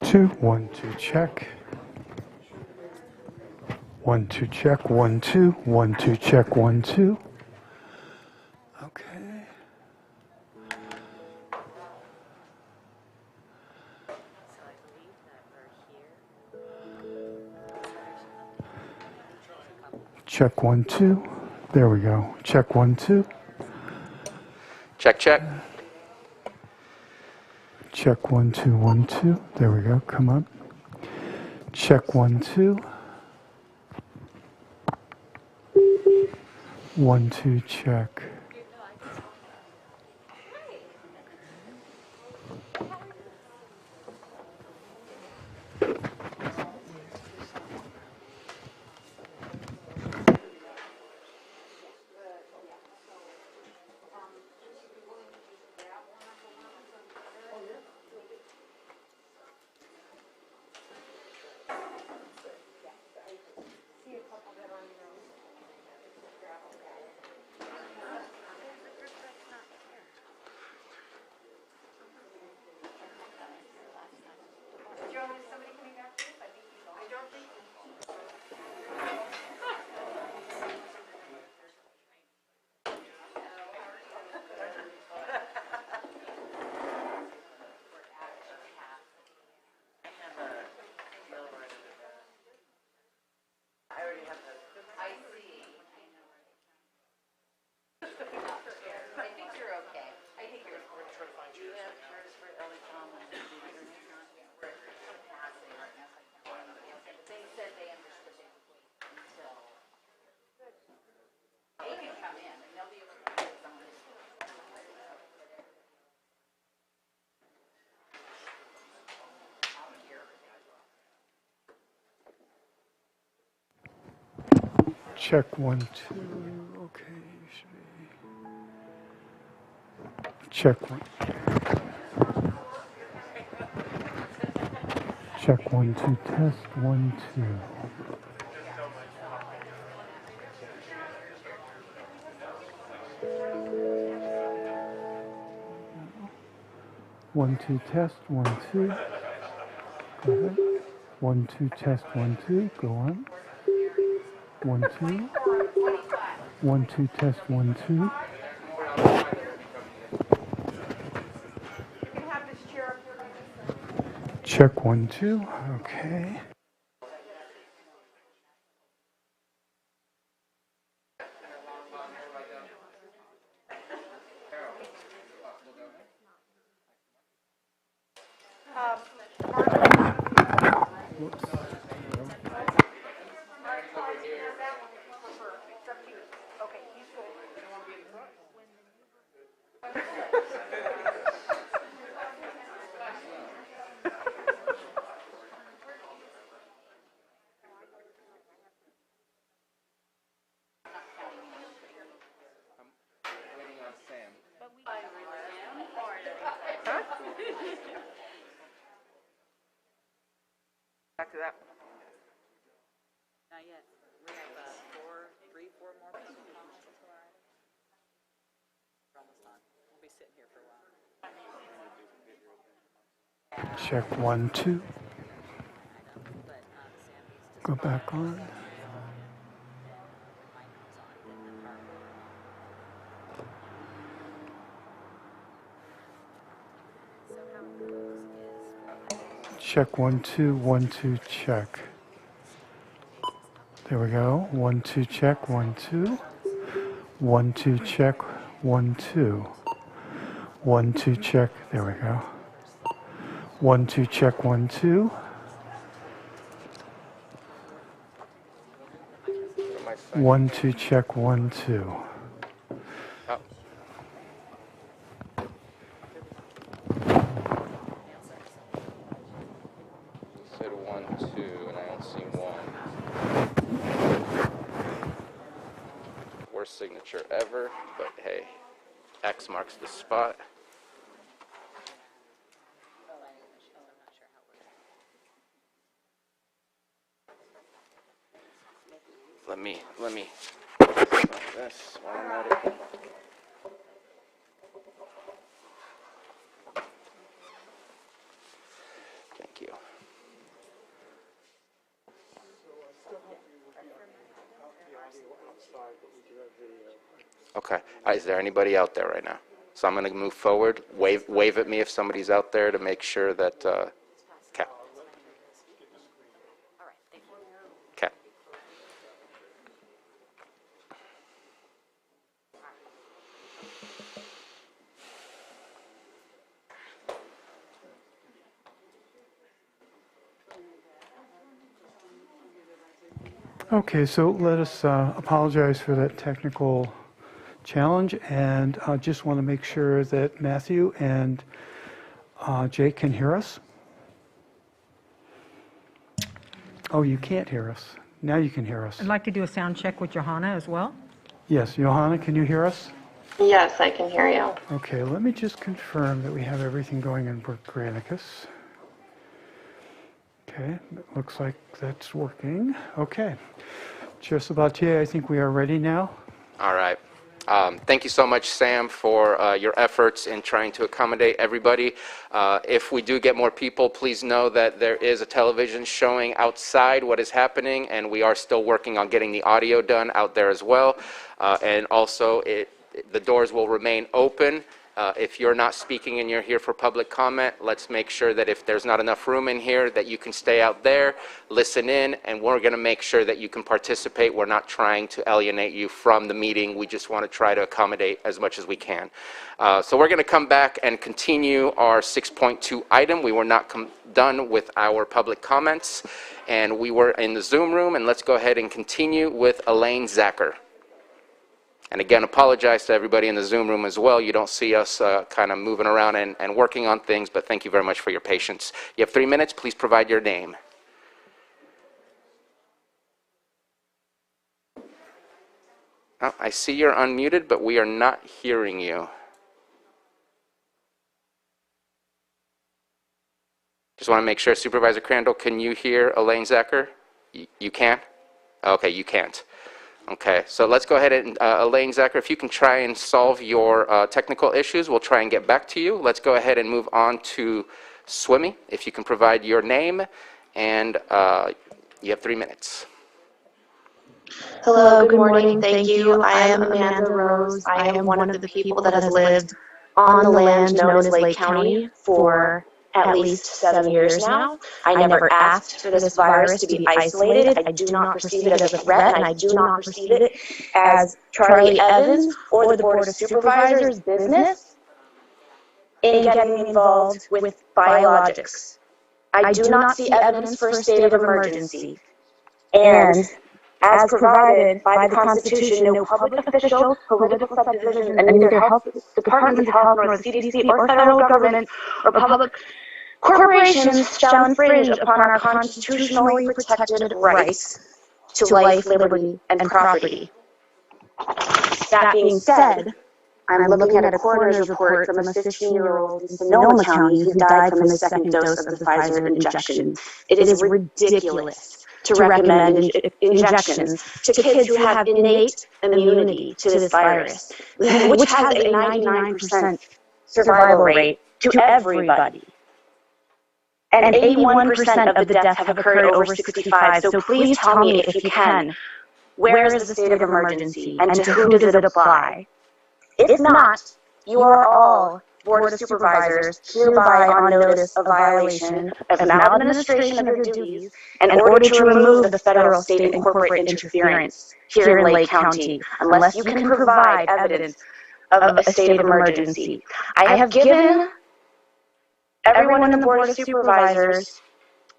2, 1, 2, check. 1, 2, check. 1, 2, 1, 2, check. 1, 2. Okay. Check 1, 2. There we go. Check 1, 2. Check, check. Check 1, 2, 1, 2. There we go. Come up. Check 1, 2. 1, 2, check. Check 1, 2. Okay, should be. Check 1. Check 1, 2. Test 1, 2. 1, 2, test 1, 2. Go ahead. 1, 2, test 1, 2. Go on. 1, 2. 1, 2, test 1, 2. Check 1, 2. Okay. Whoops. Back to that. Not yet. We have 4 more presentations to go on. We're almost done. We'll be sitting here for a while. Check 1, 2. Go back on. Check 1, 2, 1, 2, check. There we go. 1, 2, check, 1, 2. 1, 2, check, 1, 2. 1, 2, check. There we go. 1, 2, check, 1, 2. 1, 2, check, 1, 2. Said 1, 2, and I don't see 1. Worst signature ever, but hey, X marks the spot. Let me stop this while I'm at it. Thank you. Okay. Is there anybody out there right now? So I'm going to move forward. Wave at me if somebody's out there to make sure that. Okay. All right, thank you. Okay. Okay, so let us apologize for that technical challenge, and I just want to make sure that Matthew and Jake can hear us. Oh, you can't hear us. Now you can hear us. I'd like to do a sound check with Johanna as well. Yes, Johanna, can you hear us? Yes, I can hear you. Okay, let me just confirm that we have everything going in Granicus. Okay, it looks like that's working. Okay. Chair Sabatier, I think we are ready now. All right. Thank you so much, Sam, for your efforts in trying to accommodate everybody. If we do get more people, please know that there is a television showing outside what is happening, and we are still working on getting the audio done out there as well. And also, the doors will remain open. If you're not speaking and you're here for public comment, let's make sure that if there's not enough room in here, that you can stay out there, listen in, and we're going to make sure that you can participate. We're not trying to alienate you from the meeting. We just want to try to accommodate as much as we can. So we're going to come back and continue our 6.2 item. We were not done with our public comments, and we were in the Zoom room, and let's go ahead and continue with Elaine Zacher. And again, apologize to everybody in the Zoom room as well. You don't see us kind of moving around and working on things, but thank you very much for your patience. You have 3 minutes. Please provide your name. Oh, I see you're unmuted, but we are not hearing you. Just want to make sure, Supervisor Crandall, can you hear Elaine Zacher? You can? Okay, you can't. Okay, so let's go ahead and, Elaine Zacher, if you can try and solve your technical issues, we'll try and get back to you. Let's go ahead and move on to swimming. If you can provide your name, and you have 3 minutes. Hello, good morning. Thank you. I am Amanda Rose. I am one of the people that has lived on the land known as Lake County for at least 7 years now. I never asked for this virus to be isolated. I do not perceive it as a threat, and I do not perceive it as Charlie Evans or the Board of Supervisors' business in getting involved with biologics. I do not see evidence for a state of emergency. And as provided by the Constitution, no public official, political subdivision, and neither Department of Health nor the CDC or federal government or public corporations shall infringe upon our constitutionally protected rights to life, liberty, and property. That being said, I'm looking at a coroner's report from a 15-year-old in Sonoma County who died from his second dose of the Pfizer injection. It is ridiculous to recommend injections to kids who have innate immunity to this virus, which has a 99% survival rate to everybody. And 81% of the deaths have occurred over 65. So please tell me, if you can, where is the state of emergency and to who does it apply? If not, you are all Board of Supervisors hereby on notice of violation of maladministration of your duties and order to remove the federal, state, and corporate interference here in Lake County, unless you can provide evidence of a state of emergency. I have given everyone in the Board of Supervisors,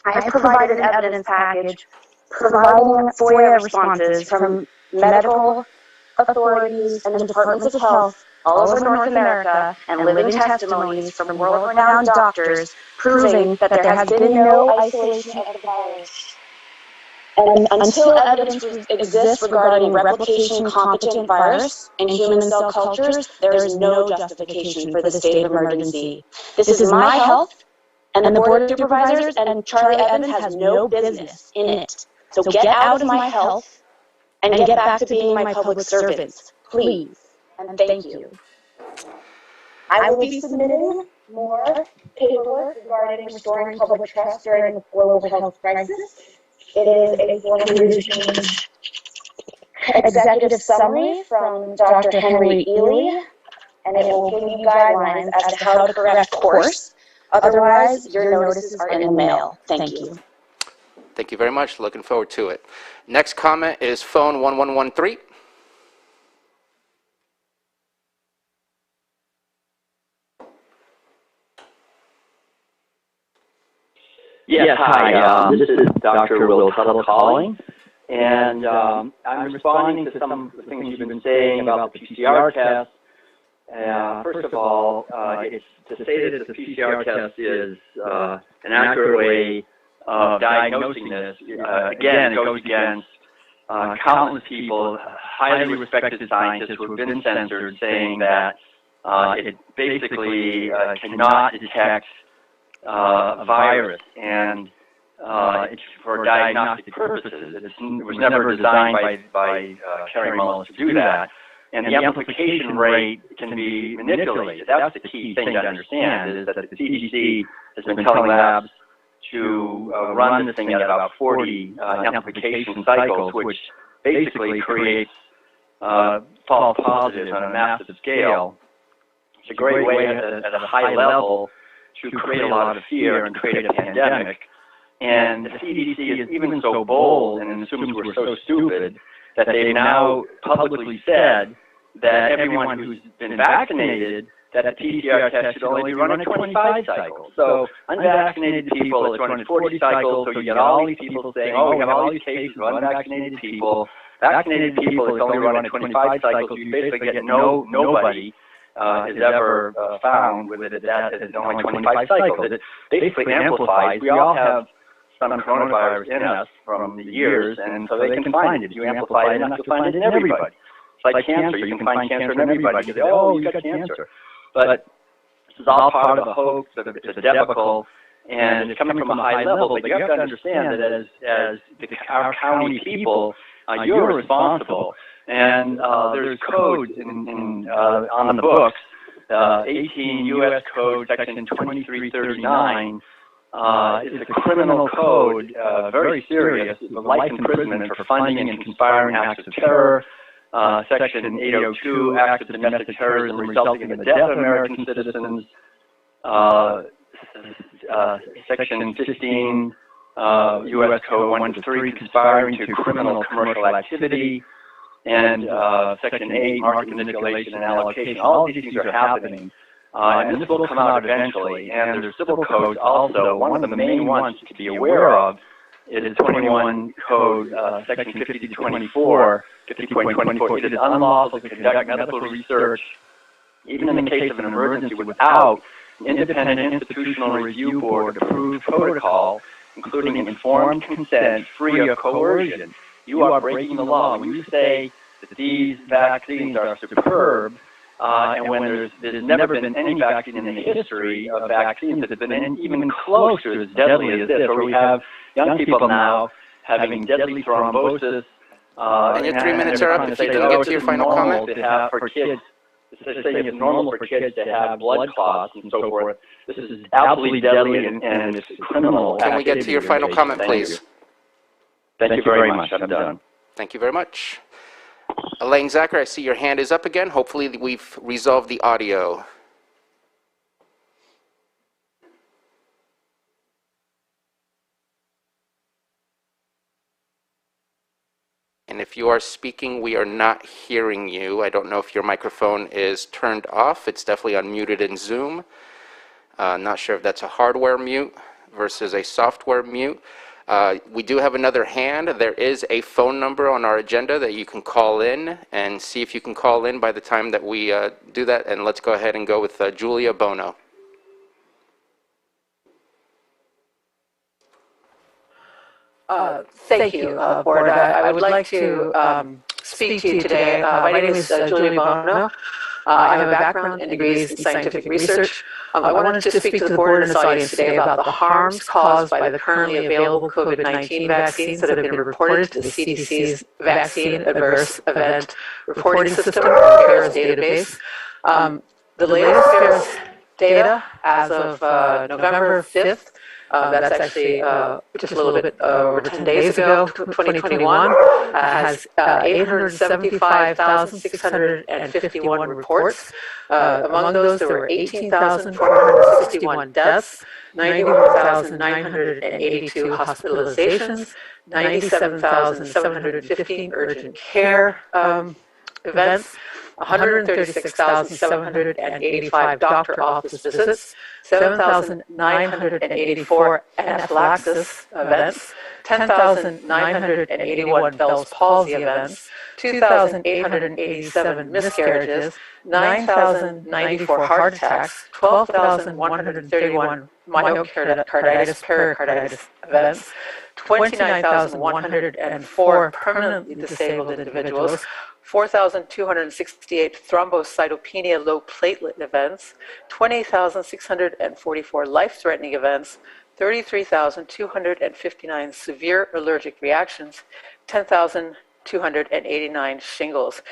I have provided an evidence package providing FOIA responses from medical authorities and departments of health all over North America, and living testimonies from world-renowned doctors proving that there has been no isolation of the virus. And until evidence exists regarding replication-competent virus in human cell cultures, there is no justification for the state of emergency. This is my health, and the Board of Supervisors and Charlie Evans has no business in it. So get out of my health and get back to being my public servants, please. And thank you. I will be submitting more paperwork regarding restoring public trust during the global health crisis. It is a 400-page executive summary from Dr. Henry Ely, and it will give you guidelines as to how to correct course. Otherwise, your notices are in the mail. Thank you. Thank you very much. Looking forward to it. Next comment is phone 1113. Yes, hi. This is Dr. Will Tuttle calling, and I'm responding to some of the things you've been saying about the PCR test. First of all, it's to say that the PCR test is an accurate way of diagnosing this. Again, it goes against countless people, highly respected scientists who have been censored, saying that it basically cannot detect a virus, and it's for diagnostic purposes. It was never designed by Kerry Mullis to do that. And the amplification rate can be manipulated. That's the key thing to understand, is that the CDC has been telling labs to run this thing at about 40 amplification cycles, which basically creates false positives on a massive scale. It's a great way at a high level to create a lot of fear and create a pandemic. And the CDC is even so bold and assumes we're so stupid that they've now publicly said that everyone who's been vaccinated, that the PCR test should only be run at 25 cycles. So unvaccinated people, it's run at 40 cycles, so you get all these people saying, oh, we have all these cases of unvaccinated people. Vaccinated people, it's only run at 25 cycles. You basically get nobody is ever found with it that is only 25 cycles. It basically amplifies. We all have some coronavirus in us from the years, and so they can find it. If you amplify it enough, you'll find it in everybody. It's like cancer. You can find cancer in everybody. You say, oh, you got cancer. But this is all part of a hoax, it's a debacle, and it's coming from a high level. But you have to understand that as our county people, you're responsible. And there's codes on the books, 18 U.S. Code, Section 2339. It's a criminal code, very serious, life imprisonment for funding and conspiring acts of terror. Section 802, acts of domestic terrorism resulting in the death of American citizens. Section 15, U.S. Code 1-3, conspiring to criminal commercial activity. And Section 8, market manipulation and allocation. All of these things are happening. And this will come out eventually. And there's civil codes also. One of the main ones to be aware of is 21 Code, Section 50.24. It is unlawful to conduct medical research, even in the case of an emergency, without independent institutional review board approved protocol, including informed consent free of coercion. You are breaking the law. When you say that these vaccines are superb, and when there's never been any vaccine in the history of vaccines that's been even close to as deadly as this, where we have young people now having deadly thrombosis. And your 3 minutes are up. If you didn't get to your final comment. For kids, they're saying it's normal for kids to have blood clots and so forth. This is absolutely deadly and it's criminal. Can we get to your final comment, please? Thank you very much. I'm done. Thank you very much. Elaine Zacher, I see your hand is up again. Hopefully we've resolved the audio. And if you are speaking, we are not hearing you. I don't know if your microphone is turned off. It's definitely unmuted in Zoom. Not sure if that's a hardware mute versus a software mute. We do have another hand. There is a phone number on our agenda that you can call in and see if you can call in by the time that we do that. And let's go ahead and go with Julia Bono. Thank you, Board. I would like to speak to you today. My name is Julia Bono. I have a background in degrees in scientific research. I wanted to speak to the Board and its audience today about the harms caused by the currently available COVID-19 vaccines that have been reported to the CDC's Vaccine Adverse Event Reporting System, or VAERS database. The latest VAERS data as of November 5th That's actually just a little bit over 10 days ago, 2021, has 875,651 reports. Among those, there were 18,461 deaths, 91,982 hospitalizations, 97,715 urgent care events, 136,785 doctor office visits, 7,984 anaphylaxis events, 10,981 Bell's palsy events, 2,887 miscarriages, 9,094 heart attacks, 12,131 myocarditis, pericarditis events, 29,104 permanently disabled individuals, 4,268 thrombocytopenia low platelet events, 20,644 life-threatening events, 33,259 severe allergic reactions, 10,289 shingles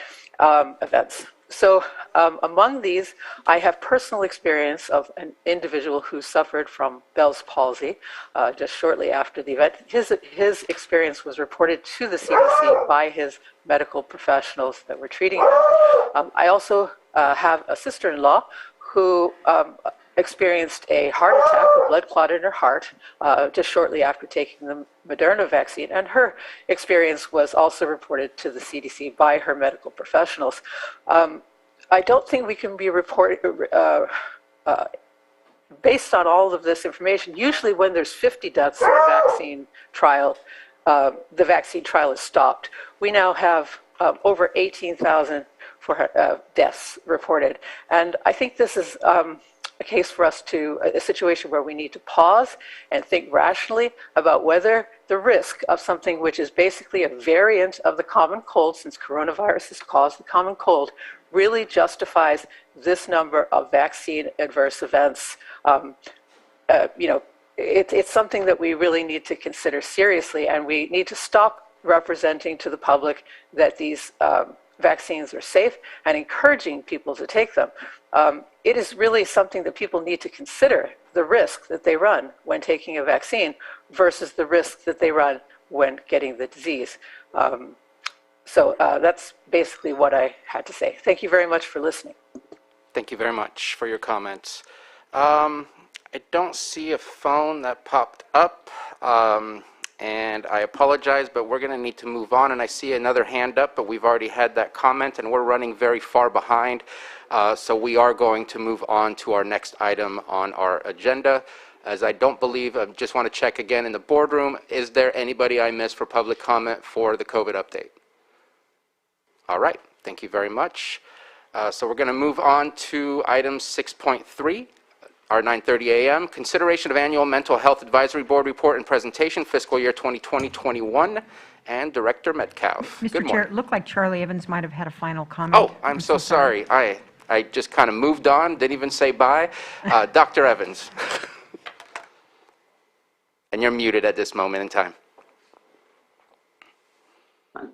events. So among these, I have personal experience of an individual who suffered from Bell's palsy just shortly after the event. His experience was reported to the CDC by his medical professionals that were treating him. I also have a sister-in-law who experienced a heart attack, a blood clot in her heart, just shortly after taking the Moderna vaccine, and her experience was also reported to the CDC by her medical professionals. I don't think we can be reported, based on all of this information. Usually when there's 50 deaths in a vaccine trial, the vaccine trial is stopped. We now have over 18,000 deaths reported, and I think this is a case for us to, a situation where we need to pause and think rationally about whether the risk of something which is basically a variant of the common cold, since coronavirus has caused the common cold, really justifies this number of vaccine adverse events. It's something that we really need to consider seriously, and we need to stop representing to the public that these vaccines are safe and encouraging people to take them. It is really something that people need to consider, the risk that they run when taking a vaccine versus the risk that they run when getting the disease. So that's basically what I had to say. Thank you very much for listening. Thank you very much for your comments. I don't see a phone that popped up. And I apologize, but we're going to need to move on. And I see another hand up, but we've already had that comment, and we're running very far behind. So we are going to move on to our next item on our agenda. As I don't believe, I just want to check again in the boardroom, is there anybody I missed for public comment for the COVID update? All right, thank you very much. So we're going to move on to item 6.3. Our 9:30 a.m. Consideration of Annual Mental Health Advisory Board Report and Presentation, Fiscal Year 2020-21, and Director Metcalf. Good Mr. morning. Chair, it looked like Charlie Evans might have had a final comment. Oh, I'm so sorry. I just kind of moved on, didn't even say bye. Dr. Evans. And you're muted at this moment in time.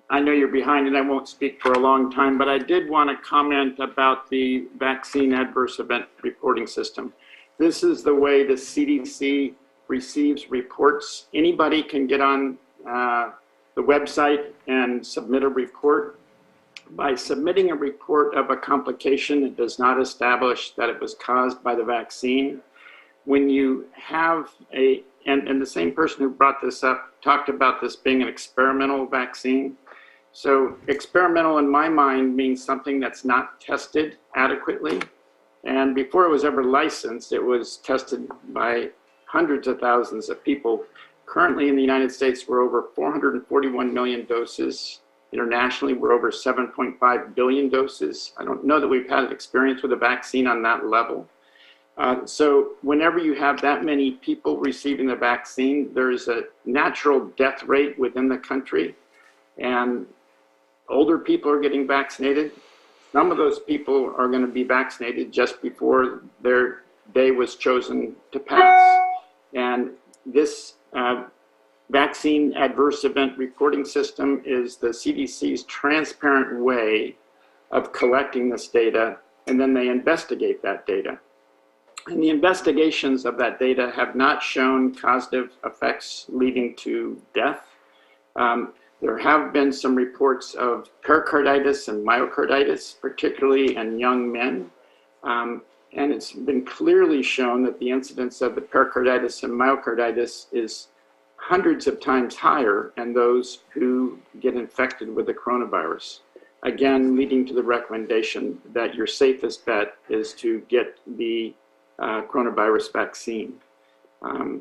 I know you're behind and I won't speak for a long time, but I did want to comment about the vaccine adverse event reporting system. This is the way the CDC receives reports. Anybody can get on the website and submit a report. By submitting a report of a complication, it does not establish that it was caused by the vaccine. When you have and the same person who brought this up talked about this being an experimental vaccine. So experimental in my mind means something that's not tested adequately. And before it was ever licensed, it was tested by hundreds of thousands of people. Currently in the United States, we're over 441 million doses. Internationally, we're over 7.5 billion doses. I don't know that we've had experience with a vaccine on that level. So whenever you have that many people receiving the vaccine, there's a natural death rate within the country. And older people are getting vaccinated. Some of those people are going to be vaccinated just before their day was chosen to pass. And this vaccine adverse event reporting system is the CDC's transparent way of collecting this data, and then they investigate that data. And the investigations of that data have not shown causative effects leading to death. There have been some reports of pericarditis and myocarditis, particularly in young men. And it's been clearly shown that the incidence of the pericarditis and myocarditis is hundreds of times higher in those who get infected with the coronavirus. Again, leading to the recommendation that your safest bet is to get the coronavirus vaccine.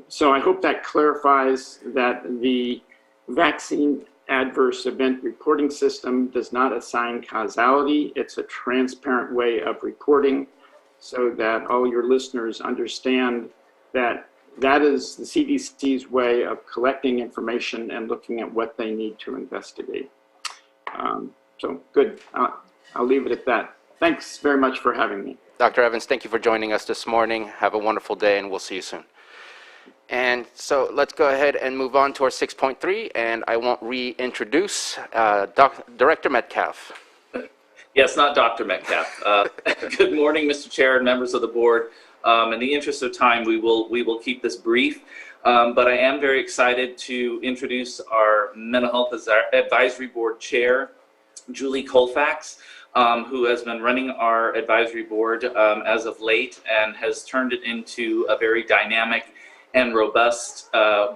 So I hope that clarifies that the vaccine adverse event reporting system does not assign causality. It's a transparent way of reporting so that all your listeners understand that that is the CDC's way of collecting information and looking at what they need to investigate. So good, I'll leave it at that. Thanks very much for having me. Dr. Evans, thank you for joining us this morning. Have a wonderful day, and we'll see you soon. And so let's go ahead and move on to our 6.3, and I won't reintroduce Director Metcalf. Yes, not Dr. Metcalf. Good morning, Mr. Chair and members of the board. In the interest of time, we will keep this brief, but I am very excited to introduce our Mental Health Advisory Board Chair, Julie Colfax, who has been running our advisory board as of late and has turned it into a very dynamic and robust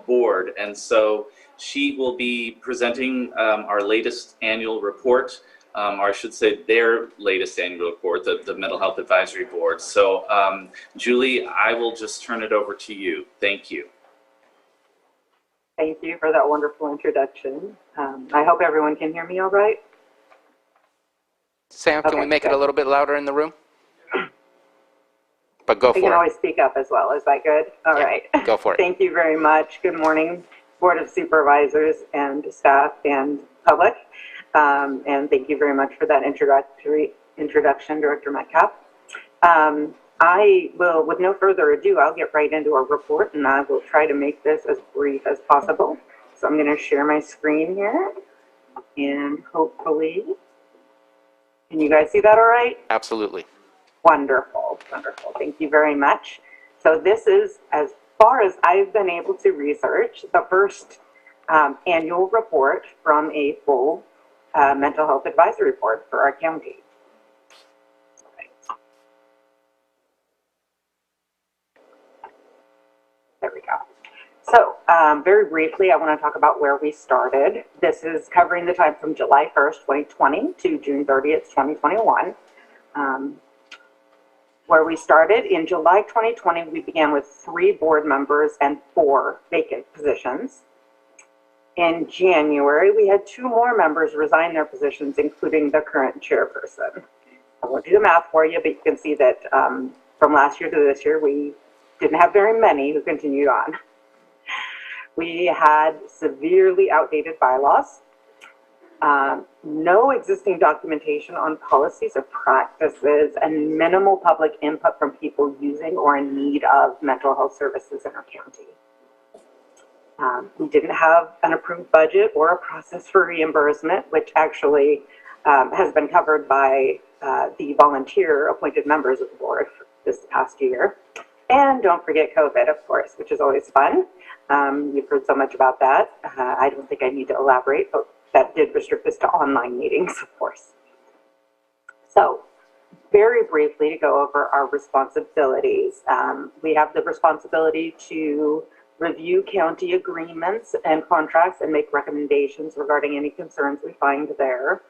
board. And so she will be presenting our latest annual report, or I should say their latest annual report, the Mental Health Advisory Board. So Julie, I will just turn it over to you. Thank you. Thank you for that wonderful introduction. I hope everyone can hear me all right. Sam, can we make it a little bit louder in the room? But go for it. You can always speak up as well. Is that good? All right. Go for it. Thank you very much. Good morning, Board of Supervisors and staff and public. And thank you very much for that introduction, Director Metcalf. I will, with no further ado, I'll get right into our report, and I will try to make this as brief as possible. So I'm going to share my screen here, and hopefully, can you guys see that all right? Absolutely. Wonderful, wonderful. Thank you very much. So this is, as far as I've been able to research, the first annual report from a full mental health advisory board for our county. There we go. So very briefly, I want to talk about where we started. This is covering the time from July 1st, 2020 to June 30th, 2021. Where we started in July 2020, we began with 3 board members and 4 vacant positions. In January, we had 2 more members resign their positions, including the current chairperson. I won't do the math for you, but you can see that from last year to this year, we didn't have very many who continued on. We had severely outdated bylaws, no existing documentation on policies or practices, and minimal public input from people using or in need of mental health services in our county. We didn't have an approved budget or a process for reimbursement, which actually has been covered by the volunteer appointed members of the board this past year. And don't forget COVID, of course, which is always fun. You've heard so much about that. I don't think I need to elaborate, but that did restrict us to online meetings, of course. So very briefly to go over our responsibilities. We have the responsibility to review county agreements and contracts and make recommendations regarding any concerns we find there.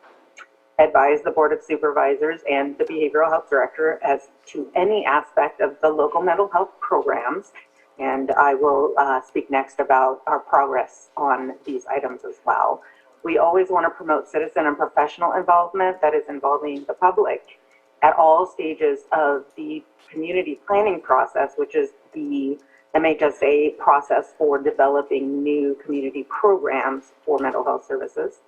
Advise the Board of Supervisors and the Behavioral Health Director as to any aspect of the local mental health programs. And I will speak next about our progress on these items as well. We always want to promote citizen and professional involvement that is involving the public at all stages of the community planning process, which is the MHSA process for developing new community programs for mental health services,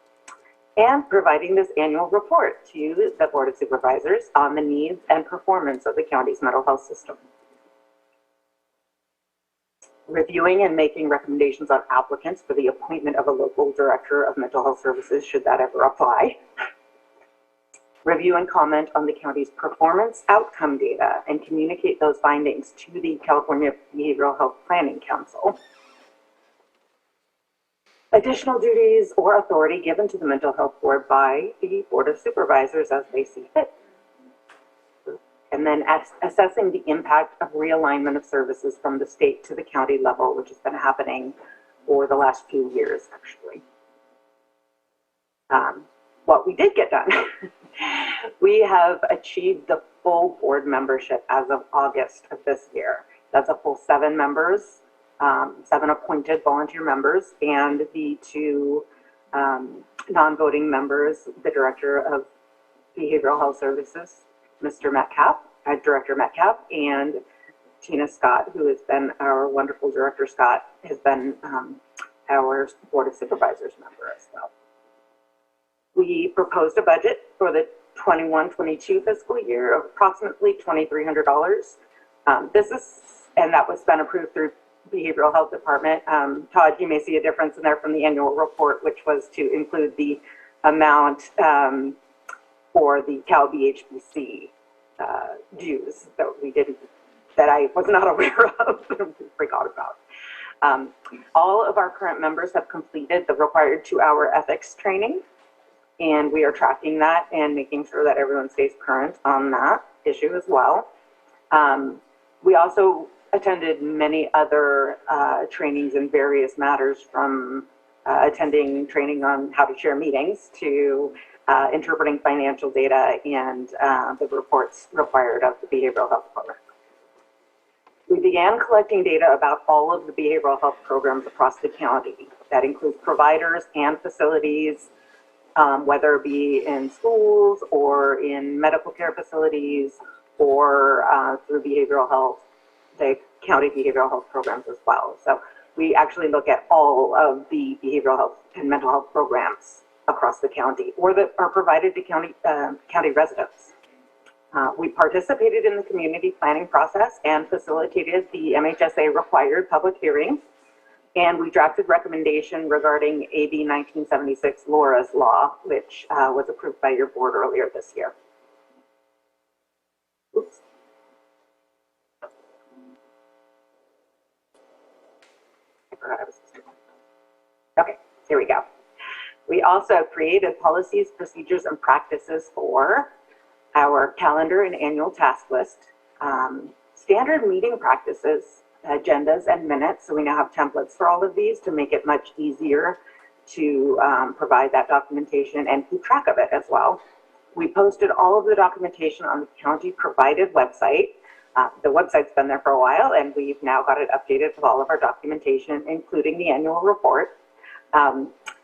and providing this annual report to the Board of Supervisors on the needs and performance of the county's mental health system. Reviewing and making recommendations on applicants for the appointment of a local director of mental health services, should that ever apply. review and comment on the county's performance outcome data, and communicate those findings to the California Behavioral Health Planning Council. Additional duties or authority given to the Mental Health Board by the Board of Supervisors as they see fit. And then assessing the impact of realignment of services from the state to the county level, which has been happening for the last few years, actually. What we did get done, we have achieved the full board membership as of August of this year. That's a full 7 members, 7 appointed volunteer members, and the 2 non-voting members, the Director of Behavioral Health Services, Mr. Metcalf, Director Metcalf, and Tina Scott, who has been our wonderful Director Scott, has been our Board of Supervisors member as well. We proposed a budget for the 21-22 fiscal year of approximately $2,300. This is, and that was been approved through Behavioral Health Department. Todd, you may see a difference in there from the annual report, which was to include the amount for the Cal BHBC dues that we didn't, that I was not aware of and forgot about. All of our current members have completed the required 2-hour ethics training, and we are tracking that and making sure that everyone stays current on that issue as well. We also attended many other trainings in various matters, from attending training on how to share meetings to interpreting financial data and the reports required of the Behavioral Health Program. We began collecting data about all of the behavioral health programs across the county. That includes providers and facilities, whether it be in schools or in medical care facilities or through behavioral health, the county behavioral health programs as well. So we actually look at all of the behavioral health and mental health programs across the county, or that are provided to county residents. We participated in the community planning process and facilitated the MHSA required public hearing, and we drafted recommendation regarding AB 1976 Laura's Law, which was approved by your board earlier this year. Oops. Okay, here we go. We also created policies, procedures, and practices for our calendar and annual task list, standard meeting practices, agendas, and minutes. So we now have templates for all of these to make it much easier to provide that documentation and keep track of it as well. We posted all of the documentation on the county provided website. The website's been there for a while, and we've now got it updated with all of our documentation, including the annual report.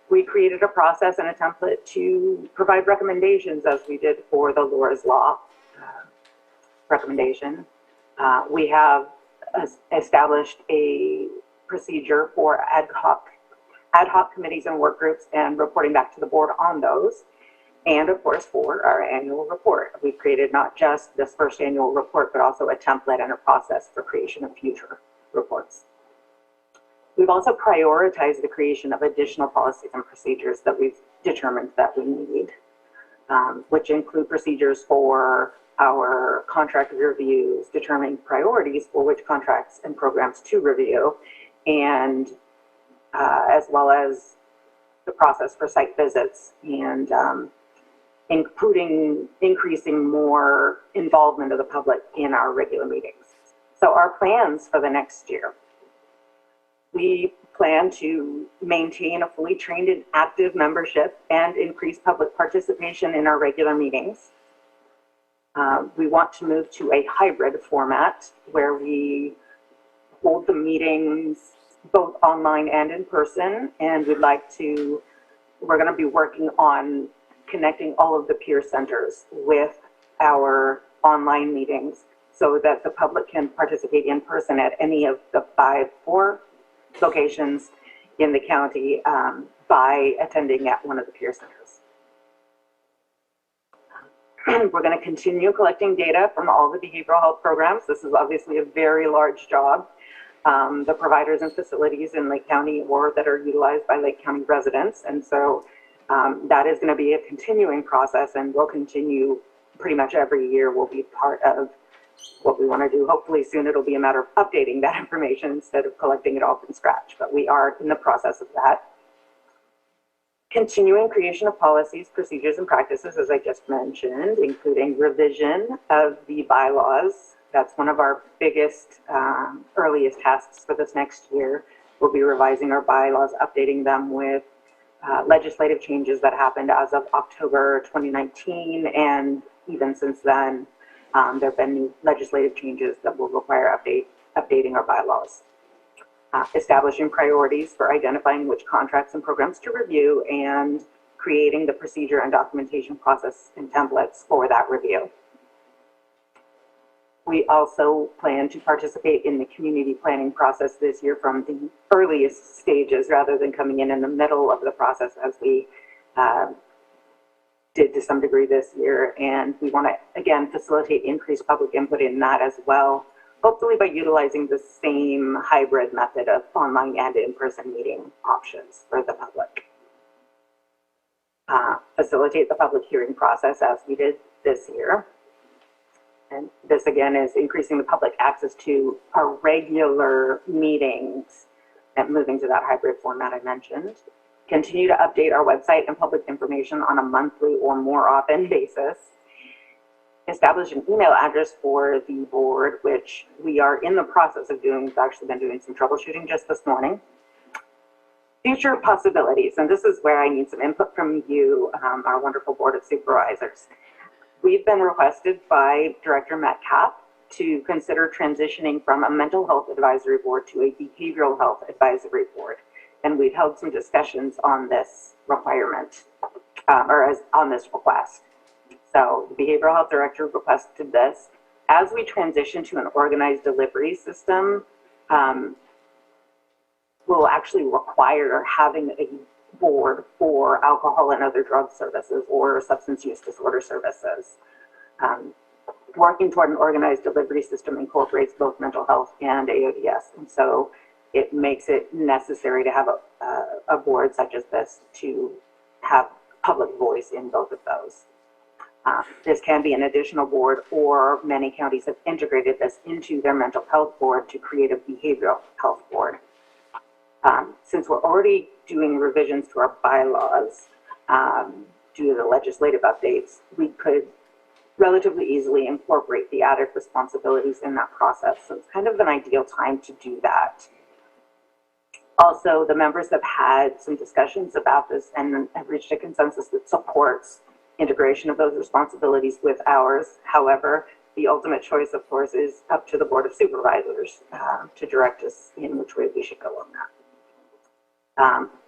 We created a process and a template to provide recommendations, as we did for the Laura's Law recommendation. We have established a procedure for ad hoc committees and work groups and reporting back to the board on those. And of course, for our annual report, we've created not just this first annual report, but also a template and a process for creation of future reports. We've also prioritized the creation of additional policies and procedures that we've determined that we need, which include procedures for our contract reviews, determining priorities for which contracts and programs to review, and as well as the process for site visits, and including increasing more involvement of the public in our regular meetings. So our plans for the next year: we plan to maintain a fully trained and active membership and increase public participation in our regular meetings. We want to move to a hybrid format where we hold the meetings both online and in person, and we're going to be working on connecting all of the peer centers with our online meetings so that the public can participate in person at any of the 4 locations in the county by attending at one of the peer centers. We're going to continue collecting data from all the behavioral health programs. This is obviously a very large job. The providers and facilities in Lake County or that are utilized by Lake County residents. And so That is going to be a continuing process and will continue pretty much every year. Will be part of what we want to do. Hopefully soon it'll be a matter of updating that information instead of collecting it all from scratch, but we are in the process of that. Continuing creation of policies, procedures, and practices, as I just mentioned, including revision of the bylaws. That's one of our biggest, earliest tasks for this next year. We'll be revising our bylaws, updating them with legislative changes that happened as of October 2019, and even since then, there have been new legislative changes that will require updating our bylaws. Establishing priorities for identifying which contracts and programs to review, and creating the procedure and documentation process and templates for that review. We also plan to participate in the community planning process this year from the earliest stages rather than coming in the middle of the process as we did to some degree this year. And we want to, again, facilitate increased public input in that as well, hopefully by utilizing the same hybrid method of online and in-person meeting options for the public. Facilitate the public hearing process as we did this year. And this again is increasing the public access to our regular meetings and moving to that hybrid format I mentioned. Continue to update our website and public information on a monthly or more often basis. Establish an email address for the board, which we are in the process of doing. We've actually been doing some troubleshooting just this morning. Future possibilities, and this is where I need some input from you, our wonderful board of supervisors. We've been requested by Director Metcalf to consider transitioning from a mental health advisory board to a behavioral health advisory board. And we've held some discussions on this requirement, on this request. So the behavioral health director requested this. As we transition to an organized delivery system, we'll actually require having a board for alcohol and other drug services or substance use disorder services. Working toward an organized delivery system incorporates both mental health and AODS, and so it makes it necessary to have a board such as this to have public voice in both of those. This can be an additional board, or many counties have integrated this into their mental health board to create a behavioral health board. Since we're already doing revisions to our bylaws due to the legislative updates, we could relatively easily incorporate the added responsibilities in that process. So it's kind of an ideal time to do that. Also, the members have had some discussions about this and have reached a consensus that supports integration of those responsibilities with ours. However, the ultimate choice, of course, is up to the Board of Supervisors to direct us in which way we should go on that.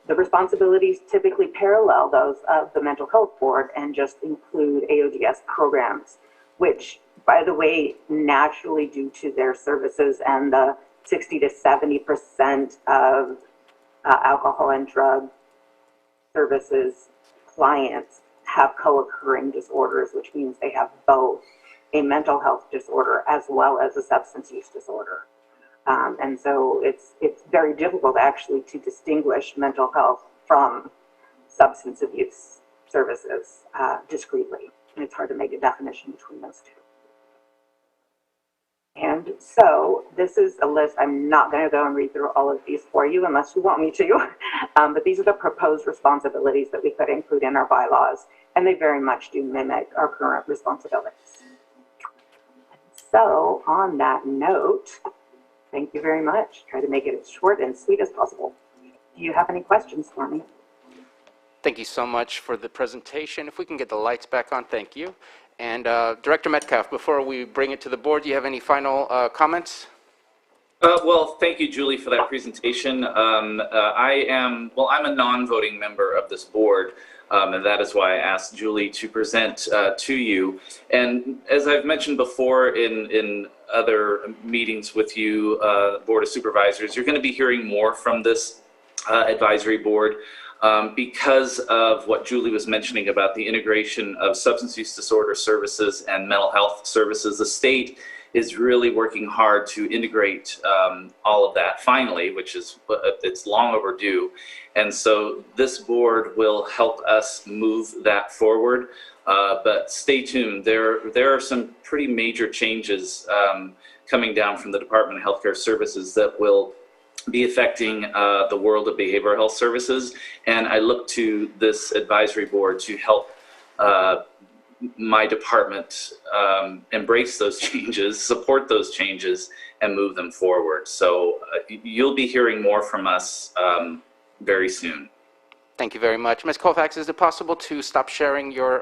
The responsibilities typically parallel those of the Mental Health Board and just include AODS programs, which, by the way, naturally due to their services and the 60 to 70% of alcohol and drug services clients have co-occurring disorders, which means they have both a mental health disorder as well as a substance use disorder. And so it's very difficult actually to distinguish mental health from substance abuse services discreetly. And it's hard to make a definition between those two. And so this is a list. I'm not going to go and read through all of these for you unless you want me to. But these are the proposed responsibilities that we could include in our bylaws. And they very much do mimic our current responsibilities. So on that note, thank you very much. Try to make it as short and sweet as possible. Do you have any questions for me? Thank you so much for the presentation. If we can get the lights back on, thank you. And Director Metcalf, before we bring it to the board, do you have any final comments? Well, thank you, Julie, for that presentation. I'm a non-voting member of this board, and that is why I asked Julie to present to you. And as I've mentioned before in other meetings with you, Board of Supervisors, you're going to be hearing more from this advisory board because of what Julie was mentioning about the integration of substance use disorder services and mental health services. The state is really working hard to integrate all of that finally, which is, it's long overdue. And so this board will help us move that forward. But stay tuned. There are some pretty major changes coming down from the Department of Healthcare Services that will be affecting the world of behavioral health services. And I look to this advisory board to help my department embrace those changes, support those changes, and move them forward. So you'll be hearing more from us very soon. Thank you very much. Ms. Colfax, is it possible to stop sharing your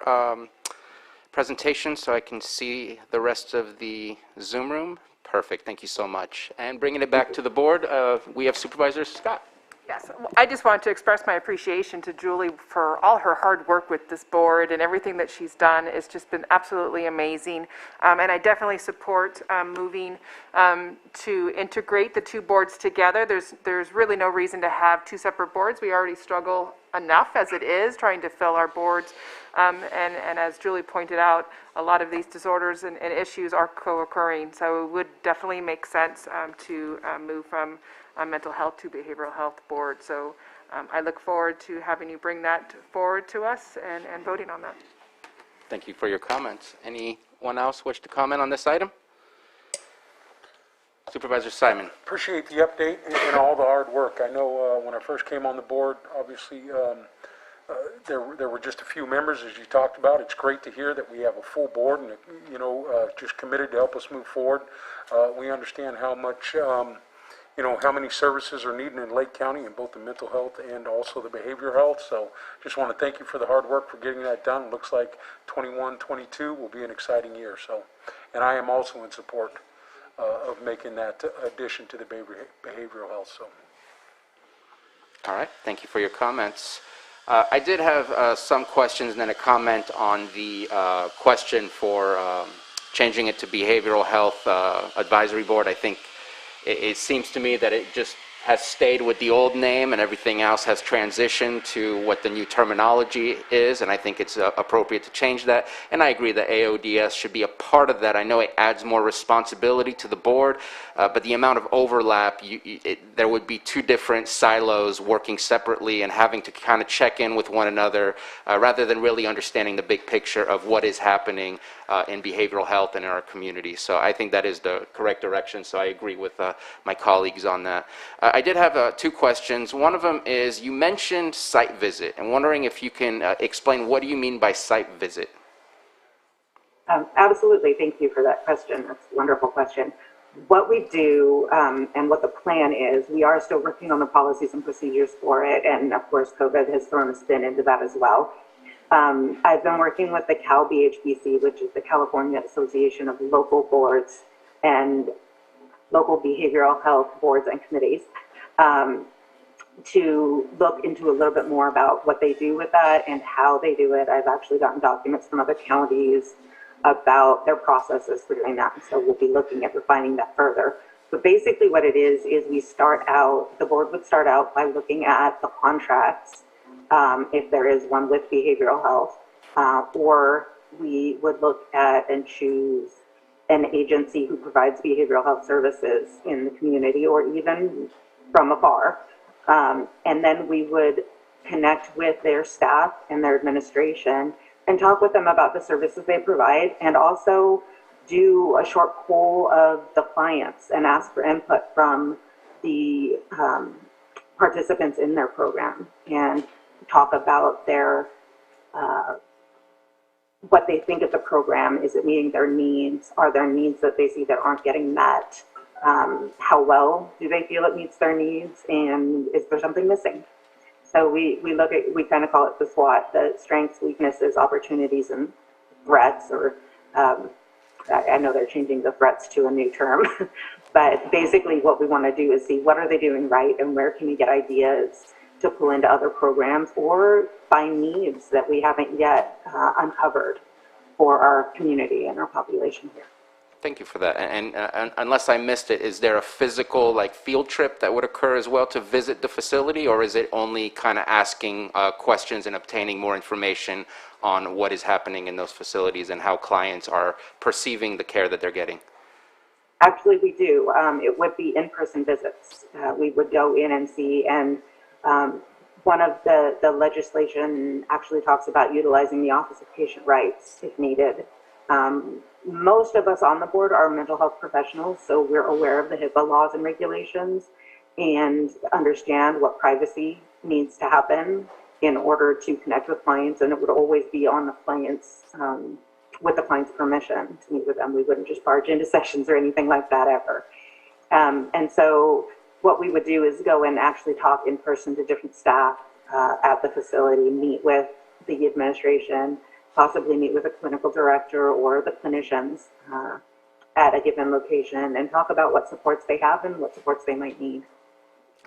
presentation so I can see the rest of the Zoom room? Perfect. Thank you so much. And bringing it back to the board, we have Supervisor Scott. Yes, I just want to express my appreciation to Julie for all her hard work with this board, and everything that she's done. It's just been absolutely amazing. And I definitely support moving to integrate the two boards together. There's really no reason to have two separate boards. We already struggle enough as it is trying to fill our boards. And as Julie pointed out, a lot of these disorders and issues are co-occurring. So it would definitely make sense to move from mental health to behavioral health board. So I look forward to having you bring that forward to us and voting on that. Thank you for your comments. Anyone else wish to comment on this item? Supervisor Simon. Appreciate the update and all the hard work. I know when I first came on the board, obviously there were just a few members, as you talked about. It's great to hear that we have a full board and just committed to help us move forward. We understand how much how many services are needed in Lake County in both the mental health and also the behavioral health. So just want to thank you for the hard work for getting that done. It looks like 21-22 will be an exciting year. So, and I am also in support of making that addition to the behavioral health. So. All right, thank you for your comments. I did have some questions and then a comment on the question for changing it to Behavioral Health Advisory Board. I think it seems to me that it just has stayed with the old name and everything else has transitioned to what the new terminology is, and I think it's appropriate to change that. And I agree that AODS should be a part of that. I know it adds more responsibility to the board, but the amount of overlap, there would be two different silos working separately and having to kind of check in with one another rather than really understanding the big picture of what is happening in behavioral health and in our community. So I think that is the correct direction, so I agree with my colleagues on that. I did have two questions. One of them is, you mentioned site visit. I'm wondering if you can explain what do you mean by site visit? Absolutely. Thank you for that question. That's a wonderful question. What we do and what the plan is, we are still working on the policies and procedures for it. And of course, COVID has thrown a spin into that as well. I've been working with the CalBHBC, which is the California Association of Local Boards and Local Behavioral Health Boards and Committees, to look into a little bit more about what they do with that and how they do it. I've actually gotten documents from other counties about their processes for doing that, and so we'll be looking at refining that further. But basically what it is we start out, the board would start out by looking at the contracts, if there is one with behavioral health, or we would look at and choose an agency who provides behavioral health services in the community or even from afar. And then we would connect with their staff and their administration and talk with them about the services they provide, and also do a short poll of the clients and ask for input from the participants in their program and talk about their what they think of the program. Is it meeting their needs? Are there needs that they see that aren't getting met? How well do they feel it meets their needs? And is there something missing? So we kind of call it the SWOT, the strengths, weaknesses, opportunities, and threats, or I know they're changing the threats to a new term, but basically what we want to do is see what are they doing right and where can we get ideas to pull into other programs or find needs that we haven't yet uncovered for our community and our population here. Thank you for that. And unless I missed it, is there a physical field trip that would occur as well to visit the facility, or is it only kind of asking questions and obtaining more information on what is happening in those facilities and how clients are perceiving the care that they're getting? Actually, we do. It would be in-person visits. We would go in and see, and one of the legislation actually talks about utilizing the Office of Patient Rights if needed. Most of us on the board are mental health professionals, so we're aware of the HIPAA laws and regulations and understand what privacy needs to happen in order to connect with clients, and it would always be on the client's with the client's permission to meet with them. We wouldn't just barge into sessions or anything like that ever. And so what we would do is go and actually talk in person to different staff at the facility, meet with the administration, possibly meet with a clinical director or the clinicians at a given location, and talk about what supports they have and what supports they might need.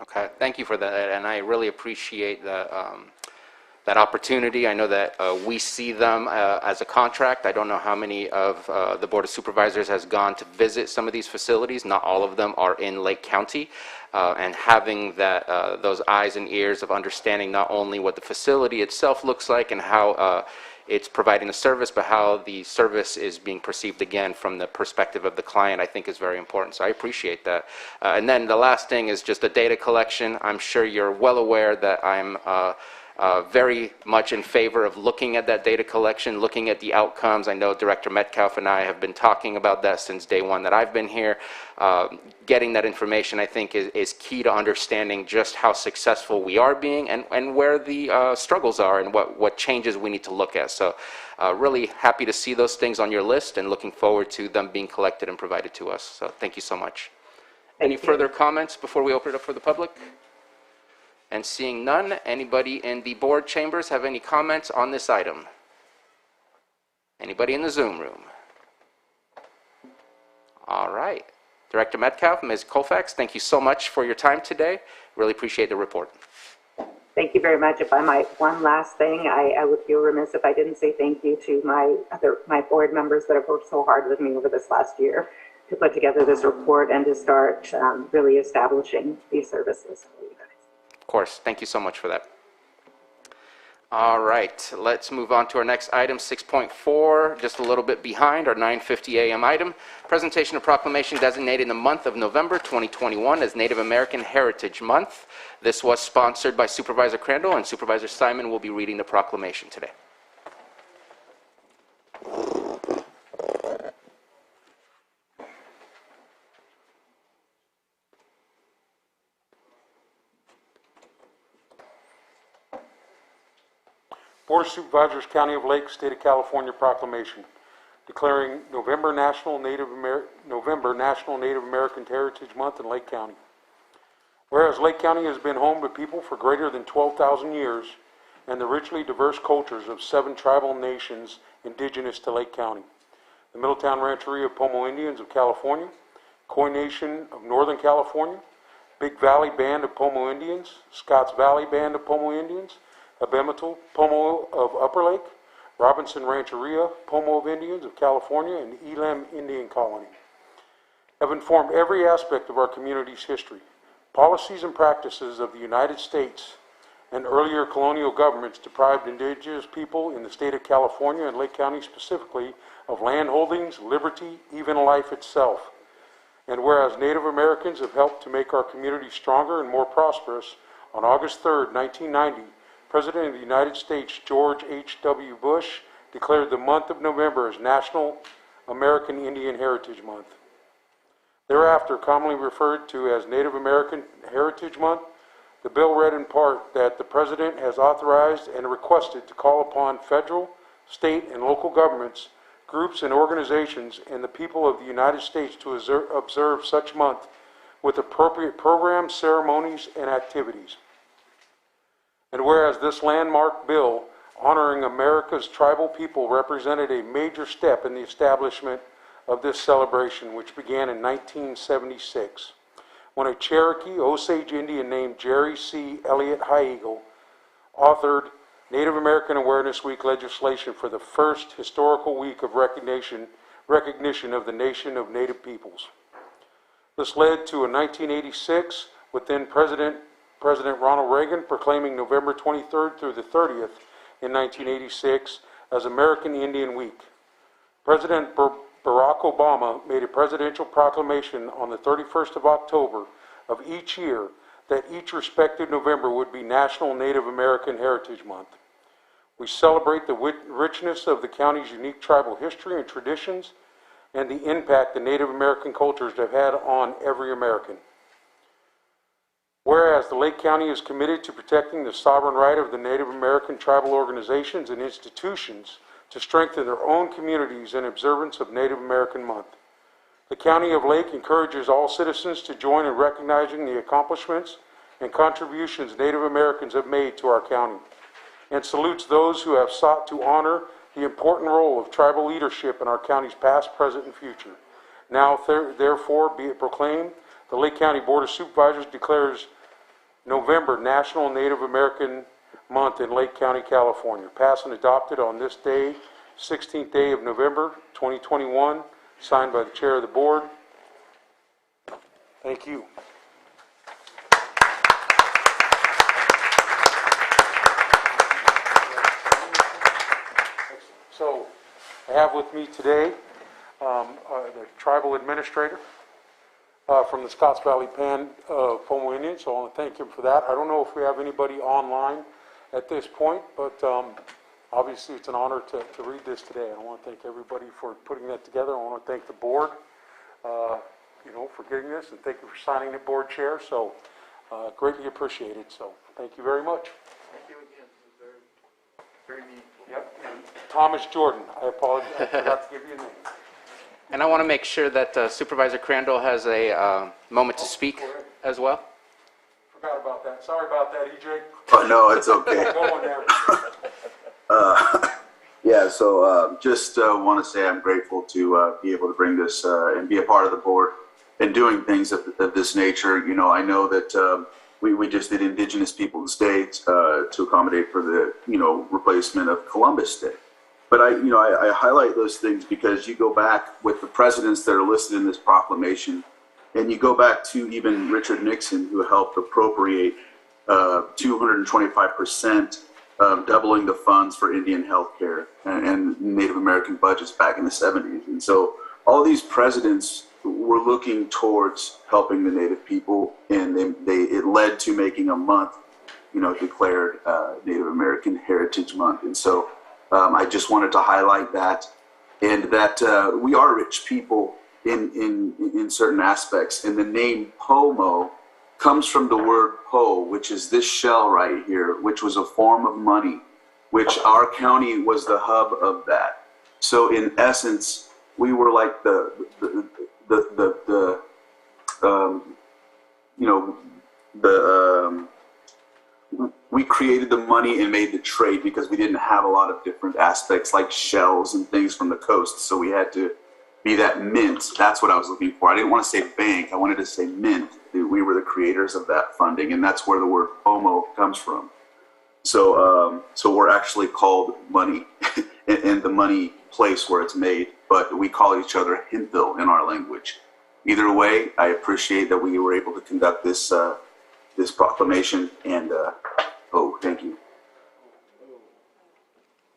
Okay, thank you for that, and I really appreciate that opportunity. I know that we see them as a contract. I don't know how many of the Board of Supervisors has gone to visit some of these facilities. Not all of them are in Lake County, and having that those eyes and ears of understanding not only what the facility itself looks like and how it's providing the service, but how the service is being perceived again from the perspective of the client, I think is very important. So I appreciate that. And then the last thing is just the data collection. I'm sure you're well aware that I'm very much in favor of looking at that data collection, looking at the outcomes. I know Director Metcalf and I have been talking about that since day one that I've been here. Getting that information, I think, is key to understanding just how successful we are being and where the struggles are and what changes we need to look at. So really happy to see those things on your list and looking forward to them being collected and provided to us. So thank you so much. Any further comments before we open it up for the public? And seeing none, anybody in the board chambers have any comments on this item? Anybody in the Zoom room? All right. Director Metcalf, Ms. Colfax, thank you so much for your time today. Really appreciate the report. Thank you very much. If I might, one last thing, I would feel remiss if I didn't say thank you to my board members that have worked so hard with me over this last year to put together this report and to start really establishing these services for you guys. Of course. Thank you so much for that. All right. Let's move on to our next item, 6.4, just a little bit behind our 9:50 a.m. item. Presentation of proclamation designating the month of November 2021 as Native American Heritage Month. This was sponsored by Supervisor Crandall, and Supervisor Simon will be reading the proclamation today. Board of Supervisors, County of Lake, State of California proclamation declaring November National Native American Heritage Month in Lake County. Whereas Lake County has been home to people for greater than 12,000 years and the richly diverse cultures of 7 tribal nations indigenous to Lake County: the Middletown Rancheria Pomo Indians of California, Koi Nation of Northern California, Big Valley Band of Pomo Indians, Scotts Valley Band of Pomo Indians, Abemetal Pomo of Upper Lake, Robinson Rancheria Pomo of Indians of California, and Elam Indian Colony have informed every aspect of our community's history, policies and practices of the United States and earlier colonial governments deprived indigenous people in the state of California and Lake County specifically of land holdings, liberty, even life itself. And whereas Native Americans have helped to make our community stronger and more prosperous, on August 3rd, 1990, President of the United States George H.W. Bush declared the month of November as National American Indian Heritage Month. Thereafter, commonly referred to as Native American Heritage Month, the bill read in part that the President has authorized and requested to call upon federal, state, and local governments, groups and organizations, and the people of the United States to observe such month with appropriate programs, ceremonies, and activities. And whereas this landmark bill honoring America's tribal people represented a major step in the establishment of this celebration, which began in 1976, when a Cherokee Osage Indian named Jerry C. Elliott High Eagle authored Native American Awareness Week legislation for the first historical week of recognition of the nation of Native peoples. This led to a 1986 with then President Ronald Reagan proclaiming November 23rd through the 30th in 1986 as American Indian Week. President Barack Obama made a presidential proclamation on the 31st of October of each year that each respective November would be National Native American Heritage Month. We celebrate the richness of the county's unique tribal history and traditions and the impact the Native American cultures have had on every American. Whereas the Lake County is committed to protecting the sovereign right of the Native American tribal organizations and institutions to strengthen their own communities in observance of Native American Month. The County of Lake encourages all citizens to join in recognizing the accomplishments and contributions Native Americans have made to our county, and salutes those who have sought to honor the important role of tribal leadership in our county's past, present, and future. Now, therefore, be it proclaimed, the Lake County Board of Supervisors declares November National Native American Month in Lake County, California. Passed and adopted on this day, 16th day of November, 2021, signed by the Chair of the Board. Thank you. So, I have with me today the Tribal Administrator from the Scotts Valley Pan Pomo Indian, so I want to thank him for that. I don't know if we have anybody online at this point, but obviously it's an honor to read this today. I want to thank everybody for putting that together. I want to thank the board, for getting this, and thank you for signing the board chair. So greatly appreciated. So thank you very much. Thank you again. It was very neat. Yep. And Thomas Jordan. I apologize. I forgot to give you a name. And I want to make sure that Supervisor Crandall has a moment to speak as well. Forgot about that. Sorry about that, EJ. Oh, no, it's okay. Going there. Yeah, so just want to say I'm grateful to be able to bring this and be a part of the board and doing things of this nature. You know, I know that we just did Indigenous Peoples Day to accommodate for the, replacement of Columbus Day. But I highlight those things because you go back with the presidents that are listed in this proclamation, and you go back to even Richard Nixon, who helped appropriate 225%, doubling the funds for Indian health care and Native American budgets back in the 70s. And so all these presidents were looking towards helping the Native people, and it led to making a month, declared Native American Heritage Month. And so I just wanted to highlight that, and that we are rich people in certain aspects. And the name Pomo comes from the word po, which is this shell right here, which was a form of money, which our county was the hub of that. So in essence, we were like we created the money and made the trade because we didn't have a lot of different aspects like shells and things from the coast. So we had to be that mint. That's what I was looking for. I didn't want to say bank. I wanted to say mint. We were the creators of that funding, and that's where the word Pomo comes from. So we're actually called money in the money place where it's made, but we call each other Hinthil in our language. Either way, I appreciate that we were able to conduct this this proclamation, and thank you.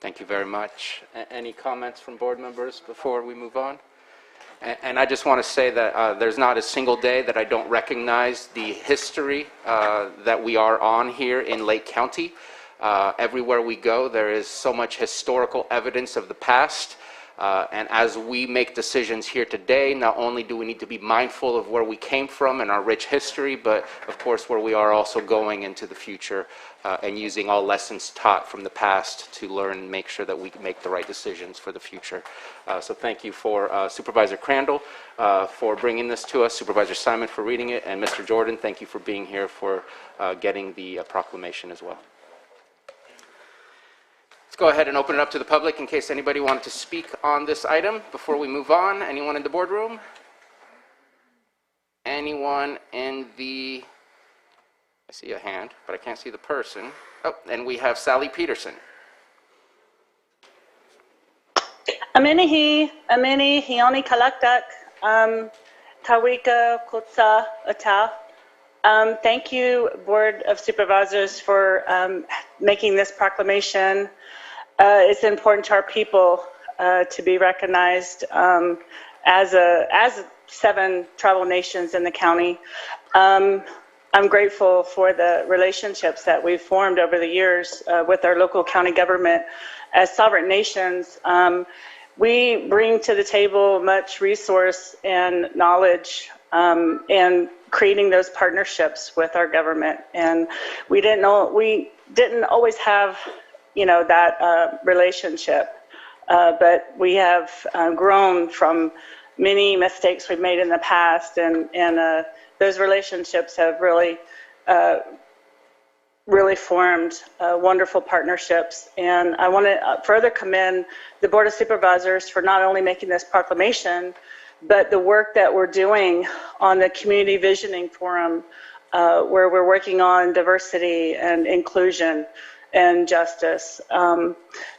Thank you very much. Any comments from board members before we move on? And I just want to say that there's not a single day that I don't recognize the history that we are on here in Lake County. Everywhere we go, there is so much historical evidence of the past. And as we make decisions here today, not only do we need to be mindful of where we came from and our rich history, but of course where we are also going into the future and using all lessons taught from the past to learn and make sure that we make the right decisions for the future. So thank you for Supervisor Crandall for bringing this to us, Supervisor Simon for reading it, and Mr. Jordan, thank you for being here for getting the proclamation as well. Let's go ahead and open it up to the public in case anybody wanted to speak on this item before we move on. Anyone in the boardroom? Anyone in the, I see a hand, but I can't see the person. Oh, and we have Sally Peterson. Amini hioni kalakdak, Tawika Kutsa Ata. Thank you, Board of Supervisors, for making this proclamation. It's important to our people. to be recognized as 7 tribal nations in the county. I'm grateful for the relationships that we've formed over the years with our local county government. As sovereign nations, we bring to the table much resource and knowledge and creating those partnerships with our government. And we didn't always have, that relationship, but we have grown from many mistakes we've made in the past, and those relationships have really formed wonderful partnerships. And I want to further commend the Board of Supervisors for not only making this proclamation, but the work that we're doing on the Community Visioning Forum, where we're working on diversity and inclusion and justice.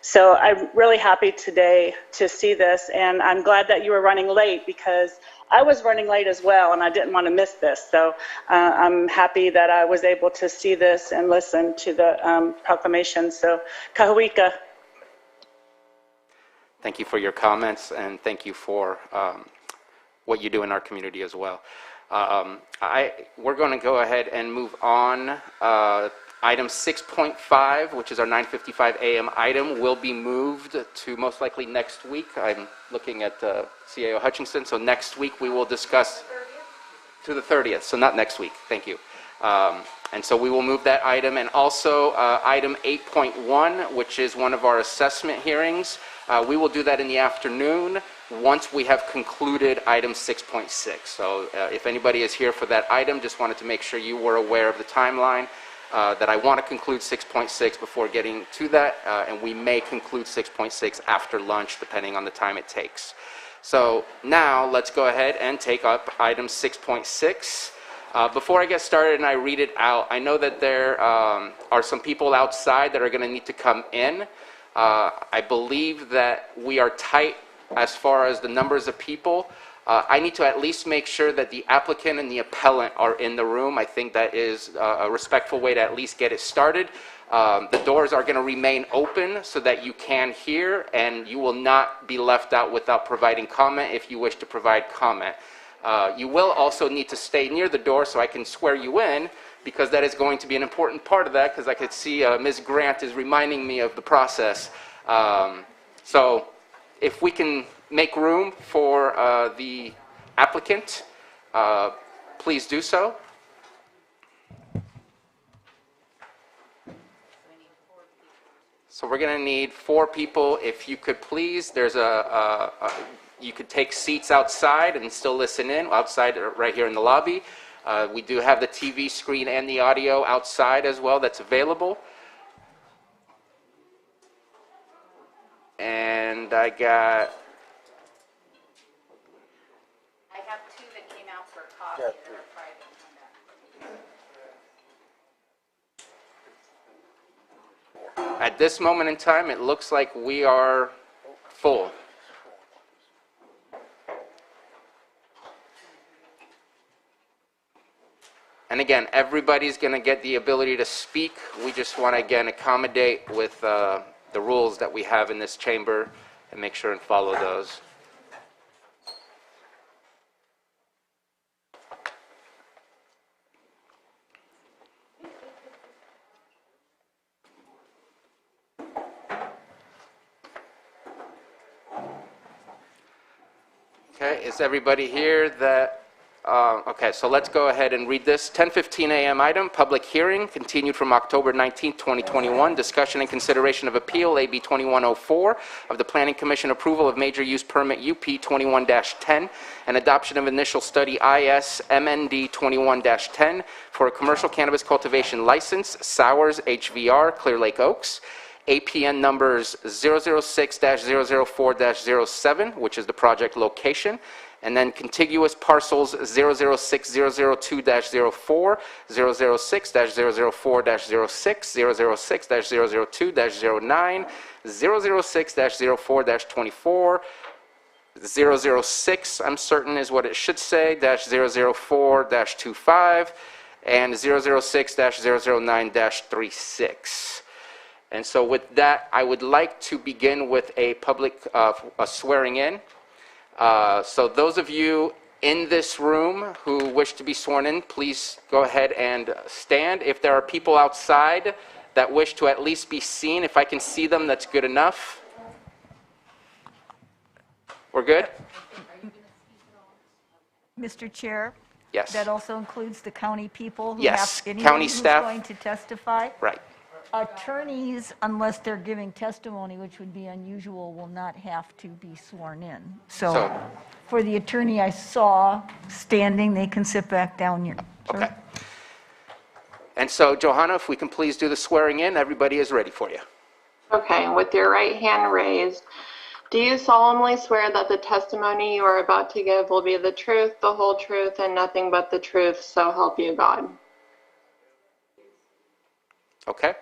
So I'm really happy today to see this, and I'm glad that you were running late, because I was running late as well, and I didn't want to miss this. So I'm happy that I was able to see this and listen to the proclamation. So kahuika. Thank you for your comments, and thank you for what you do in our community as well. We're going to go ahead and move on. Item 6.5, which is our 9:55 a.m. item, will be moved to most likely next week. I'm looking at CAO Hutchinson. So next week we will discuss to the 30th. So not next week. Thank you. And so we will move that item. And also item 8.1, which is one of our assessment hearings. We will do that in the afternoon once we have concluded item 6.6. So if anybody is here for that item, just wanted to make sure you were aware of the timeline. That I want to conclude 6.6 before getting to that, and we may conclude 6.6 after lunch, depending on the time it takes. So now let's go ahead and take up item 6.6. Before I get started and I read it out, I know that there are some people outside that are going to need to come in. I believe that we are tight as far as the numbers of people. I need to at least make sure that the applicant and the appellant are in the room. I think that is a respectful way to at least get it started. The doors are going to remain open so that you can hear, and you will not be left out without providing comment if you wish to provide comment. You will also need to stay near the door so I can swear you in, because that is going to be an important part of that, because I could see Ms. Grant is reminding me of the process. So if we can make room for the applicant, please do so. So we're going to need 4 people. If you could please, there's you could take seats outside and still listen in, outside right here in the lobby. We do have the TV screen and the audio outside as well that's available. And I have 2 that came out for coffee that are private. At this moment in time, it looks like we are full. And again, everybody's going to get the ability to speak. We just want to, again, accommodate with the rules that we have in this chamber and make sure and follow those. Okay, is everybody here that, okay, so let's go ahead and read this. 10:15 a.m. item, public hearing, continued from October 19th, 2021. Discussion and consideration of appeal, AB 2104, of the Planning Commission approval of major use permit UP 21-10, and adoption of initial study IS MND 21-10 for a commercial cannabis cultivation license, Sowers HVR, Clear Lake Oaks. APN numbers 006-004-07, which is the project location, and then contiguous parcels 006-002-04, 006-004-06, 006-002-09, 006-04-24, 006, I'm certain is what it should say, -004-25, and 006-009-36. And so with that, I would like to begin with a public a swearing in. So those of you in this room who wish to be sworn in, please go ahead and stand. If there are people outside that wish to at least be seen, if I can see them, that's good enough. We're good? Mr. Chair? Yes. That also includes the county people who Yes, have, anyone county who's staff. going to testify? Right. Attorneys, unless they're giving testimony, which would be unusual, will not have to be sworn in. So for the attorney I saw standing, they can sit back down here. Okay. And so, Johanna, if we can please do the swearing in, everybody is ready for you. Okay, with your right hand raised, do you solemnly swear that the testimony you are about to give will be the truth, the whole truth, and nothing but the truth, so help you God? Okay.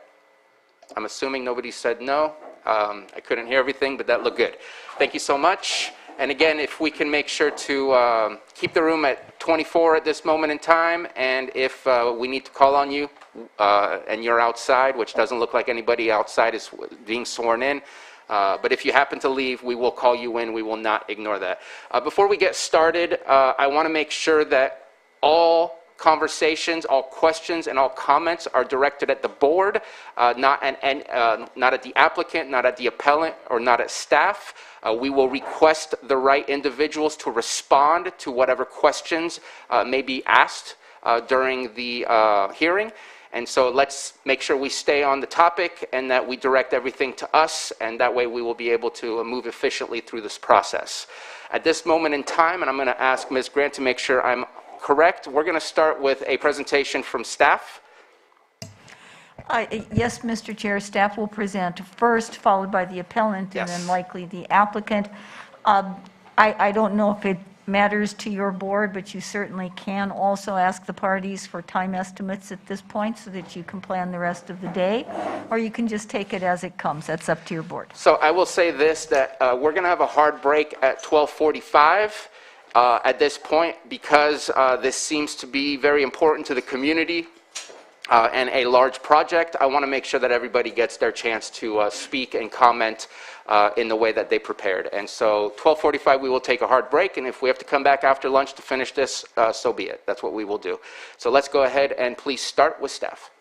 I'm assuming nobody said no. I couldn't hear everything, but that looked good. Thank you so much. And again, if we can make sure to keep the room at 24 at this moment in time, and if we need to call on you and you're outside, which doesn't look like anybody outside is being sworn in, but if you happen to leave, we will call you in. We will not ignore that. Before we get started, I want to make sure that all conversations, all questions, and all comments are directed at the board, not at the applicant, not at the appellant, or not at staff. We will request the right individuals to respond to whatever questions may be asked during the hearing. And so let's make sure we stay on the topic and that we direct everything to us, and that way we will be able to move efficiently through this process. At this moment in time, and I'm going to ask Ms. Grant to make sure I'm correct, we're going to start with a presentation from staff. Yes, Mr. Chair, staff will present first, followed by the appellant, and then likely the applicant. I don't know if it matters to your board, but you certainly can also ask the parties for time estimates at this point so that you can plan the rest of the day, or you can just take it as it comes. That's up to your board. So I will say this, that we're going to have a hard break at 12:45. At this point, because this seems to be very important to the community and a large project, I want to make sure that everybody gets their chance to speak and comment in the way that they prepared. And so 12:45, we will take a hard break, and if we have to come back after lunch to finish this, so be it. That's what we will do. So let's go ahead and please start with staff.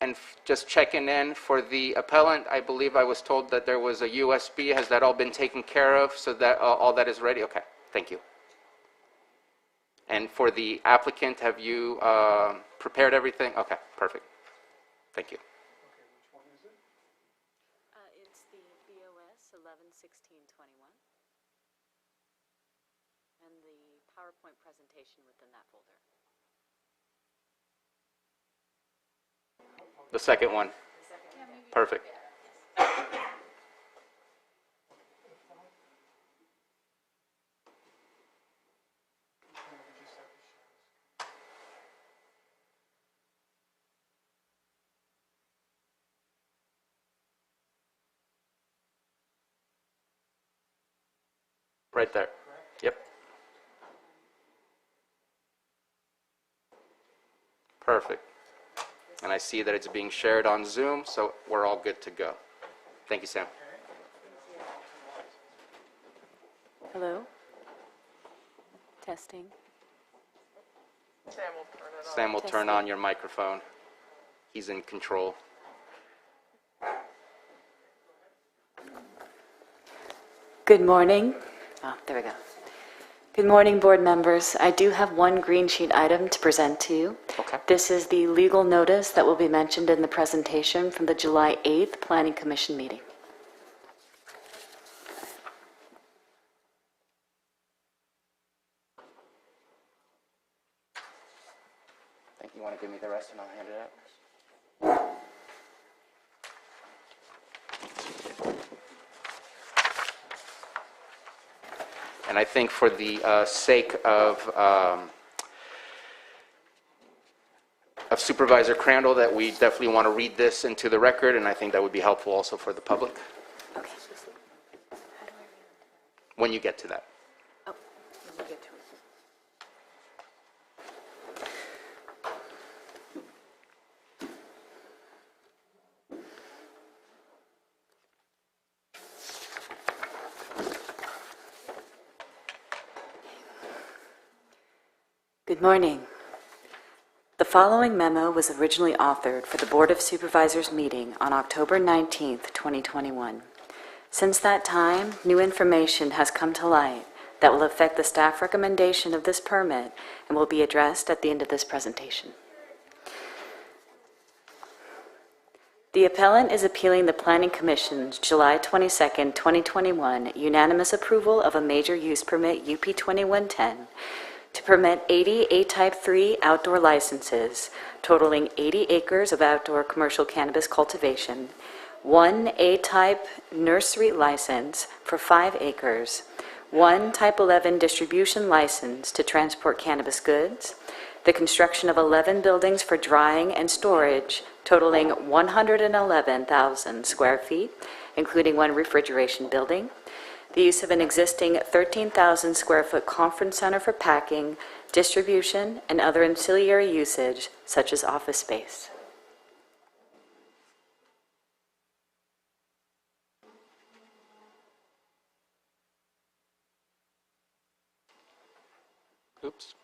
And just checking in for the appellant, I believe I was told that there was a USB. Has that all been taken care of so that all that is ready? Okay, thank you. And for the applicant, have you prepared everything? Okay, perfect. Thank you. It's the BOS 111621 and the PowerPoint presentation within that folder. The second one. Perfect. Right there. Yep. Perfect. And I see that it's being shared on Zoom, so we're all good to go. Thank you, Sam. Hello? Testing. Sam will turn on your microphone. He's in control. Good morning. Oh, there we go. Good morning, board members. I do have one green sheet item to present to you. Okay. This is the legal notice that will be mentioned in the presentation from the July 8th Planning Commission meeting. You want to give me the rest and I'll hand it out? And I think for the sake of Supervisor Crandall, that we definitely want to read this into the record, and I think that would be helpful also for the public. Okay. When you get to that. Oh, let me get to it. Good morning. The following memo was originally authored for the Board of Supervisors meeting on October 19th, 2021. Since that time, new information has come to light that will affect the staff recommendation of this permit and will be addressed at the end of this presentation. The appellant is appealing the Planning Commission's July 22nd, 2021 unanimous approval of a major use permit UP 2110 to permit 80 A-Type 3 outdoor licenses totaling 80 acres of outdoor commercial cannabis cultivation, 1 A-Type nursery license for 5 acres, 1 Type 11 distribution license to transport cannabis goods, the construction of 11 buildings for drying and storage totaling 111,000 square feet, including 1 refrigeration building, the use of an existing 13,000 square foot conference center for packing, distribution, and other ancillary usage, such as office space. Oops.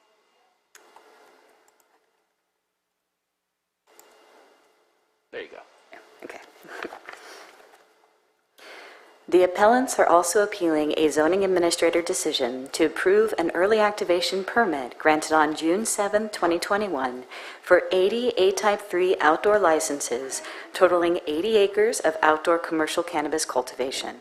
There you go. Okay. The appellants are also appealing a zoning administrator decision to approve an early activation permit granted on June 7, 2021 for 80 A-Type 3 outdoor licenses totaling 80 acres of outdoor commercial cannabis cultivation.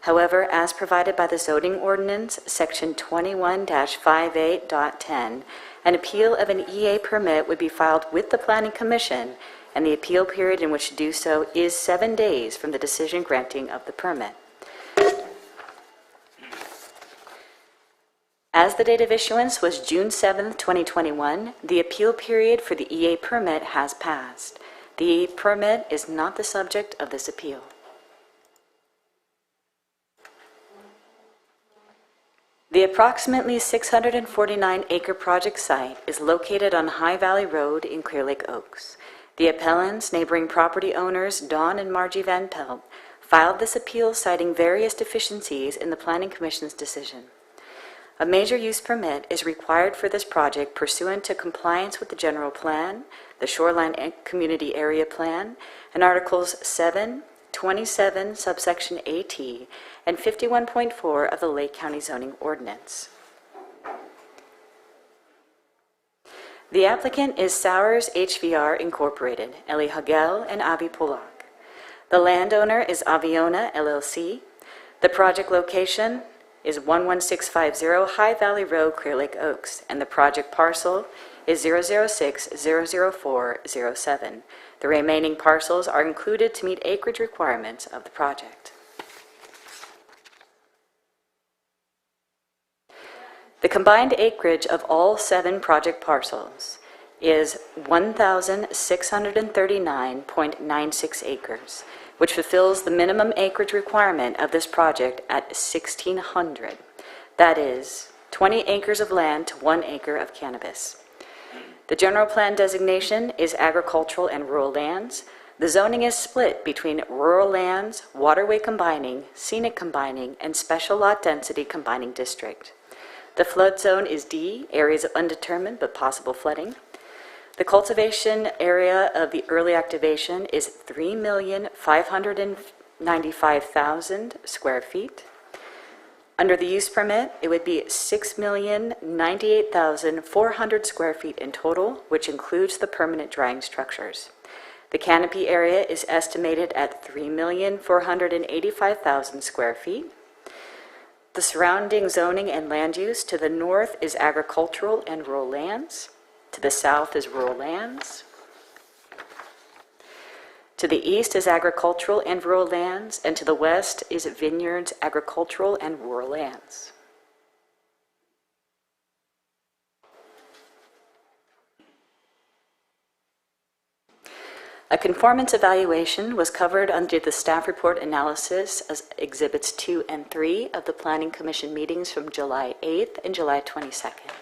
However, as provided by the zoning ordinance, section 21-58.10, an appeal of an EA permit would be filed with the Planning Commission, and the appeal period in which to do so is 7 days from the decision granting of the permit. As the date of issuance was June 7, 2021, the appeal period for the EA permit has passed. The EA permit is not the subject of this appeal. The approximately 649-acre project site is located on High Valley Road in Clear Lake Oaks. The appellants, neighboring property owners Don and Margie Van Pelt, filed this appeal citing various deficiencies in the Planning Commission's decision. A major use permit is required for this project pursuant to compliance with the General Plan, the Shoreline Community Area Plan, and Articles 7, 27, subsection AT, and 51.4 of the Lake County Zoning Ordinance. The applicant is Sowers HVR Incorporated, Eli Hagel and Avi Polak. The landowner is Aviona LLC. The project location is 11650 High Valley Road, Clear Lake Oaks, and the project parcel is 006-00407. The remaining parcels are included to meet acreage requirements of the project. The combined acreage of all 7 project parcels is 1,639.96 acres, which fulfills the minimum acreage requirement of this project at 1,600. That is 20 acres of land to 1 acre of cannabis. The general plan designation is agricultural and rural lands. The zoning is split between rural lands, waterway combining, scenic combining, and special lot density combining district. The flood zone is D, areas of undetermined but possible flooding. The cultivation area of the early activation is 3,595,000 square feet. Under the use permit, it would be 6,098,400 square feet in total, which includes the permanent drying structures. The canopy area is estimated at 3,485,000 square feet. The surrounding zoning and land use to the north is agricultural and rural lands. To the south is rural lands. To the east is agricultural and rural lands, and to the west is vineyards, agricultural, and rural lands. A conformance evaluation was covered under the staff report analysis as Exhibits 2 and 3 of the Planning Commission meetings from July 8th and July 22nd.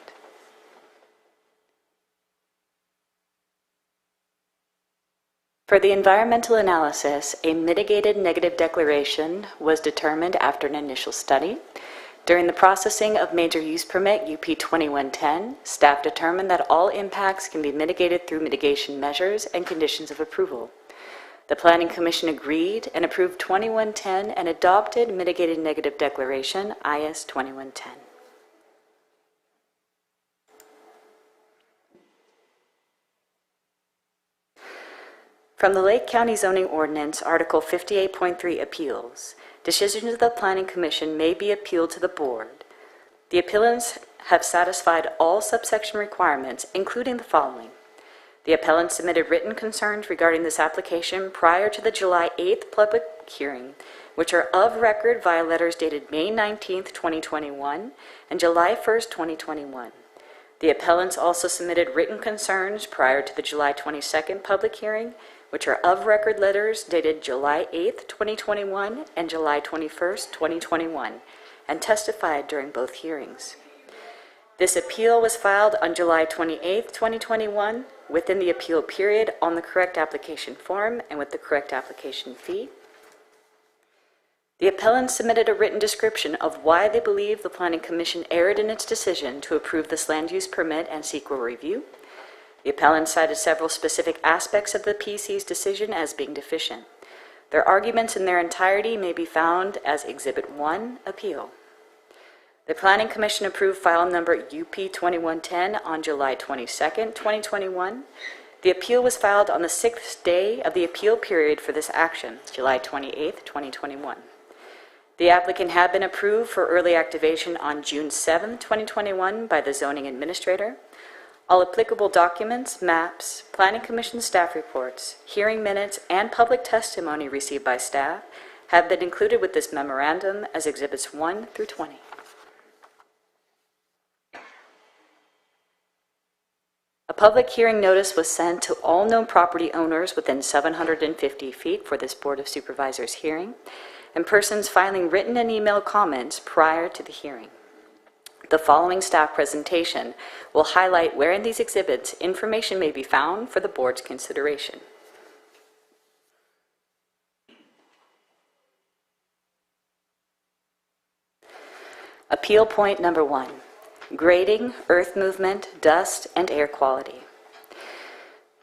For the environmental analysis, a mitigated negative declaration was determined after an initial study. During the processing of major use permit UP 2110, staff determined that all impacts can be mitigated through mitigation measures and conditions of approval. The Planning Commission agreed and approved 2110 and adopted mitigated negative declaration IS 2110. From the Lake County Zoning Ordinance, Article 58.3 Appeals, decisions of the Planning Commission may be appealed to the Board. The appellants have satisfied all subsection requirements, including the following. The appellant submitted written concerns regarding this application prior to the July 8th public hearing, which are of record via letters dated May 19th, 2021 and July 1st, 2021. The appellants also submitted written concerns prior to the July 22nd public hearing, which are of record letters dated July 8th, 2021 and July 21st, 2021, and testified during both hearings. This appeal was filed on July 28th, 2021, within the appeal period on the correct application form and with the correct application fee. The appellants submitted a written description of why they believe the Planning Commission erred in its decision to approve this land use permit and sequel review. The appellant cited several specific aspects of the PC's decision as being deficient. Their arguments in their entirety may be found as Exhibit 1, Appeal. The Planning Commission approved file number UP 2110 on July 22nd, 2021. The appeal was filed on the 6th day of the appeal period for this action, July 28th, 2021. The applicant had been approved for early activation on June 7th, 2021 by the zoning administrator. All applicable documents, maps, Planning Commission staff reports, hearing minutes, and public testimony received by staff have been included with this memorandum as Exhibits 1 through 20. A public hearing notice was sent to all known property owners within 750 feet for this Board of Supervisors hearing, and persons filing written and email comments prior to the hearing. The following staff presentation will highlight where in these exhibits information may be found for the Board's consideration. Appeal point number 1, grading, earth movement, dust, and air quality.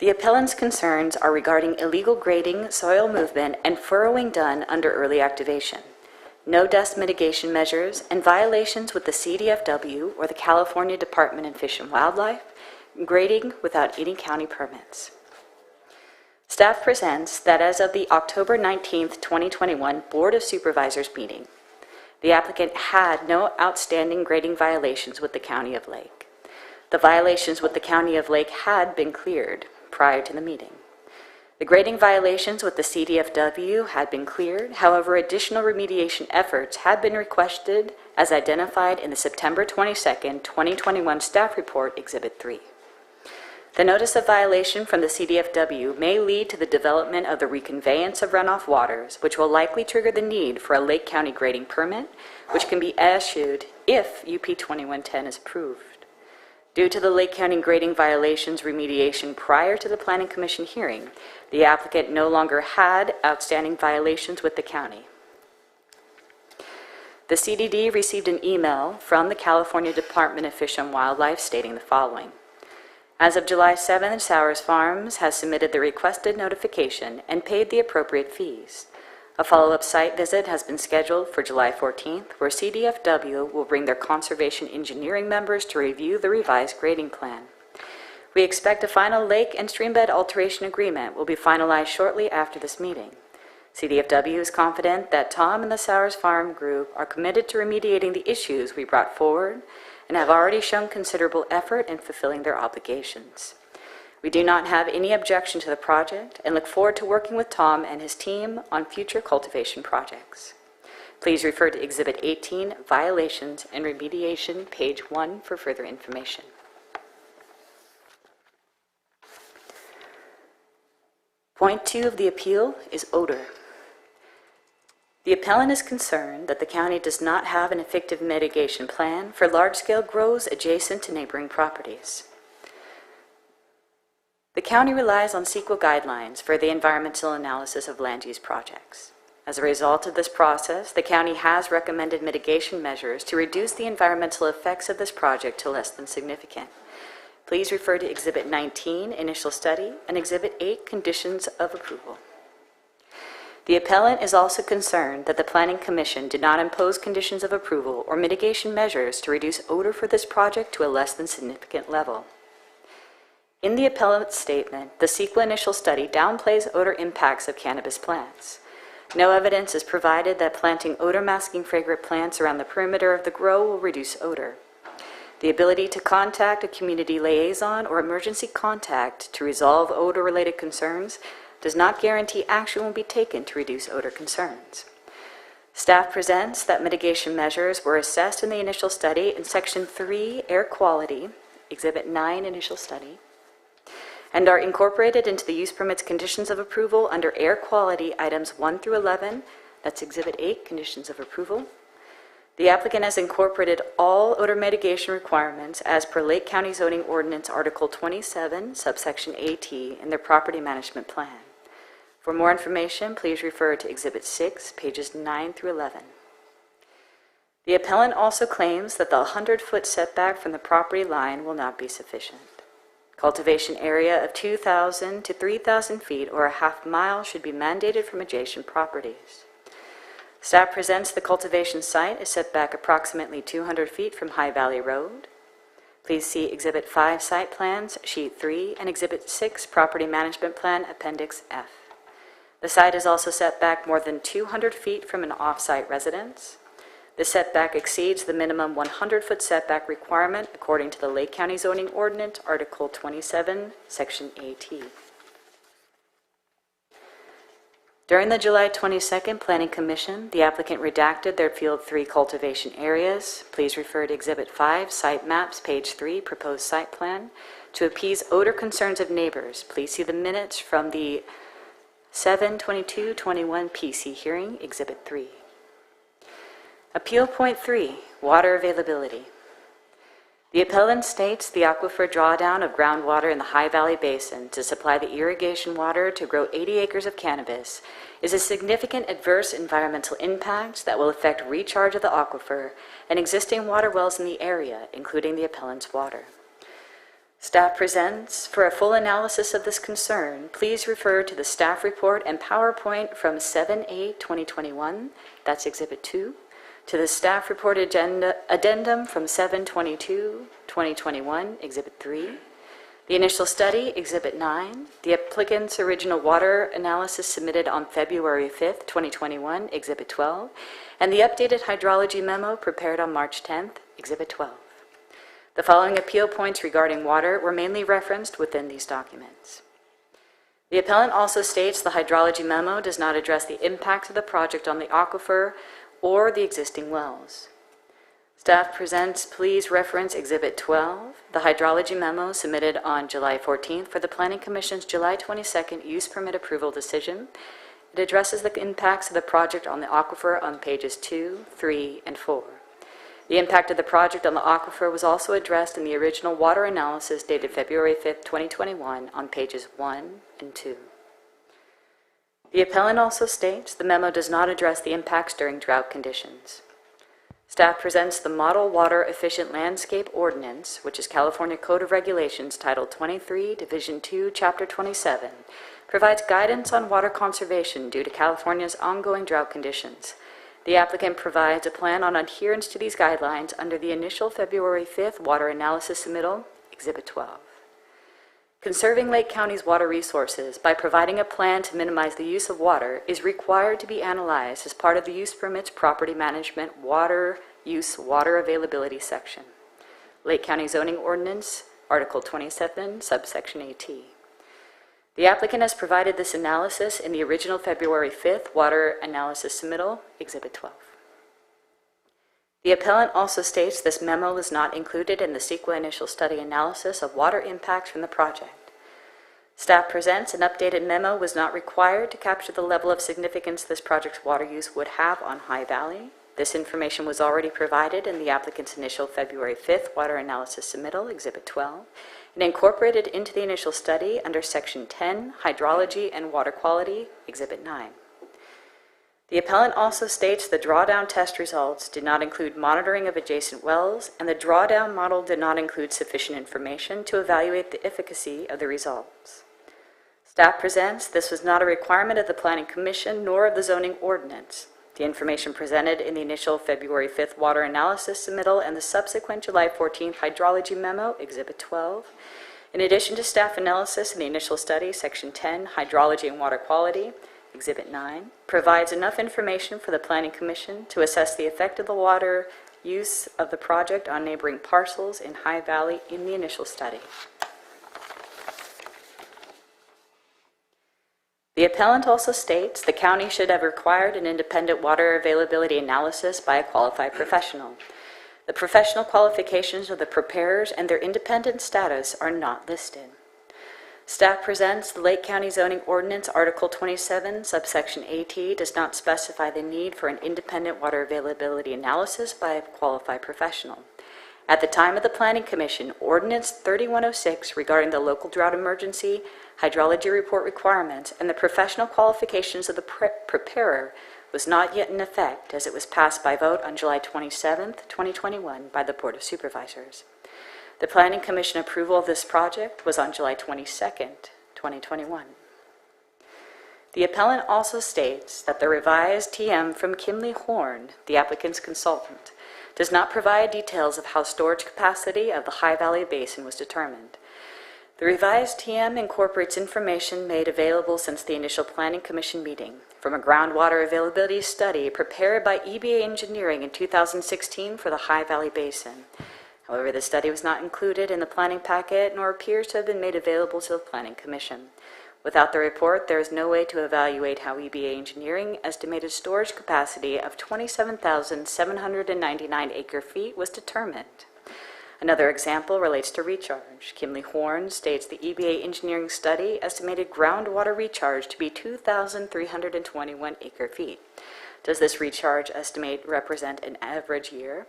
The appellant's concerns are regarding illegal grading, soil movement, and furrowing done under early activation, no dust mitigation measures, and violations with the CDFW or the California Department of Fish and Wildlife, grading without any county permits. Staff presents that as of the October 19th, 2021 Board of Supervisors meeting, the applicant had no outstanding grading violations with the County of Lake. The violations with the County of Lake had been cleared prior to the meeting. The grading violations with the CDFW had been cleared. However, additional remediation efforts had been requested as identified in the September 22nd, 2021 staff report, Exhibit 3. The notice of violation from the CDFW may lead to the development of the reconveyance of runoff waters, which will likely trigger the need for a Lake County grading permit, which can be issued if UP 2110 is approved. Due to the Lake County grading violations remediation prior to the Planning Commission hearing, the applicant no longer had outstanding violations with the county. The CDD received an email from the California Department of Fish and Wildlife stating the following. As of July 7th, Sowers Farms has submitted the requested notification and paid the appropriate fees. A follow-up site visit has been scheduled for July 14th, where CDFW will bring their conservation engineering members to review the revised grading plan. We expect a final lake and streambed alteration agreement will be finalized shortly after this meeting. CDFW is confident that Tom and the Sowers Farm Group are committed to remediating the issues we brought forward and have already shown considerable effort in fulfilling their obligations. We do not have any objection to the project and look forward to working with Tom and his team on future cultivation projects. Please refer to Exhibit 18, Violations and Remediation, page 1 for further information. Point 2 of the appeal is odor. The appellant is concerned that the county does not have an effective mitigation plan for large-scale grows adjacent to neighboring properties. The county relies on CEQA guidelines for the environmental analysis of land use projects. As a result of this process, the county has recommended mitigation measures to reduce the environmental effects of this project to less than significant. Please refer to Exhibit 19, Initial Study, and Exhibit 8, Conditions of Approval. The appellant is also concerned that the Planning Commission did not impose conditions of approval or mitigation measures to reduce odor for this project to a less than significant level. In the appellant's statement, the CEQA initial study downplays odor impacts of cannabis plants. No evidence is provided that planting odor-masking fragrant plants around the perimeter of the grow will reduce odor. The ability to contact a community liaison or emergency contact to resolve odor-related concerns does not guarantee action will be taken to reduce odor concerns. Staff presents that mitigation measures were assessed in the initial study in Section 3, Air Quality, Exhibit 9, Initial Study, and are incorporated into the use permit's conditions of approval under air quality items 1 through 11, that's Exhibit 8, Conditions of Approval. The applicant has incorporated all odor mitigation requirements as per Lake County Zoning Ordinance Article 27, subsection AT, in their property management plan. For more information, please refer to Exhibit 6, pages 9 through 11. The appellant also claims that the 100-foot setback from the property line will not be sufficient. Cultivation area of 2,000 to 3,000 feet or a half mile should be mandated from adjacent properties. Staff presents the cultivation site is set back approximately 200 feet from High Valley Road. Please see Exhibit 5 Site Plans, Sheet 3, and Exhibit 6 Property Management Plan, Appendix F. The site is also set back more than 200 feet from an off-site residence. The setback exceeds the minimum 100-foot setback requirement according to the Lake County Zoning Ordinance, Article 27, Section AT. During the July 22nd Planning Commission, the applicant redacted their Field 3 cultivation areas. Please refer to Exhibit 5, Site Maps, page 3, Proposed Site Plan. To appease odor concerns of neighbors, please see the minutes from the 7/22/21 PC hearing, Exhibit 3. Appeal Point 3, Water Availability. The appellant states the aquifer drawdown of groundwater in the High Valley Basin to supply the irrigation water to grow 80 acres of cannabis is a significant adverse environmental impact that will affect recharge of the aquifer and existing water wells in the area, including the appellant's water. Staff presents, for a full analysis of this concern, please refer to the staff report and PowerPoint from 7/8/2021, that's Exhibit 2, to the staff report addendum from 7/22/2021, Exhibit 3, the initial study, Exhibit 9, the applicant's original water analysis submitted on February 5th, 2021, Exhibit 12, and the updated hydrology memo prepared on March 10th, Exhibit 12. The following appeal points regarding water were mainly referenced within these documents. The appellant also states the hydrology memo does not address the impact of the project on the aquifer or the existing wells. Staff presents, please reference Exhibit 12, the hydrology memo submitted on July 14th for the Planning Commission's July 22nd use permit approval decision. It addresses the impacts of the project on the aquifer on pages 2, 3, and 4. The impact of the project on the aquifer was also addressed in the original water analysis dated February 5th, 2021 on pages 1 and 2. The appellant also states the memo does not address the impacts during drought conditions. Staff presents the Model Water Efficient Landscape Ordinance, which is California Code of Regulations, Title 23, Division 2, Chapter 27, provides guidance on water conservation due to California's ongoing drought conditions. The applicant provides a plan on adherence to these guidelines under the initial February 5th water analysis submittal, Exhibit 12. Conserving Lake County's water resources by providing a plan to minimize the use of water is required to be analyzed as part of the use permit's property management water use water availability section. Lake County Zoning Ordinance, Article 27, subsection AT. The applicant has provided this analysis in the original February 5th Water Analysis Submittal, Exhibit 12. The appellant also states this memo is not included in the CEQA initial study analysis of water impacts from the project. Staff presents an updated memo was not required to capture the level of significance this project's water use would have on High Valley. This information was already provided in the applicant's initial February 5th Water Analysis Submittal, Exhibit 12, and incorporated into the initial study under Section 10, Hydrology and Water Quality, Exhibit 9. The appellant also states the drawdown test results did not include monitoring of adjacent wells, and the drawdown model did not include sufficient information to evaluate the efficacy of the results. Staff presents this was not a requirement of the Planning Commission nor of the Zoning Ordinance. The information presented in the initial February 5th Water Analysis Submittal and the subsequent July 14th Hydrology Memo, Exhibit 12, in addition to staff analysis in the initial study, Section 10, Hydrology and Water Quality, Exhibit 9, provides enough information for the Planning Commission to assess the effect of the water use of the project on neighboring parcels in High Valley in the initial study. The appellant also states the county should have required an independent water availability analysis by a qualified professional. The professional qualifications of the preparers and their independent status are not listed. Staff presents the Lake County Zoning Ordinance, Article 27, subsection AT, does not specify the need for an independent water availability analysis by a qualified professional. At the time of the Planning Commission, Ordinance 3106 regarding the local drought emergency, hydrology report requirements, and the professional qualifications of the preparer was not yet in effect as it was passed by vote on July 27, 2021 by the Board of Supervisors. The Planning Commission approval of this project was on July 22, 2021. The appellant also states that the revised TM from Kimley Horn, the applicant's consultant, does not provide details of how storage capacity of the High Valley Basin was determined. The revised TM incorporates information made available since the initial Planning Commission meeting from a groundwater availability study prepared by EBA Engineering in 2016 for the High Valley Basin. However, the study was not included in the planning packet nor appears to have been made available to the Planning Commission. Without the report, there is no way to evaluate how EBA Engineering estimated storage capacity of 27,799 acre-feet was determined. Another example relates to recharge. Kimley Horn states the EBA Engineering study estimated groundwater recharge to be 2,321 acre-feet. Does this recharge estimate represent an average year?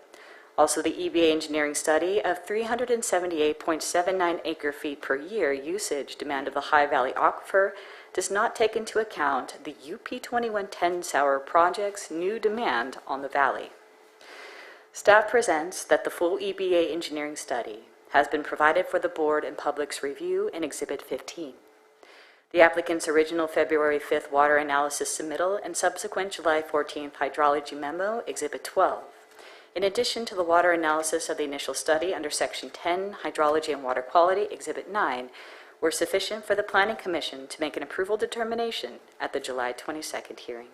Also, the EBA Engineering study of 378.79 acre-feet per year usage demand of the High Valley Aquifer does not take into account the UP 2110 Sour project's new demand on the valley. Staff presents that the full EBA Engineering study has been provided for the Board and public's review in Exhibit 15. The applicant's original February 5th Water Analysis Submittal and subsequent July 14th Hydrology Memo, Exhibit 12. In addition to the water analysis of the initial study under Section 10, Hydrology and Water Quality, Exhibit 9, were sufficient for the Planning Commission to make an approval determination at the July 22nd hearing.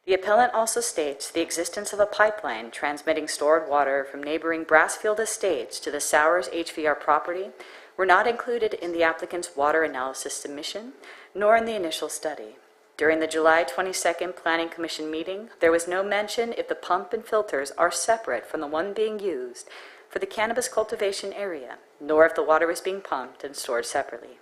The appellant also states the existence of a pipeline transmitting stored water from neighboring Brassfield Estates to the Sowers HVR property were not included in the applicant's water analysis submission, nor in the initial study. During the July 22nd Planning Commission meeting, there was no mention if the pump and filters are separate from the one being used for the cannabis cultivation area, nor if the water was being pumped and stored separately.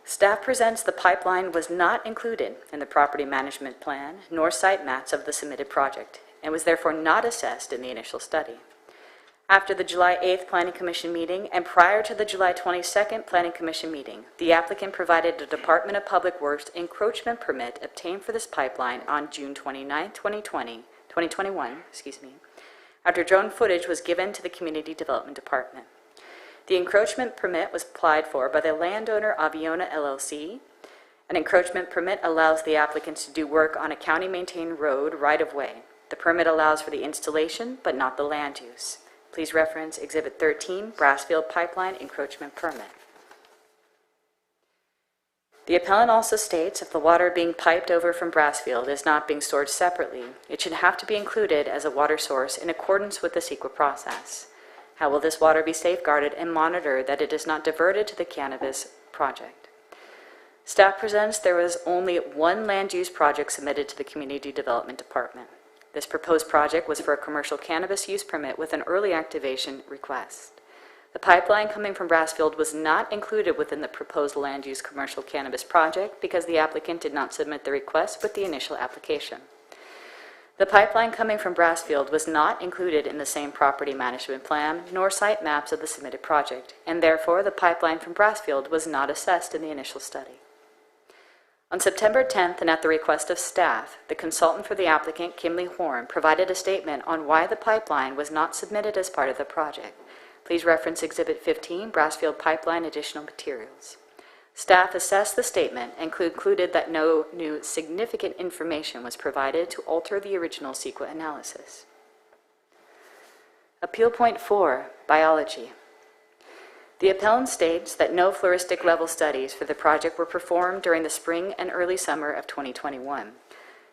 Staff presents the pipeline was not included in the property management plan nor site maps of the submitted project and was therefore not assessed in the initial study. After the July 8th Planning Commission meeting and prior to the July 22nd Planning Commission meeting, the applicant provided the Department of Public Works encroachment permit obtained for this pipeline on June 29, 2021, after drone footage was given to the Community Development Department. The encroachment permit was applied for by the landowner Aviona LLC. An encroachment permit allows the applicants to do work on a county-maintained road right-of-way. The permit allows for the installation, but not the land use. Please reference Exhibit 13, Brassfield Pipeline Encroachment Permit. The appellant also states if the water being piped over from Brassfield is not being stored separately, it should have to be included as a water source in accordance with the CEQA process. How will this water be safeguarded and monitored that it is not diverted to the cannabis project? Staff presents there was only one land use project submitted to the Community Development Department. This proposed project was for a commercial cannabis use permit with an early activation request. The pipeline coming from Brassfield was not included within the proposed land use commercial cannabis project because the applicant did not submit the request with the initial application. The pipeline coming from Brassfield was not included in the same property management plan nor site maps of the submitted project, and therefore the pipeline from Brassfield was not assessed in the initial study. On September 10th, and at the request of staff, the consultant for the applicant, Kimley Horn, provided a statement on why the pipeline was not submitted as part of the project. Please reference Exhibit 15, Brassfield Pipeline Additional Materials. Staff assessed the statement and concluded that no new significant information was provided to alter the original CEQA analysis. Appeal Point 4, Biology. The appellant states that no floristic level studies for the project were performed during the spring and early summer of 2021.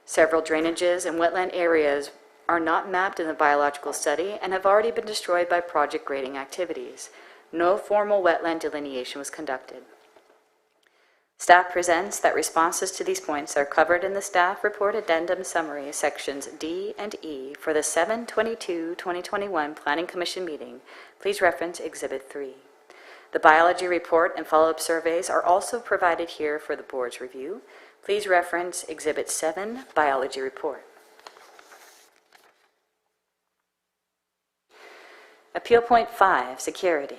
Several drainages and wetland areas are not mapped in the biological study and have already been destroyed by project grading activities. No formal wetland delineation was conducted. Staff presents that responses to these points are covered in the staff report addendum summary sections D and E for the 7/22/2021 Planning Commission meeting. Please reference Exhibit 3. The biology report and follow-up surveys are also provided here for the board's review. Please reference Exhibit 7, Biology Report. Appeal Point 5, Security.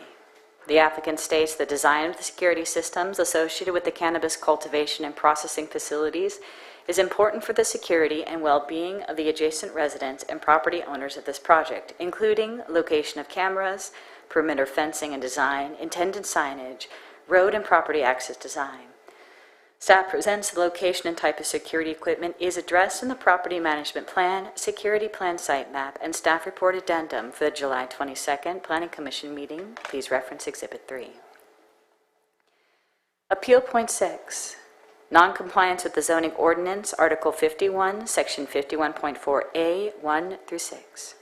The applicant states the design of the security systems associated with the cannabis cultivation and processing facilities is important for the security and well-being of the adjacent residents and property owners of this project, including location of cameras, perimeter fencing and design, intended signage, road and property access design. Staff presents the location and type of security equipment is addressed in the Property Management Plan, Security Plan Site Map, and Staff Report Addendum for the July 22nd Planning Commission meeting. Please reference Exhibit 3. Appeal Point 6. Noncompliance with the Zoning Ordinance, Article 51, Section 51.4A, 1 through 6.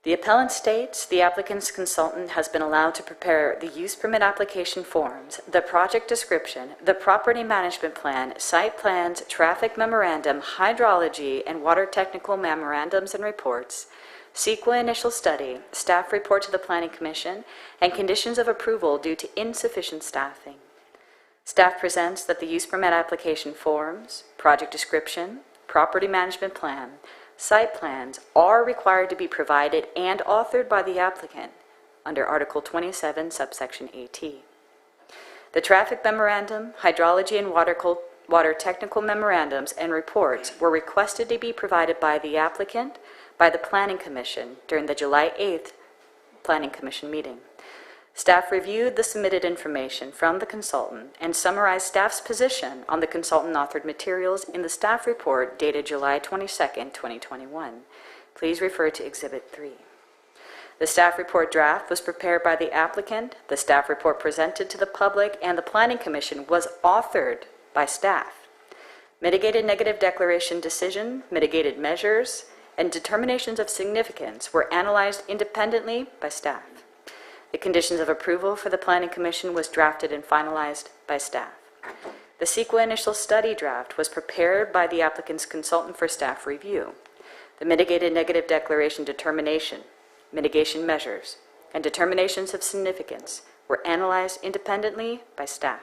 The appellant states the applicant's consultant has been allowed to prepare the use permit application forms, the project description, the property management plan, site plans, traffic memorandum, hydrology, and water technical memorandums and reports, CEQA initial study, staff report to the Planning Commission, and conditions of approval due to insufficient staffing. Staff presents that the use permit application forms, project description, property management plan, site plans are required to be provided and authored by the applicant under Article 27, subsection AT. The traffic memorandum, hydrology, and water technical memorandums and reports were requested to be provided by the applicant by the Planning Commission during the July 8th Planning Commission meeting. Staff reviewed the submitted information from the consultant and summarized staff's position on the consultant-authored materials in the staff report dated July 22nd, 2021. Please refer to Exhibit 3. The staff report draft was prepared by the applicant. The staff report presented to the public and the Planning Commission was authored by staff. Mitigated negative declaration decision, mitigated measures, and determinations of significance were analyzed independently by staff. The conditions of approval for the Planning Commission was drafted and finalized by staff. The CEQA initial study draft was prepared by the applicant's consultant for staff review. The mitigated negative declaration determination, mitigation measures, and determinations of significance were analyzed independently by staff.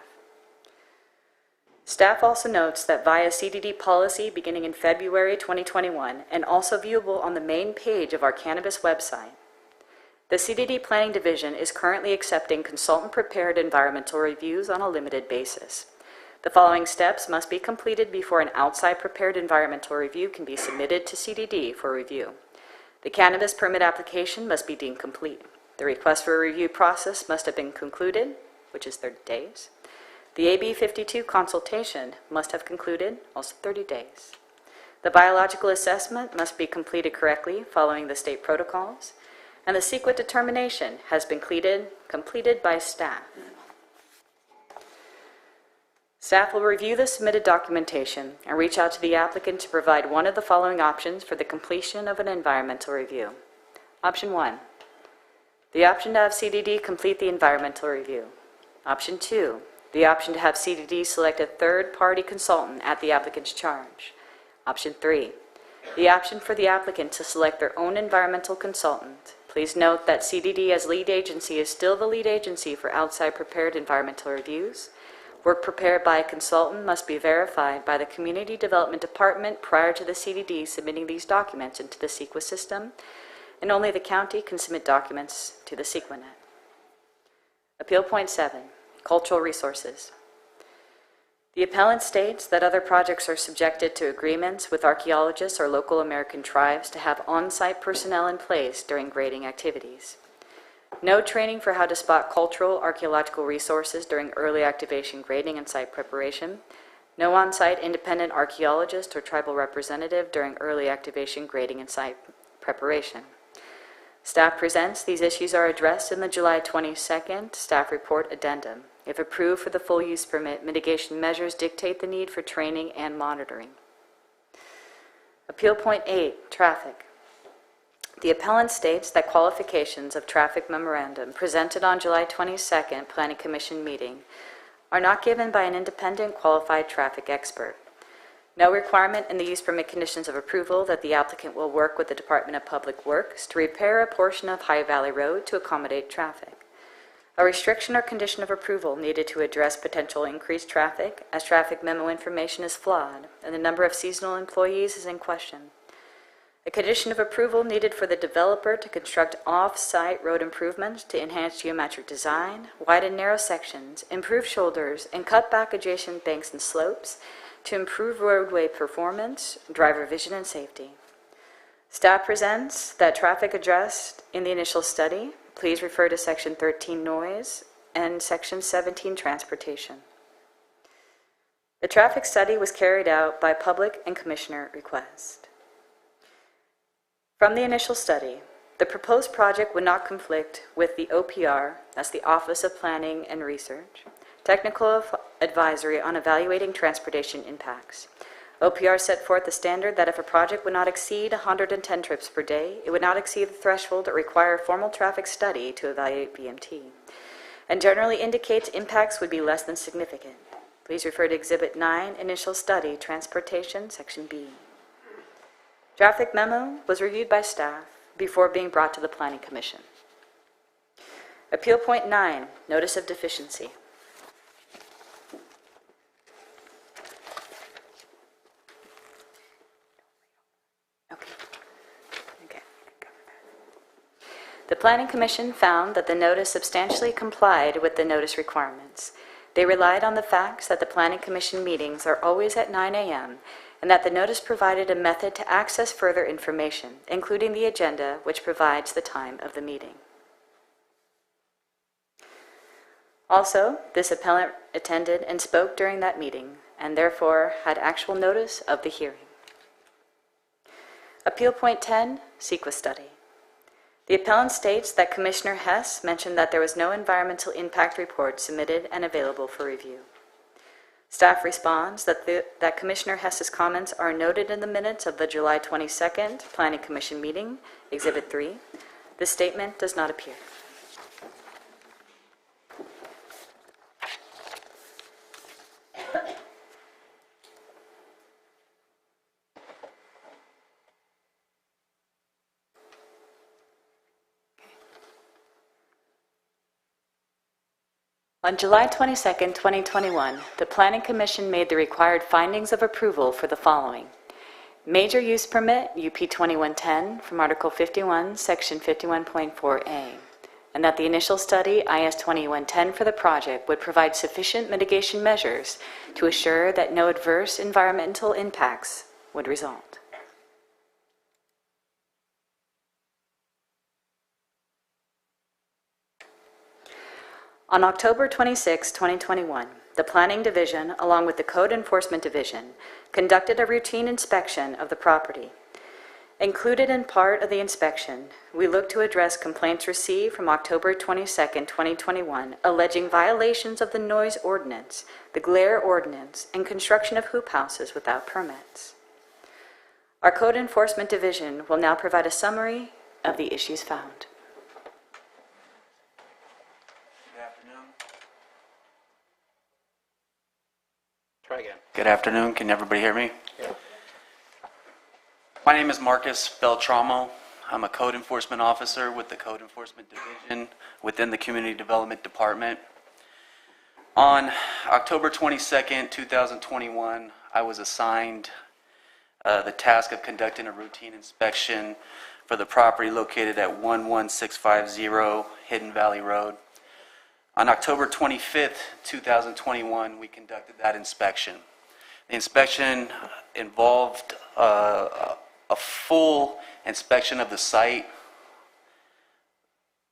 Staff also notes that via CDD policy beginning in February 2021 and also viewable on the main page of our cannabis website, the CDD Planning Division is currently accepting consultant-prepared environmental reviews on a limited basis. The following steps must be completed before an outside prepared environmental review can be submitted to CDD for review. The cannabis permit application must be deemed complete. The request for a review process must have been concluded, which is 30 days. The AB 52 consultation must have concluded, also 30 days. The biological assessment must be completed correctly following the state protocols. And the CEQA determination has been completed by staff. Staff will review the submitted documentation and reach out to the applicant to provide one of the following options for the completion of an environmental review. Option 1, The option to have CDD complete the environmental review. Option 2, the option to have CDD select a third-party consultant at the applicant's charge. Option 3, the option for the applicant to select their own environmental consultant. Please note that CDD as lead agency is still the lead agency for outside prepared environmental reviews. Work prepared by a consultant must be verified by the Community Development Department prior to the CDD submitting these documents into the CEQA system, and only the county can submit documents to the CEQAnet. Appeal Point 7, Cultural Resources. The appellant states that other projects are subjected to agreements with archaeologists or local American tribes to have on-site personnel in place during grading activities. No training for how to spot cultural archaeological resources during early activation grading and site preparation. No on-site independent archaeologist or tribal representative during early activation grading and site preparation. Staff presents these issues are addressed in the July 22nd Staff Report Addendum. If approved for the full use permit, mitigation measures dictate the need for training and monitoring. Appeal Point 8, Traffic. The appellant states that qualifications of traffic memorandum presented on July 22nd Planning Commission meeting are not given by an independent qualified traffic expert. No requirement in the use permit conditions of approval that the applicant will work with the Department of Public Works to repair a portion of High Valley Road to accommodate traffic. A restriction or condition of approval needed to address potential increased traffic, as traffic memo information is flawed and the number of seasonal employees is in question. A condition of approval needed for the developer to construct off-site road improvements to enhance geometric design, widen narrow sections, improve shoulders, and cut back adjacent banks and slopes to improve roadway performance, driver vision, and safety. Staff presents that traffic addressed in the initial study. Please refer to Section 13, Noise, and Section 17, Transportation. The traffic study was carried out by public and commissioner request. From the initial study, the proposed project would not conflict with the OPR, that's the Office of Planning and Research, Technical Advisory on Evaluating Transportation Impacts. OPR set forth the standard that if a project would not exceed 110 trips per day, it would not exceed the threshold that require a formal traffic study to evaluate VMT, and generally indicates impacts would be less than significant. Please refer to Exhibit 9, Initial Study, Transportation, Section B. Traffic memo was reviewed by staff before being brought to the Planning Commission. Appeal Point 9, Notice of Deficiency. The Planning Commission found that the notice substantially complied with the notice requirements. They relied on the facts that the Planning Commission meetings are always at 9 a.m. and that the notice provided a method to access further information, including the agenda, which provides the time of the meeting. Also, this appellant attended and spoke during that meeting and therefore had actual notice of the hearing. Appeal Point 10, CEQA Study. The appellant states that Commissioner Hess mentioned that there was no environmental impact report submitted and available for review. Staff responds that Commissioner Hess's comments are noted in the minutes of the July 22nd Planning Commission meeting, Exhibit 3. This statement does not appear. On July 22, 2021, the Planning Commission made the required findings of approval for the following. Major Use Permit, UP 2110, from Article 51, Section 51.4a, and that the initial study, IS 2110, for the project would provide sufficient mitigation measures to assure that no adverse environmental impacts would result. On October 26, 2021, the Planning Division, along with the Code Enforcement Division, conducted a routine inspection of the property. Included in part of the inspection, we looked to address complaints received from October 22, 2021, alleging violations of the noise ordinance, the glare ordinance, and construction of hoop houses without permits. Our Code Enforcement Division will now provide a summary of the issues found. Try again. Good afternoon. Can everybody hear me? Yeah. My name is Marcus Beltramo. I'm a code enforcement officer with the Code Enforcement Division within the Community Development Department. On October 22nd, 2021, I was assigned the task of conducting a routine inspection for the property located at 11650 Hidden Valley Road. On October 25th, 2021, we conducted that inspection. The inspection involved a full inspection of the site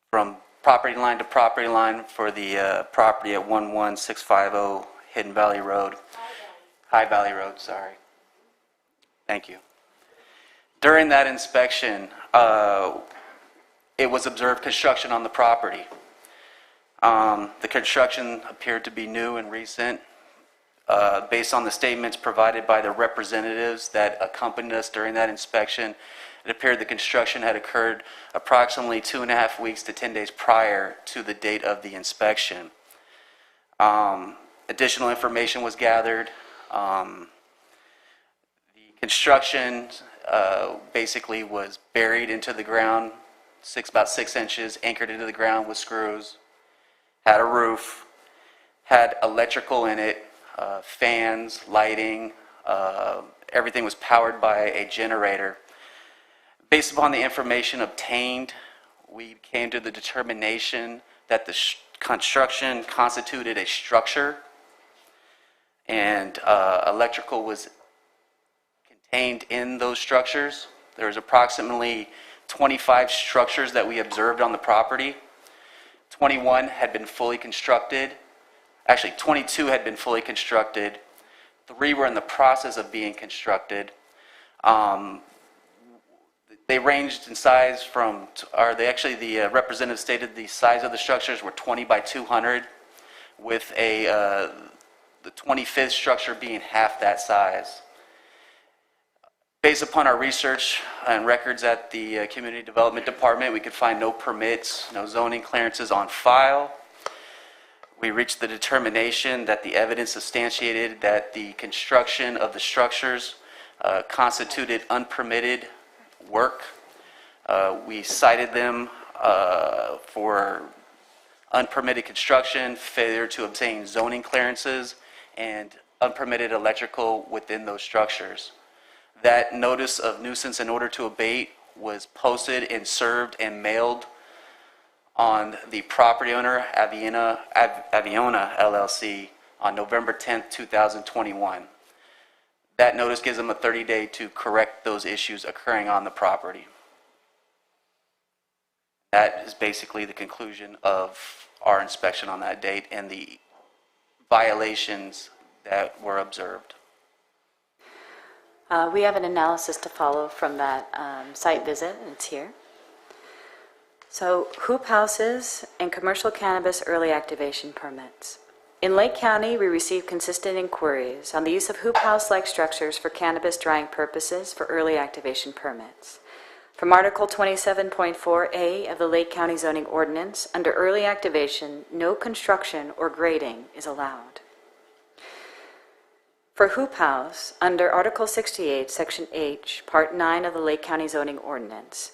from property line to property line for the property at 11650 Hidden Valley Road. High Valley Road, sorry. Thank you. During that inspection, it was observed construction on the property. The construction appeared to be new and recent. Based on the statements provided by the representatives that accompanied us during that inspection, it appeared the construction had occurred approximately 2.5 weeks to 10 days prior to the date of the inspection. Additional information was gathered. The construction basically was buried into the ground, about 6 inches, anchored into the ground with screws, had a roof, had electrical in it, fans, lighting, everything was powered by a generator. Based upon the information obtained, we came to the determination that the construction constituted a structure and electrical was contained in those structures. There was approximately 25 structures that we observed on the property. 21 had been fully constructed. Actually, 22 had been fully constructed. 3 were in the process of being constructed. They ranged in size from, the representative stated the size of the structures were 20 by 200, with the 25th structure being half that size. Based upon our research and records at the Community Development Department, we could find no permits, no zoning clearances on file. We reached the determination that the evidence substantiated that the construction of the structures constituted unpermitted work. We cited them for unpermitted construction, failure to obtain zoning clearances, and unpermitted electrical within those structures. That notice of nuisance in order to abate was posted and served and mailed on the property owner, Aviona LLC, on November 10th, 2021. That notice gives them a 30-day to correct those issues occurring on the property. That is basically the conclusion of our inspection on that date and the violations that were observed. We have an analysis to follow from that site visit, and it's here. So, hoop houses and commercial cannabis early activation permits. In Lake County, we receive consistent inquiries on the use of hoop house-like structures for cannabis drying purposes for early activation permits. From Article 27.4A of the Lake County Zoning Ordinance, under early activation, no construction or grading is allowed. For hoop house, under Article 68, Section H, Part 9 of the Lake County Zoning Ordinance,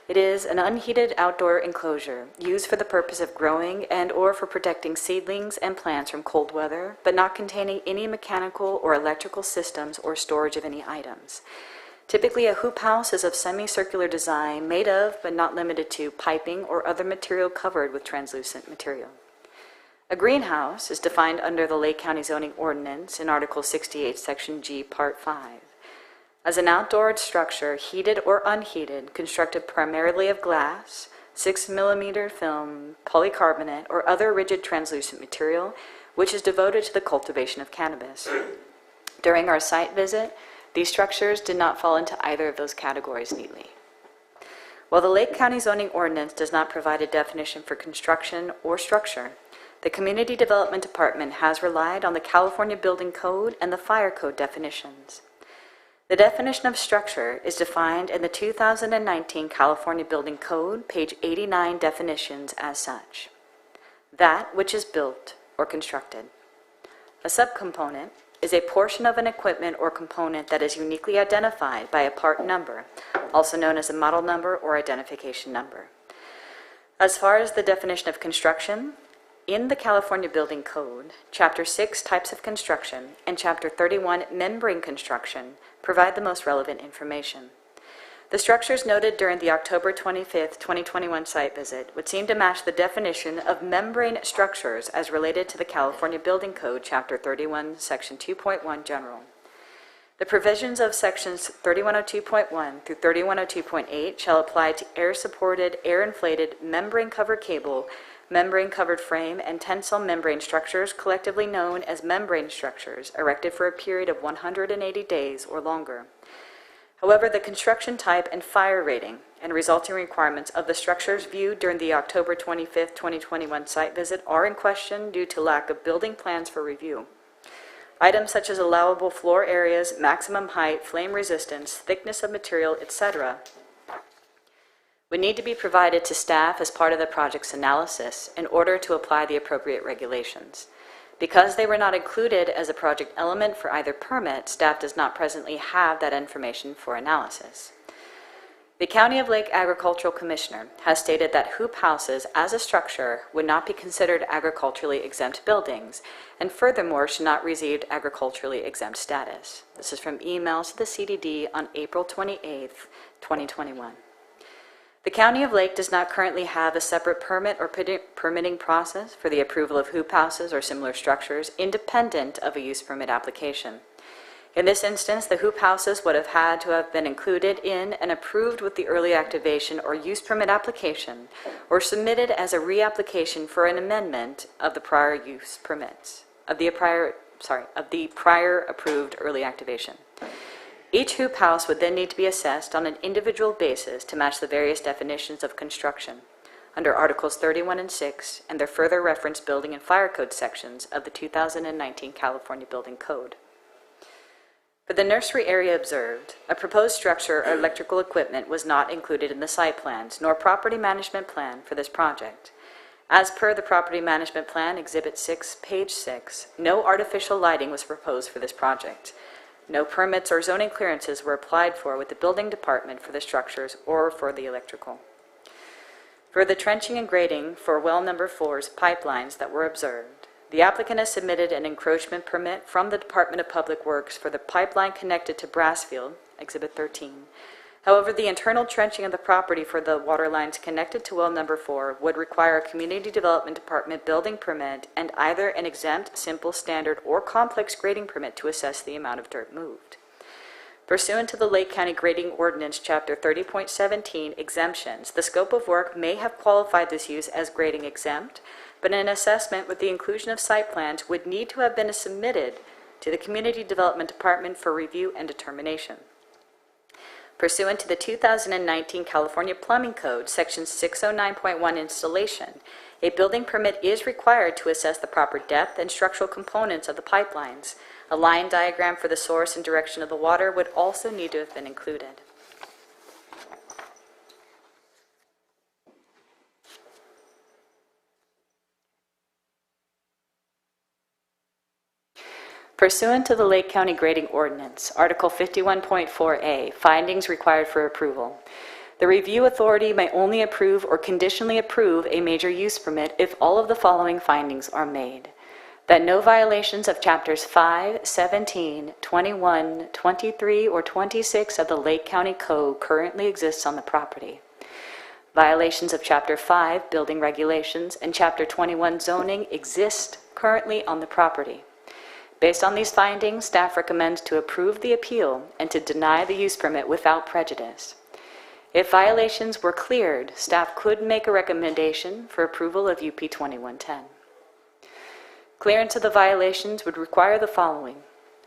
it is an unheated outdoor enclosure used for the purpose of growing and or for protecting seedlings and plants from cold weather, but not containing any mechanical or electrical systems or storage of any items. Typically, a hoop house is of semicircular design made of, but not limited to, piping or other material covered with translucent material. A greenhouse is defined under the Lake County Zoning Ordinance in Article 68, Section G, Part 5. As an outdoor structure, heated or unheated, constructed primarily of glass, 6mm film, polycarbonate, or other rigid translucent material, which is devoted to the cultivation of cannabis. During our site visit, these structures did not fall into either of those categories neatly. While the Lake County Zoning Ordinance does not provide a definition for construction or structure, the Community Development Department has relied on the California Building Code and the Fire Code definitions. The definition of structure is defined in the 2019 California Building Code, page 89 definitions as such. That which is built or constructed. A subcomponent is a portion of an equipment or component that is uniquely identified by a part number, also known as a model number or identification number. As far as the definition of construction, in the California Building Code, Chapter 6, Types of Construction, and Chapter 31, Membrane Construction, provide the most relevant information. The structures noted during the October 25, 2021 site visit would seem to match the definition of membrane structures as related to the California Building Code, Chapter 31, Section 2.1 General. The provisions of Sections 3102.1 through 3102.8 shall apply to air-supported, air-inflated, membrane-covered cable, membrane-covered frame, and tensile membrane structures, collectively known as membrane structures, erected for a period of 180 days or longer. However, the construction type and fire rating and resulting requirements of the structures viewed during the October 25, 2021 site visit are in question due to lack of building plans for review. Items such as allowable floor areas, maximum height, flame resistance, thickness of material, etc. would need to be provided to staff as part of the project's analysis in order to apply the appropriate regulations. Because they were not included as a project element for either permit, staff does not presently have that information for analysis. The County of Lake Agricultural Commissioner has stated that hoop houses as a structure would not be considered agriculturally exempt buildings, and furthermore should not receive agriculturally exempt status. This is from emails to the CDD on April 28, 2021. The County of Lake does not currently have a separate permit or permitting process for the approval of hoop houses or similar structures independent of a use permit application. In this instance, the hoop houses would have had to have been included in and approved with the early activation or use permit application, or submitted as a reapplication for an amendment of the prior use permits, of the prior approved early activation. Each hoop house would then need to be assessed on an individual basis to match the various definitions of construction under Articles 31 and 6 and their further reference building and fire code sections of the 2019 California Building Code. For the nursery area observed, a proposed structure or electrical equipment was not included in the site plans nor property management plan for this project. As per the Property Management Plan, Exhibit 6, page 6, no artificial lighting was proposed for this project. No permits or zoning clearances were applied for with the building department for the structures or for the electrical. For the trenching and grading for well number 4's pipelines that were observed, the applicant has submitted an encroachment permit from the Department of Public Works for the pipeline connected to Brassfield, Exhibit 13. However, the internal trenching of the property for the water lines connected to well number 4 would require a Community Development Department building permit and either an exempt, simple, standard, or complex grading permit to assess the amount of dirt moved. Pursuant to the Lake County Grading Ordinance, Chapter 30.17, exemptions, the scope of work may have qualified this use as grading exempt, but an assessment with the inclusion of site plans would need to have been submitted to the Community Development Department for review and determination. Pursuant to the 2019 California Plumbing Code, Section 609.1 installation, a building permit is required to assess the proper depth and structural components of the pipelines. A line diagram for the source and direction of the water would also need to have been included. Pursuant to the Lake County Grading Ordinance, Article 51.4A, findings required for approval. The review authority may only approve or conditionally approve a major use permit if all of the following findings are made. That no violations of Chapters 5, 17, 21, 23, or 26 of the Lake County Code currently exists on the property. Violations of Chapter 5, Building Regulations, and Chapter 21, Zoning exist currently on the property. Based on these findings, staff recommends to approve the appeal and to deny the use permit without prejudice. If violations were cleared, staff could make a recommendation for approval of UP 2110. Clearance of the violations would require the following.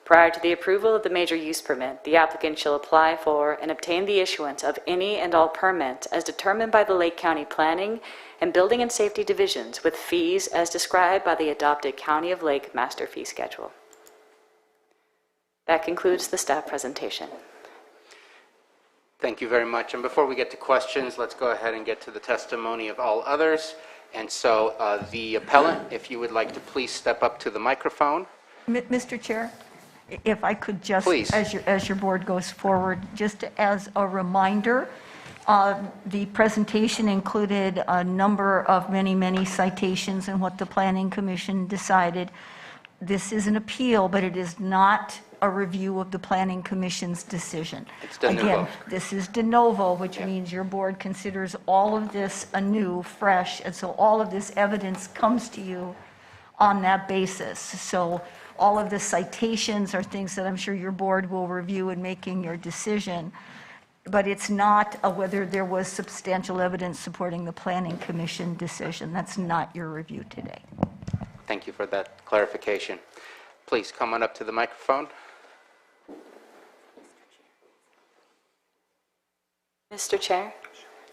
Prior to the approval of the major use permit, the applicant shall apply for and obtain the issuance of any and all permits as determined by the Lake County Planning and Building and Safety Divisions with fees as described by the adopted County of Lake Master Fee Schedule. That concludes the staff presentation. Thank you very much. And before we get to questions, let's go ahead and get to the testimony of all others. And so the appellant, if you would like to please step up to the microphone. Mr. Chair, if I could just, Please. as your board goes forward, just as a reminder, the presentation included a number of many citations and what the Planning Commission decided. This is an appeal, but it is not a review of the Planning Commission's decision. It's de novo. Again, this is de novo, which means your board considers all of this anew, fresh, and so all of this evidence comes to you on that basis. So all of the citations are things that I'm sure your board will review in making your decision, but it's not whether there was substantial evidence supporting the Planning Commission decision. That's not your review today. Thank you for that clarification. Please come on up to the microphone. Mr. Chair,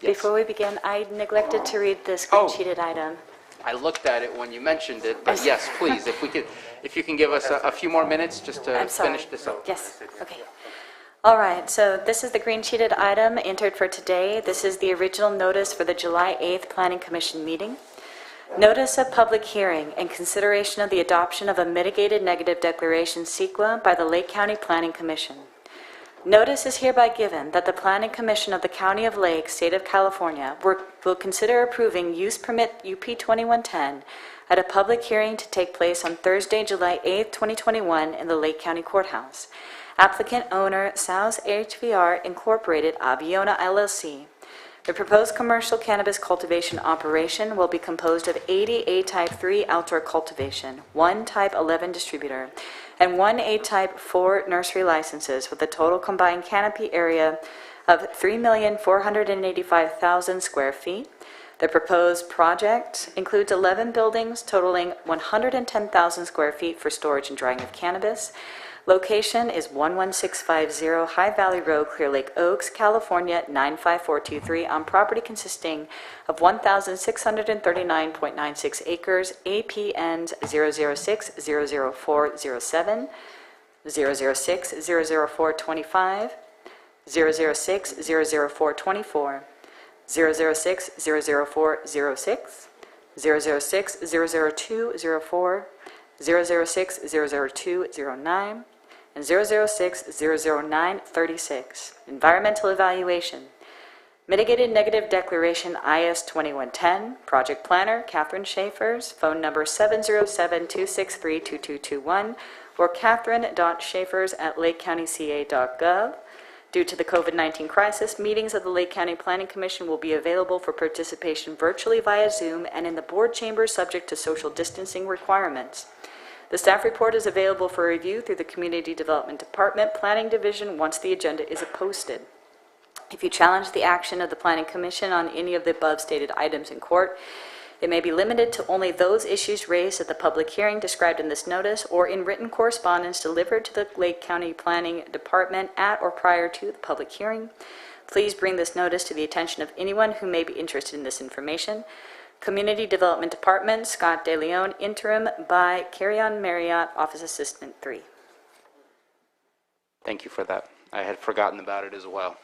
Yes. before we begin, I neglected to read this green sheeted item. I looked at it when you mentioned it, but yes, please, if you can give us a few more minutes just to finish this up. Yes, okay. All right, so this is the green sheeted item entered for today. This is the original notice for the July 8th Planning Commission meeting. Notice of public hearing and consideration of the adoption of a mitigated negative declaration CEQA by the Lake County Planning Commission. Notice is hereby given that the Planning Commission of the County of Lake, State of California, will consider approving use permit UP 2110 at a public hearing to take place on Thursday, July 8th, 2021 in the Lake County Courthouse. Applicant owner, South HVR Incorporated, Aviona LLC. The proposed commercial cannabis cultivation operation will be composed of 80 A-type 3 outdoor cultivation, 1 type 11 distributor, and 1 A-type 4 nursery licenses with a total combined canopy area of 3,485,000 square feet. The proposed project includes 11 buildings totaling 110,000 square feet for storage and drying of cannabis. Location is 11650 High Valley Road, Clear Lake Oaks, California 95423, on property consisting of 1,639.96 acres, APNs 006-00407, 006-00425, 006-00424, 006-00406, 006-00204, 006-00209, and 006-00936. Environmental evaluation. Mitigated negative declaration IS 2110. Project planner Catherine Schaefer's. Phone number 707-263-2221 or catherine.schaefers@lakecountyca.gov. Due to the COVID-19 crisis, meetings of the Lake County Planning Commission will be available for participation virtually via Zoom and in the board chambers subject to social distancing requirements. The staff report is available for review through the Community Development Department Planning Division once the agenda is posted. If you challenge the action of the Planning Commission on any of the above stated items in court, it may be limited to only those issues raised at the public hearing described in this notice or in written correspondence delivered to the Lake County Planning Department at or prior to the public hearing. Please bring this notice to the attention of anyone who may be interested in this information. Community Development Department, Scott De Leon, interim by Carry-On Marriott, Office Assistant 3. Thank you for that. I had forgotten about it as well.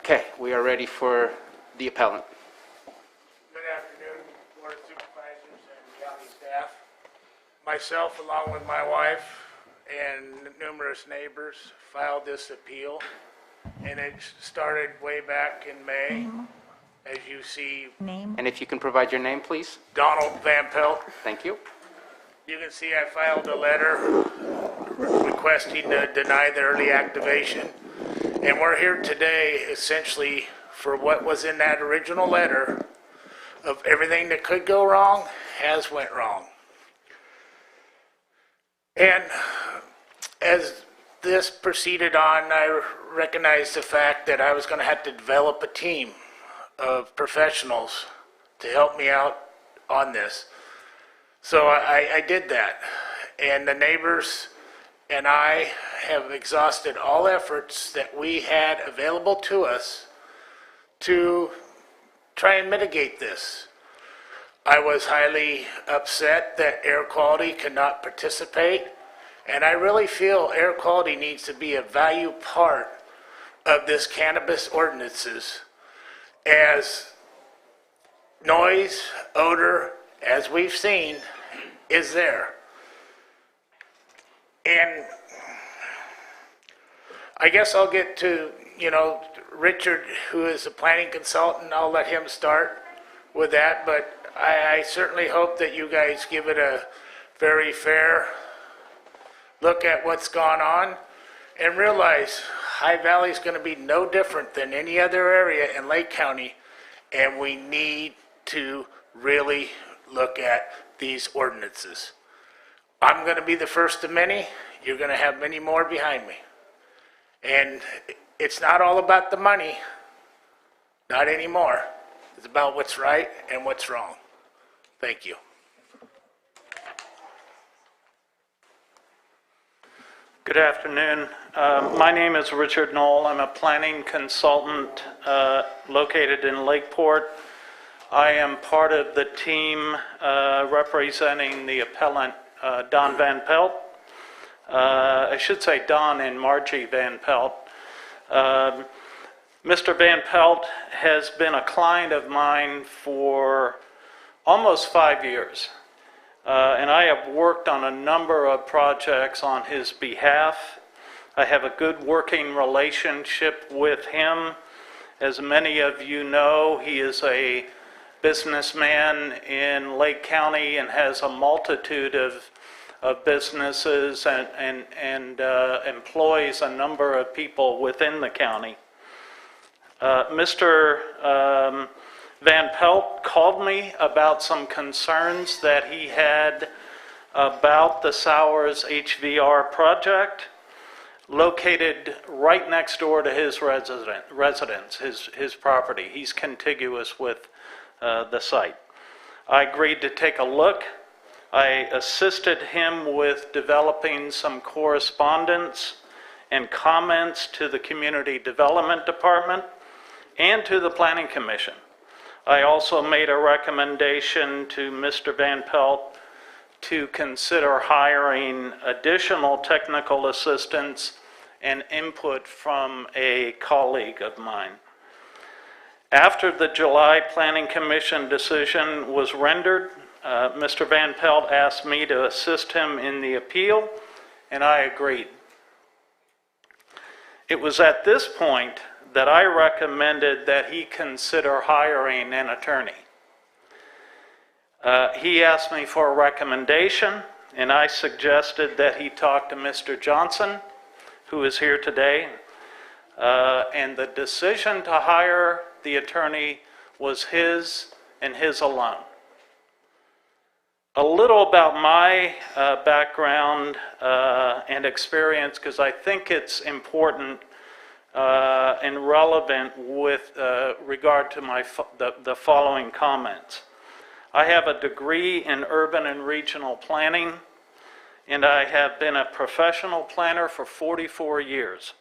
Okay, we are ready for the appellant. Good afternoon, Board of Supervisors and county staff. Myself, along with my wife and numerous neighbors, filed this appeal, and it started way back in May. As you see, And if you can provide your name, please. Donald Van Pelt. Thank you. You can see I filed a letter requesting to deny the early activation. And we're here today essentially for what was in that original letter of everything that could go wrong has went wrong. And as this proceeded on, I recognized the fact that I was going to have to develop a team of professionals to help me out on this. So I did that. And the neighbors and I have exhausted all efforts that we had available to us to try and mitigate this. I was highly upset that air quality could not participate, and I really feel air quality needs to be a value part of this cannabis ordinances, as noise, odor, as we've seen, is there. And I guess I'll get to, Richard, who is a planning consultant. I'll let him start with that, but I certainly hope that you guys give it a very fair look at what's gone on and realize High Valley is going to be no different than any other area in Lake County, and we need to really look at these ordinances. I'm going to be the first of many. You're going to have many more behind me. And it's not all about the money, not anymore. It's about what's right and what's wrong. Thank you. Good afternoon. My name is Richard Knoll. I'm a planning consultant located in Lakeport. I am part of the team representing the appellant Don Van Pelt. I should say Don and Margie Van Pelt. Mr. Van Pelt has been a client of mine for almost 5 years. And I have worked on a number of projects on his behalf. I have a good working relationship with him. As many of you know, he is a businessman in Lake County and has a multitude of businesses and employs a number of people within the county. Mr. Van Pelt called me about some concerns that he had about the Sowers HVR project located right next door to his residence, his property. He's contiguous with the site. I agreed to take a look. I assisted him with developing some correspondence and comments to the Community Development Department and to the Planning Commission. I also made a recommendation to Mr. Van Pelt to consider hiring additional technical assistance and input from a colleague of mine. After the July Planning Commission decision was rendered, Mr. Van Pelt asked me to assist him in the appeal, and I agreed. It was at this point that I recommended that he consider hiring an attorney. He asked me for a recommendation, and I suggested that he talk to Mr. Johnson, who is here today, and the decision to hire the attorney was his and his alone. A little about my background and experience, because I think it's important and relevant with regard to the following comments. I have a degree in urban and regional planning, and I have been a professional planner for 44 years.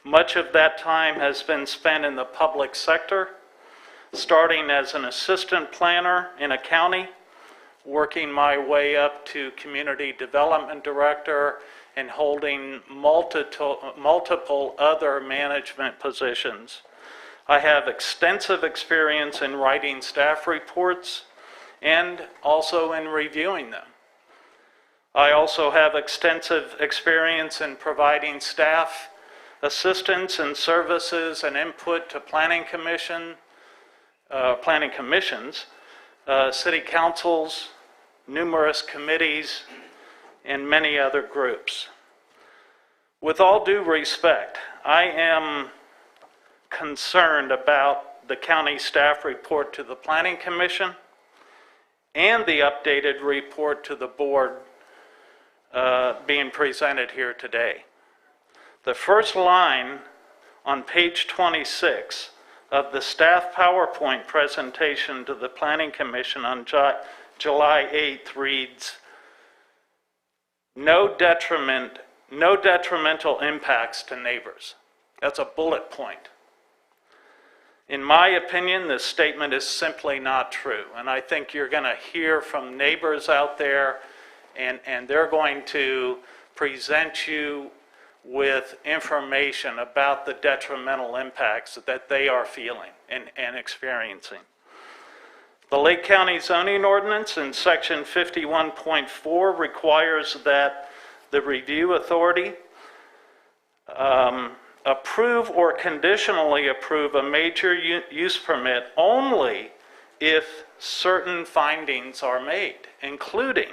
Much of that time has been spent in the public sector, starting as an assistant planner in a county, working my way up to community development director and holding multiple other management positions. I have extensive experience in writing staff reports and also in reviewing them. I also have extensive experience in providing staff assistance and services and input to planning commissions, city councils, numerous committees, and many other groups. With all due respect, I am concerned about the county staff report to the Planning Commission and the updated report to the board being presented here today. The first line on page 26 of the staff PowerPoint presentation to the Planning Commission on July 8th reads, no detrimental impacts to neighbors. That's a bullet point. In my opinion, this statement is simply not true. And I think you're going to hear from neighbors out there, and they're going to present you with information about the detrimental impacts that they are feeling and experiencing. The Lake County zoning ordinance in section 51.4 requires that the review authority approve or conditionally approve a major use permit only if certain findings are made, including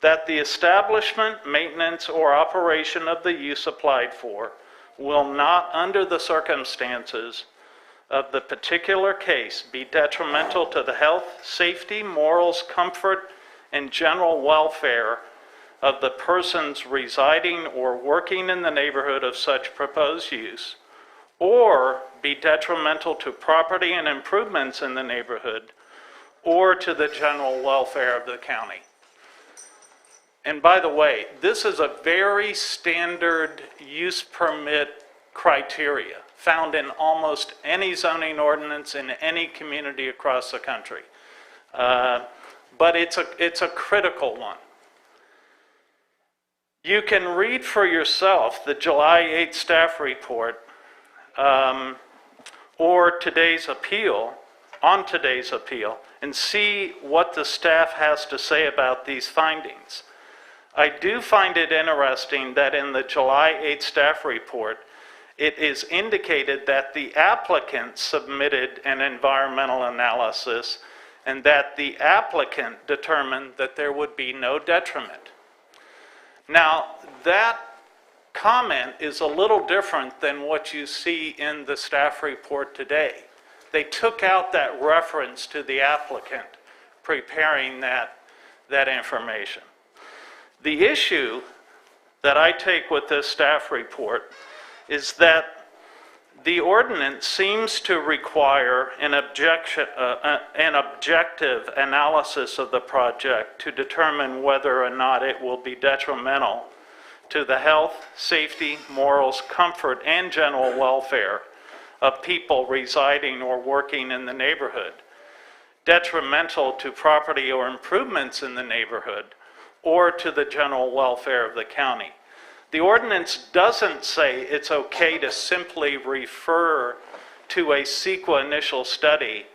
that the establishment, maintenance, or operation of the use applied for will not, under the circumstances of the particular case, be detrimental to the health, safety, morals, comfort, and general welfare of the persons residing or working in the neighborhood of such proposed use, or be detrimental to property and improvements in the neighborhood, or to the general welfare of the county. And by the way, this is a very standard use permit criteria found in almost any zoning ordinance in any community across the country. But it's a critical one. You can read for yourself the July 8th staff report or today's appeal, on today's appeal, and see what the staff has to say about these findings. I do find it interesting that in the July 8th staff report, it is indicated that the applicant submitted an environmental analysis and that the applicant determined that there would be no detriment. Now, that comment is a little different than what you see in the staff report today. They took out that reference to the applicant preparing that information. The issue that I take with this staff report is that the ordinance seems to require an objective analysis of the project to determine whether or not it will be detrimental to the health, safety, morals, comfort, and general welfare of people residing or working in the neighborhood, detrimental to property or improvements in the neighborhood, or to the general welfare of the county. The ordinance doesn't say it's okay to simply refer to a CEQA initial study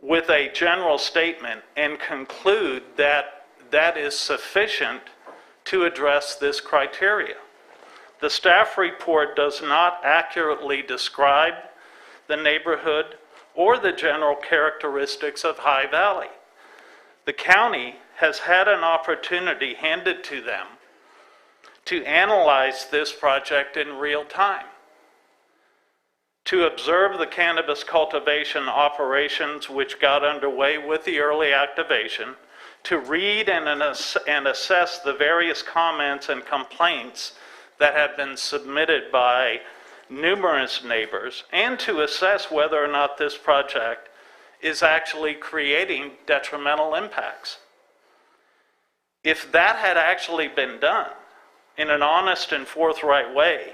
with a general statement and conclude that that is sufficient to address this criteria. The staff report does not accurately describe the neighborhood or the general characteristics of High Valley. The county has had an opportunity handed to them to analyze this project in real time, to observe the cannabis cultivation operations which got underway with the early activation, to read and assess the various comments and complaints that have been submitted by numerous neighbors, and to assess whether or not this project is actually creating detrimental impacts. If that had actually been done in an honest and forthright way,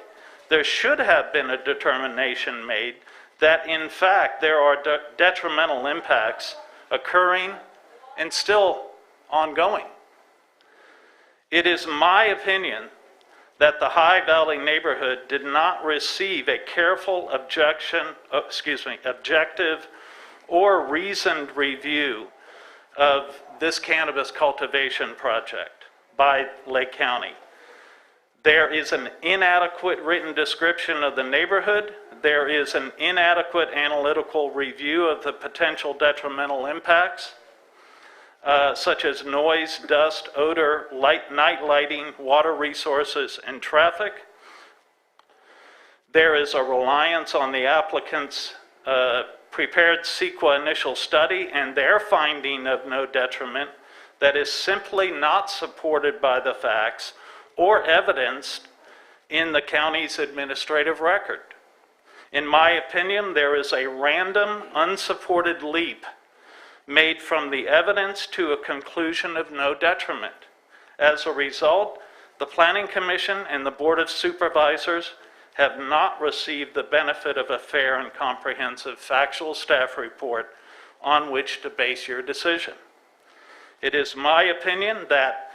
there should have been a determination made that in fact there are detrimental impacts occurring and still ongoing. It is my opinion that the High Valley neighborhood did not receive a careful objective or reasoned review of this cannabis cultivation project by Lake County. There is an inadequate written description of the neighborhood. There is an inadequate analytical review of the potential detrimental impacts, such as noise, dust, odor, night lighting, water resources, and traffic. There is a reliance on the applicant's prepared CEQA initial study and their finding of no detriment that is simply not supported by the facts or evidenced in the county's administrative record. In my opinion, there is a random, unsupported leap made from the evidence to a conclusion of no detriment. As a result, the Planning Commission and the Board of Supervisors have not received the benefit of a fair and comprehensive factual staff report on which to base your decision. It is my opinion that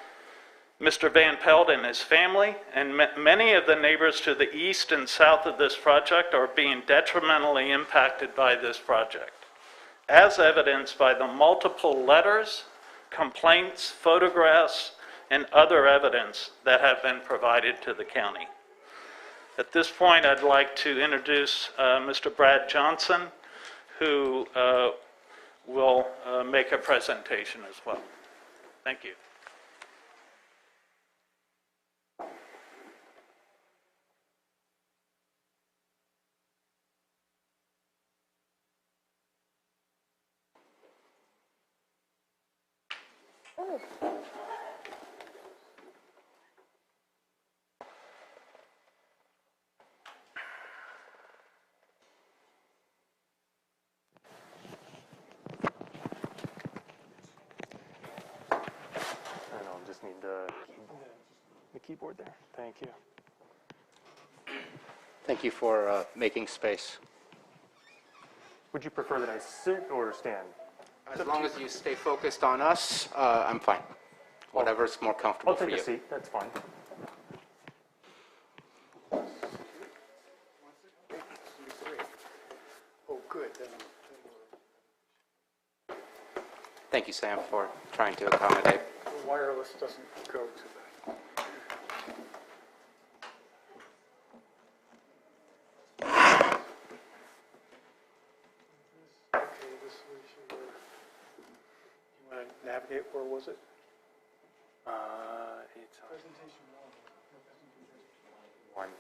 Mr. Van Pelt and his family and many of the neighbors to the east and south of this project are being detrimentally impacted by this project, as evidenced by the multiple letters, complaints, photographs, and other evidence that have been provided to the county. At this point, I'd like to introduce Mr. Brad Johnson, who will make a presentation as well. Thank you. Just need the keyboard there. Thank you. Thank you for making space. Would you prefer that I sit or stand? As long as you stay focused on us, I'm fine. Whatever's more comfortable for you. I'll take a seat. That's fine. Oh, good. Thank you, Sam, for trying to accommodate. The wireless doesn't go to that. Okay, this was your, you want to navigate, where was it? It's Presentation one.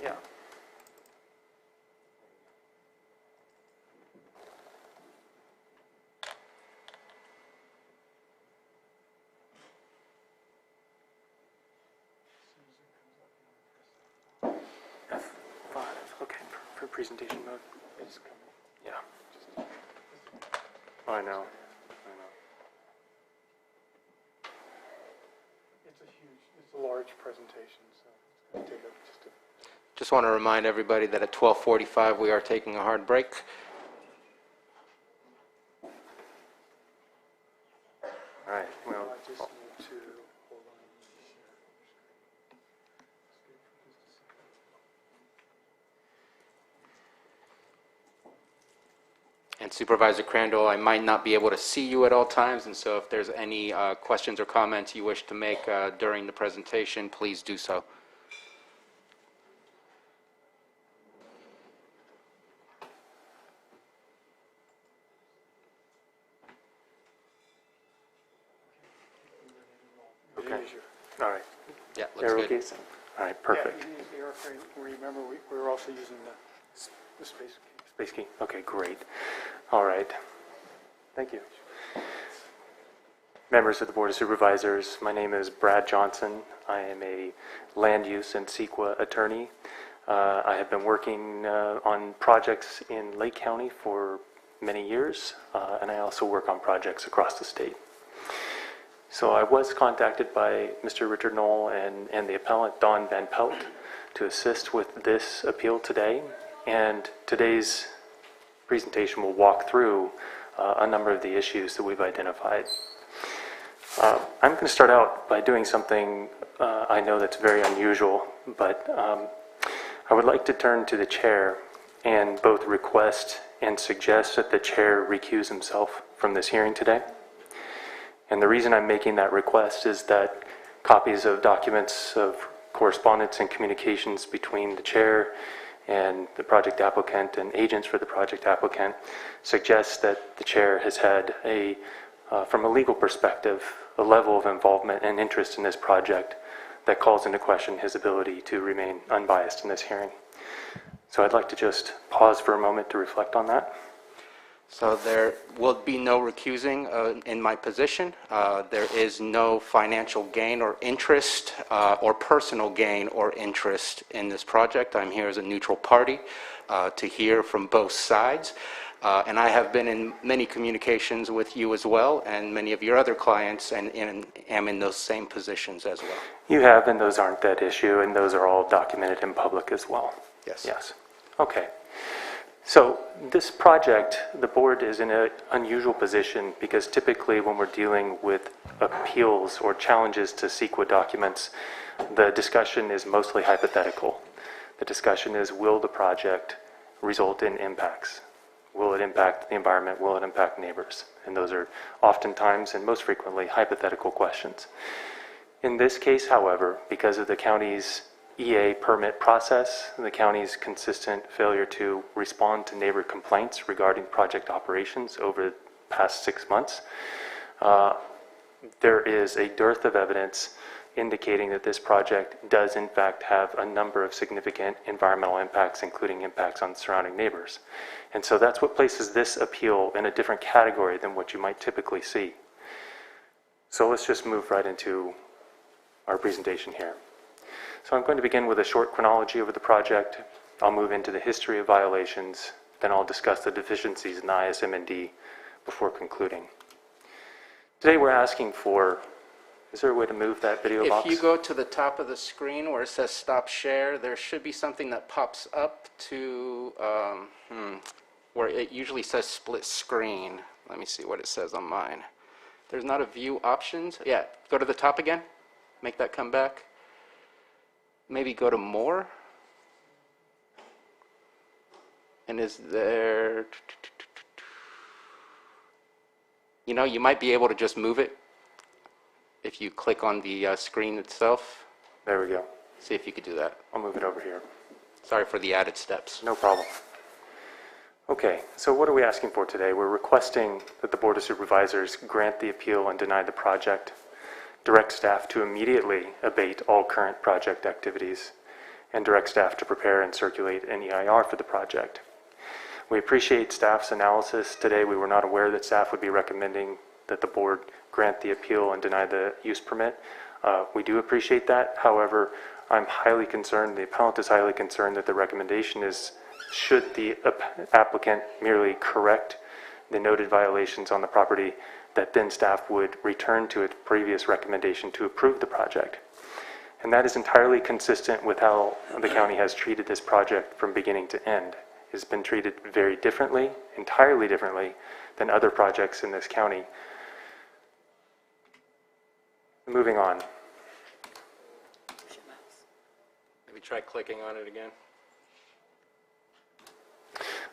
Yeah. F5. Okay, for presentation mode. It's coming. Yeah. I know. It's a large presentation, so it's going to take up just a... Just want to remind everybody that at 12:45 we are taking a hard break. All right. Well, I just need to hold on. And Supervisor Crandall, I might not be able to see you at all times, and so if there's any questions or comments you wish to make during the presentation, please do so. okay. All right. Yeah, looks good. Okay. All right, perfect. Yeah, you use the airframe. Remember, we were also using the space key. Space key. Okay, great. All right. Thank you. Members of the Board of Supervisors, my name is Brad Johnson. I am a land use and CEQA attorney. I have been working on projects in Lake County for many years, and I also work on projects across the state. So I was contacted by Mr. Richard Knoll and the appellant Don Van Pelt to assist with this appeal today. And today's presentation will walk through a number of the issues that we've identified. I'm going to start out by doing something I know that's very unusual, but I would like to turn to the chair and both request and suggest that the chair recuse himself from this hearing today. And the reason I'm making that request is that copies of documents of correspondence and communications between the chair and the project applicant and agents for the project applicant suggests that the chair has had from a legal perspective, a level of involvement and interest in this project that calls into question his ability to remain unbiased in this hearing. So I'd like to just pause for a moment to reflect on that. So there will be no recusing in my position. There is no financial gain or interest or personal gain or interest in this project. I'm here as a neutral party to hear from both sides. And I have been in many communications with you as well and many of your other clients and am in those same positions as well. You have, and those aren't that issue, and those are all documented in public as well. Yes. Yes. Okay. So this project, the board is in an unusual position because typically when we're dealing with appeals or challenges to CEQA documents, the discussion is mostly hypothetical. The discussion is, will the project result in impacts? Will it impact the environment? Will it impact neighbors? And those are oftentimes and most frequently hypothetical questions. In this case, however, because of the county's EA permit process, the county's consistent failure to respond to neighbor complaints regarding project operations over the past 6 months, there is a dearth of evidence indicating that this project does in fact have a number of significant environmental impacts, including impacts on surrounding neighbors. And so that's what places this appeal in a different category than what you might typically see. So let's just move right into our presentation here. So I'm going to begin with a short chronology of the project. I'll move into the history of violations, then I'll discuss the deficiencies in the ISM&D before concluding. Today we're asking for, is there a way to move that video box? If you go to the top of the screen where it says stop share, there should be something that pops up to where it usually says split screen. Let me see what it says on mine. There's not a view options. Yeah, go to the top again. Make that come back. Maybe go to more. And is there, you know, you might be able to just move it if you click on the screen itself. There we go. See if you could do that. I'll move it over here. Sorry for the added steps. No problem. Okay, so what are we asking for today? We're requesting that the Board of Supervisors grant the appeal and deny the project, direct staff to immediately abate all current project activities, and direct staff to prepare and circulate an EIR for the project. We appreciate staff's analysis. Today we were not aware that staff would be recommending that the board grant the appeal and deny the use permit. We do appreciate that. However, I'm highly concerned, the appellant is highly concerned that the recommendation is, should the applicant merely correct the noted violations on the property, that then staff would return to its previous recommendation to approve the project. And that is entirely consistent with how the county has treated this project from beginning to end. It's been treated very differently, entirely differently than other projects in this county. Moving on. Maybe try clicking on it again.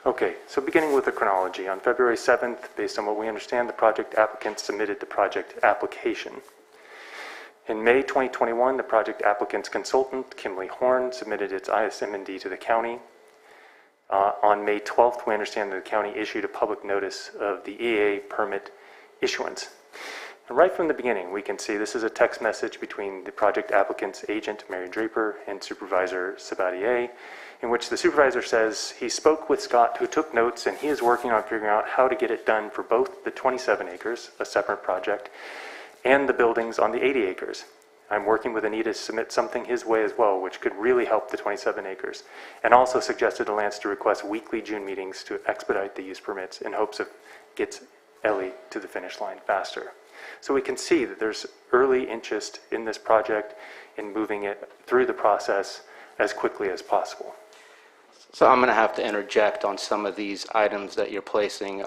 Okay, so beginning with the chronology, on February 7th, based on what we understand, the project applicant submitted the project application. In May 2021, the project applicant's consultant, Kimley Horn, submitted its ISM&D to the county. On May 12th, we understand that the county issued a public notice of the EA permit issuance. And right from the beginning, we can see this is a text message between the project applicant's agent, Mary Draper, and Supervisor Sabatier, in which the supervisor says he spoke with Scott, who took notes, and he is working on figuring out how to get it done for both the 27 acres, a separate project, and the buildings on the 80 acres. I'm working with Anita to submit something his way as well, which could really help the 27 acres, and also suggested to Lance to request weekly June meetings to expedite the use permits in hopes of gets Ellie to the finish line faster. So we can see that there's early interest in this project in moving it through the process as quickly as possible. So I'm going to have to interject on some of these items that you're placing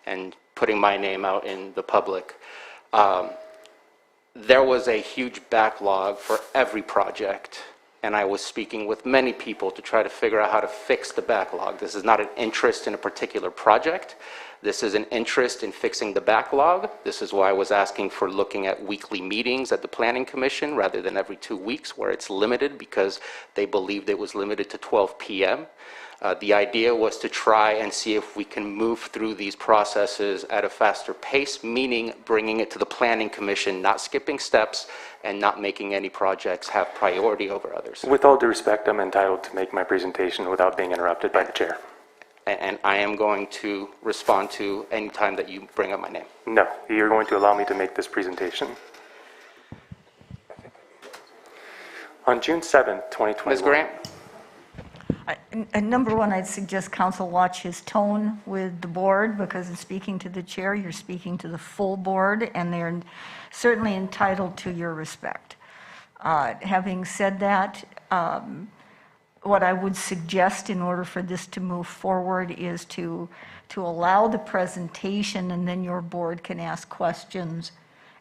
and putting my name out in the public. There was a huge backlog for every project, and I was speaking with many people to try to figure out how to fix the backlog. This is not an interest in a particular project. This is an interest in fixing the backlog. This is why I was asking for looking at weekly meetings at the Planning Commission rather than every 2 weeks, where it's limited because they believed it was limited to 12 p.m. The idea was to try and see if we can move through these processes at a faster pace, meaning bringing it to the Planning Commission, not skipping steps and not making any projects have priority over others. With all due respect, I'm entitled to make my presentation without being interrupted by the chair. And I am going to respond to any time that you bring up my name. No, you're going to allow me to make this presentation. On June 7th, 2021. Ms. Grant? Number one, I'd suggest council watch his tone with the board, because in speaking to the chair, you're speaking to the full board, and they're certainly entitled to your respect. Having said that, what I would suggest in order for this to move forward is to allow the presentation, and then your board can ask questions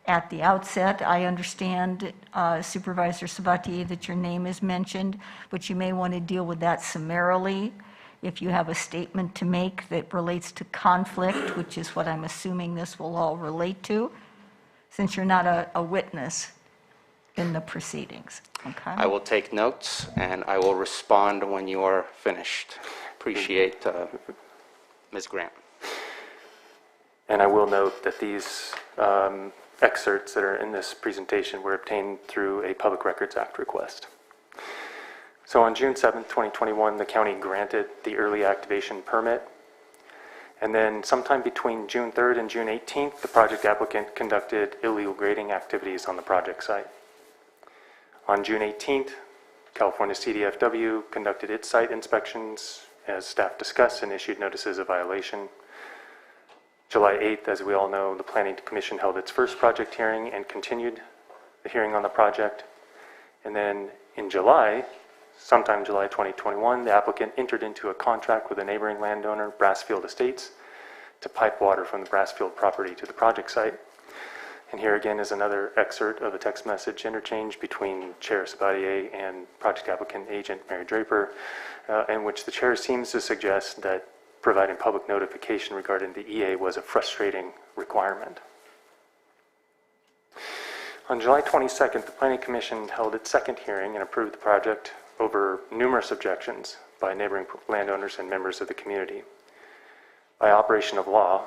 at the outset. I understand, Supervisor Sabatier, that your name is mentioned, but you may want to deal with that summarily. If you have a statement to make that relates to conflict, which is what I'm assuming this will all relate to, since you're not a witness. in the proceedings, okay? I will take notes, and I will respond when you are finished. Appreciate Ms. Grant. And I will note that these excerpts that are in this presentation were obtained through a Public Records Act request. So on June 7th, 2021, the county granted the early activation permit. And then sometime between June 3rd and June 18th, the project applicant conducted illegal grading activities on the project site. On June 18th, California CDFW conducted its site inspections, as staff discussed, and issued notices of violation. July 8th, as we all know, the Planning Commission held its first project hearing and continued the hearing on the project. And then in July, sometime July 2021, the applicant entered into a contract with a neighboring landowner, Brassfield Estates, to pipe water from the Brassfield property to the project site. And here again is another excerpt of a text message interchange between Chair Sabatier and project applicant agent Mary Draper, in which the chair seems to suggest that providing public notification regarding the EA was a frustrating requirement. On July 22nd, the Planning Commission held its second hearing and approved the project over numerous objections by neighboring landowners and members of the community. By operation of law,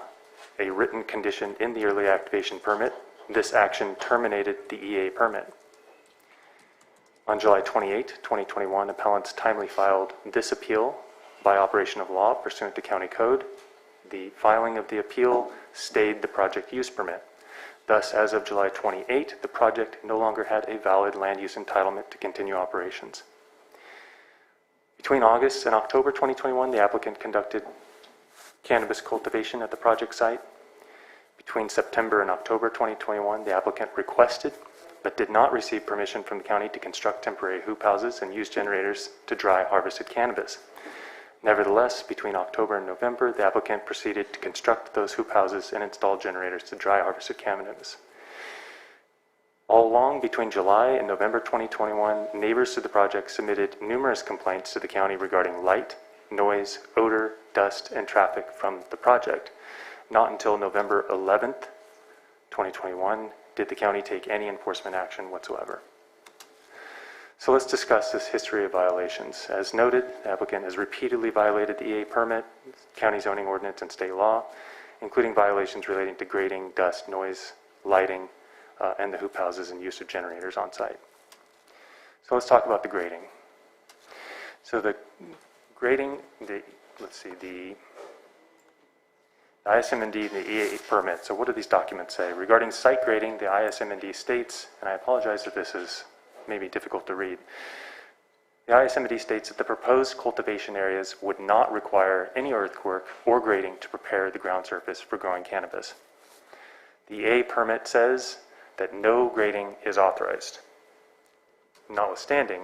a written condition in the early activation permit, this action terminated the EA permit. On July 28, 2021, appellants timely filed this appeal by operation of law pursuant to county code. The filing of the appeal stayed the project use permit. Thus, as of July 28, the project no longer had a valid land use entitlement to continue operations. Between August and October 2021, the applicant conducted cannabis cultivation at the project site. Between September and October 2021, the applicant requested but did not receive permission from the county to construct temporary hoop houses and use generators to dry harvested cannabis. Nevertheless, between October and November, the applicant proceeded to construct those hoop houses and install generators to dry harvested cannabis. All along, between July and November 2021, neighbors to the project submitted numerous complaints to the county regarding light, noise, odor, dust, and traffic from the project. Not until November 11th, 2021, did the county take any enforcement action whatsoever. So let's discuss this history of violations. As noted, the applicant has repeatedly violated the EA permit, county zoning ordinance, and state law, including violations relating to grading, dust, noise, lighting, and the hoop houses and use of generators on site. So let's talk about the grading. So the grading, the ISM&D and the EA permit. So what do these documents say? Regarding site grading, the ISM&D states, and I apologize if this is maybe difficult to read. The ISM&D states that the proposed cultivation areas would not require any earthwork or grading to prepare the ground surface for growing cannabis. The EA permit says that no grading is authorized. Notwithstanding,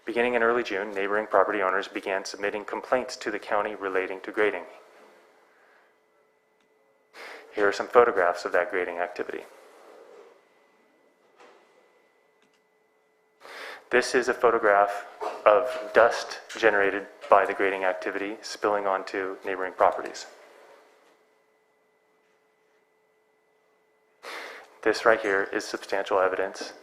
beginning in early June, neighboring property owners began submitting complaints to the county relating to grading. Here are some photographs of that grading activity. This is a photograph of dust generated by the grading activity spilling onto neighboring properties. This right here is substantial evidence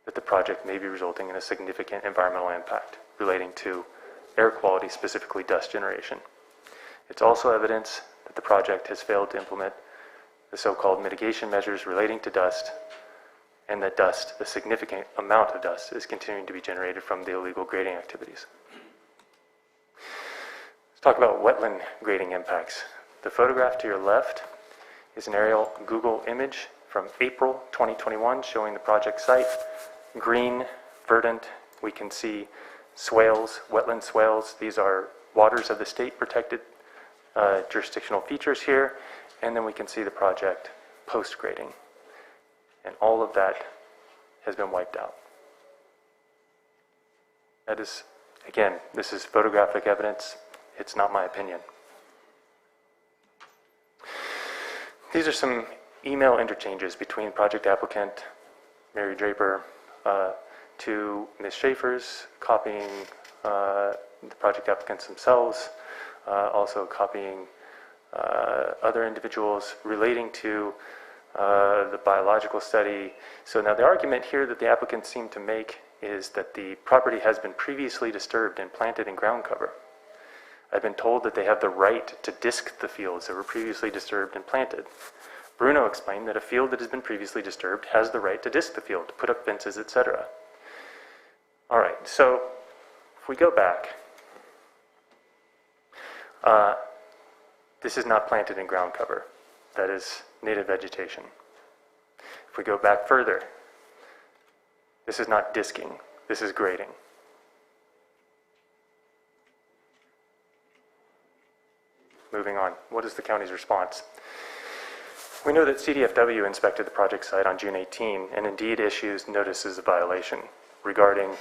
that the project may be resulting in a significant environmental impact relating to air quality, specifically dust generation. It's also evidence that the project has failed to implement the so-called mitigation measures relating to dust, and that dust, a significant amount of dust, is continuing to be generated from the illegal grading activities. Let's talk about wetland grading impacts. The photograph to your left is an aerial Google image from April 2021 showing the project site. Green, verdant, we can see swales, wetland swales. These are waters of the state protected jurisdictional features here, and then we can see the project post-grading. And all of that has been wiped out. That is, again, this is photographic evidence. It's not my opinion. These are some email interchanges between project applicant Mary Draper to Ms. Schaefer's, copying the project applicants themselves, also copying other individuals relating to the biological study. So now the argument here that the applicants seem to make is that the property has been previously disturbed and planted in ground cover. I've been told that they have the right to disc the fields that were previously disturbed and planted. Bruno explained that a field that has been previously disturbed has the right to disc the field, to put up fences, etc. All right, so if we go back, this is not planted in ground cover. That is native vegetation. If we go back further, this is not disking, this is grading. Moving on, what is the county's response? We know that CDFW inspected the project site on June 18 and indeed issues notices of violation regarding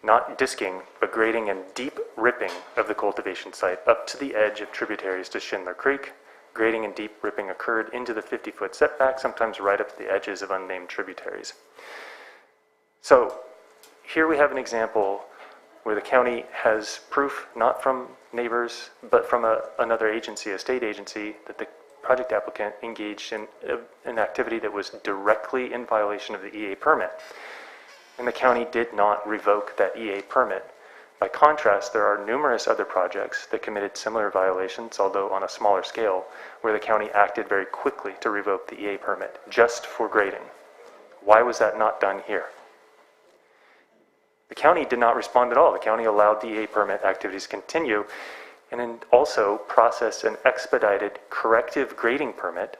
not disking, but grading and deep ripping of the cultivation site up to the edge of tributaries to Schindler Creek. Grading and deep ripping occurred into the 50-foot setback, sometimes right up to the edges of unnamed tributaries. So here we have an example where the county has proof, not from neighbors, but from another agency, a state agency, that the project applicant engaged in an activity that was directly in violation of the EA permit. And the county did not revoke that EA permit. By contrast, there are numerous other projects that committed similar violations, although on a smaller scale, where the county acted very quickly to revoke the EA permit, just for grading. Why was that not done here? The county did not respond at all. The county allowed the EA permit activities to continue, and then also processed an expedited corrective grading permit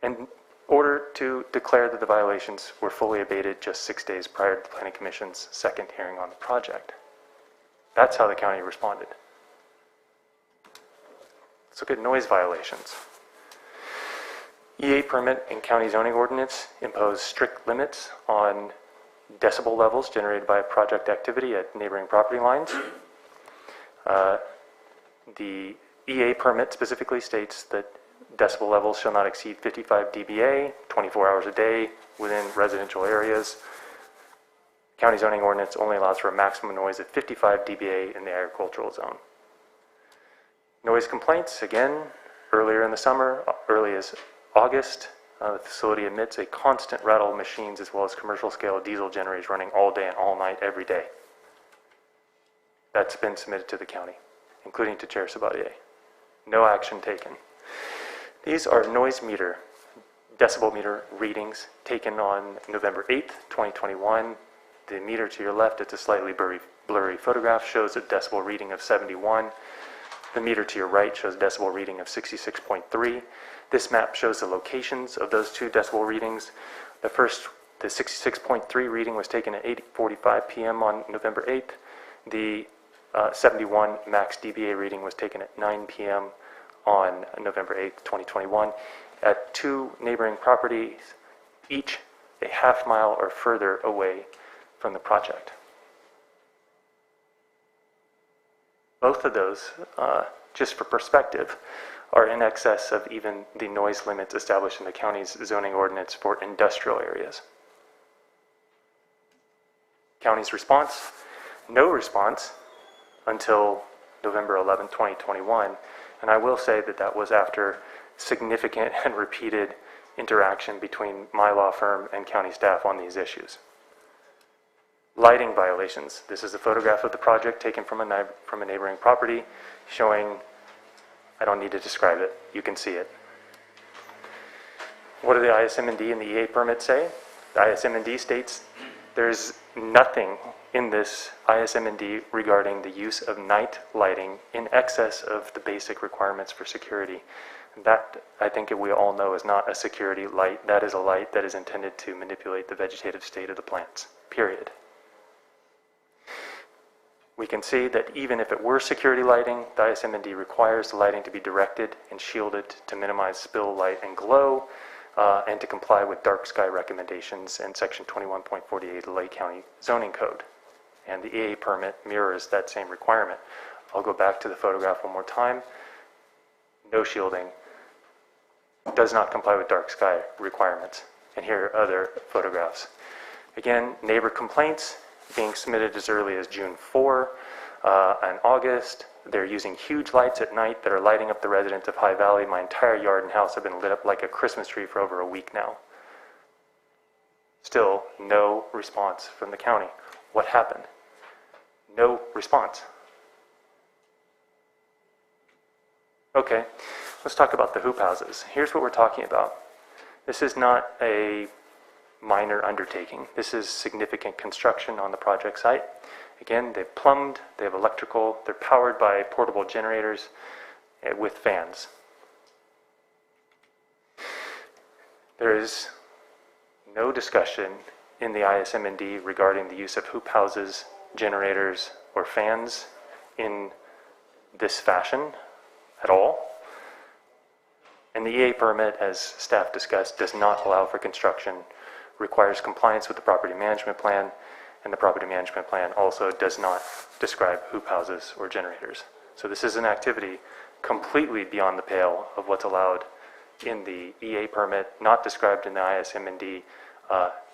in order to declare that the violations were fully abated just 6 days prior to the Planning Commission's second hearing on the project. That's how the county responded. Let's look at noise violations. EA permit and county zoning ordinance impose strict limits on decibel levels generated by a project activity at neighboring property lines. The EA permit specifically states that decibel levels shall not exceed 55 dBA, 24 hours a day within residential areas. County zoning ordinance only allows for a maximum noise of 55 dBA in the agricultural zone. Noise complaints, again, earlier in the summer, early as August, the facility emits a constant rattle of machines as well as commercial scale diesel generators running all day and all night every day. That's been submitted to the county, including to Chair Sabatier. No action taken. These are noise meter, decibel meter readings taken on November 8th, 2021. The meter to your left, it's a slightly blurry photograph, shows a decibel reading of 71. The meter to your right shows a decibel reading of 66.3. This map shows the locations of those two decibel readings. The 66.3 reading was taken at 8:45 p.m. on November 8th. The 71 max dBA reading was taken at 9 p.m. on November 8th, 2021, at two neighboring properties, each a half mile or further away from the project. Both of those, just for perspective, are in excess of even the noise limits established in the county's zoning ordinance for industrial areas. County's response? No response until November 11, 2021. And I will say that that was after significant and repeated interaction between my law firm and county staff on these issues. Lighting violations. This is a photograph of the project taken from a neighboring property showing, I don't need to describe it, you can see it. What do the ISM&D and the EA permit say? The ISM&D states there's nothing in this ISM&D regarding the use of night lighting in excess of the basic requirements for security. That, I think we all know, is not a security light. That is a light that is intended to manipulate the vegetative state of the plants, period. We can see that even if it were security lighting, the ISM&D requires the lighting to be directed and shielded to minimize spill, light, and glow, and to comply with dark sky recommendations in Section 21.48 of the Lake County Zoning Code. And the EA permit mirrors that same requirement. I'll go back to the photograph one more time. No shielding, does not comply with dark sky requirements. And here are other photographs. Again, neighbor complaints being submitted as early as June 4 and August, They're using huge lights at night that are lighting up the residents of High Valley. My entire yard and house have been lit up like a Christmas tree for over a week now. Still, no response from the county. What happened? No response. Okay, let's talk about the hoop houses. Here's what we're talking about. This is not a minor undertaking. This is significant construction on the project site. Again, they've plumbed, they have electrical, they're powered by portable generators with fans. There is no discussion in the ISM&D regarding the use of hoop houses, generators, or fans in this fashion at all. And the EA permit, as staff discussed, does not allow for construction, requires compliance with the property management plan, and the property management plan also does not describe hoop houses or generators. So this is an activity completely beyond the pale of what's allowed in the EA permit, not described in the ISM&D,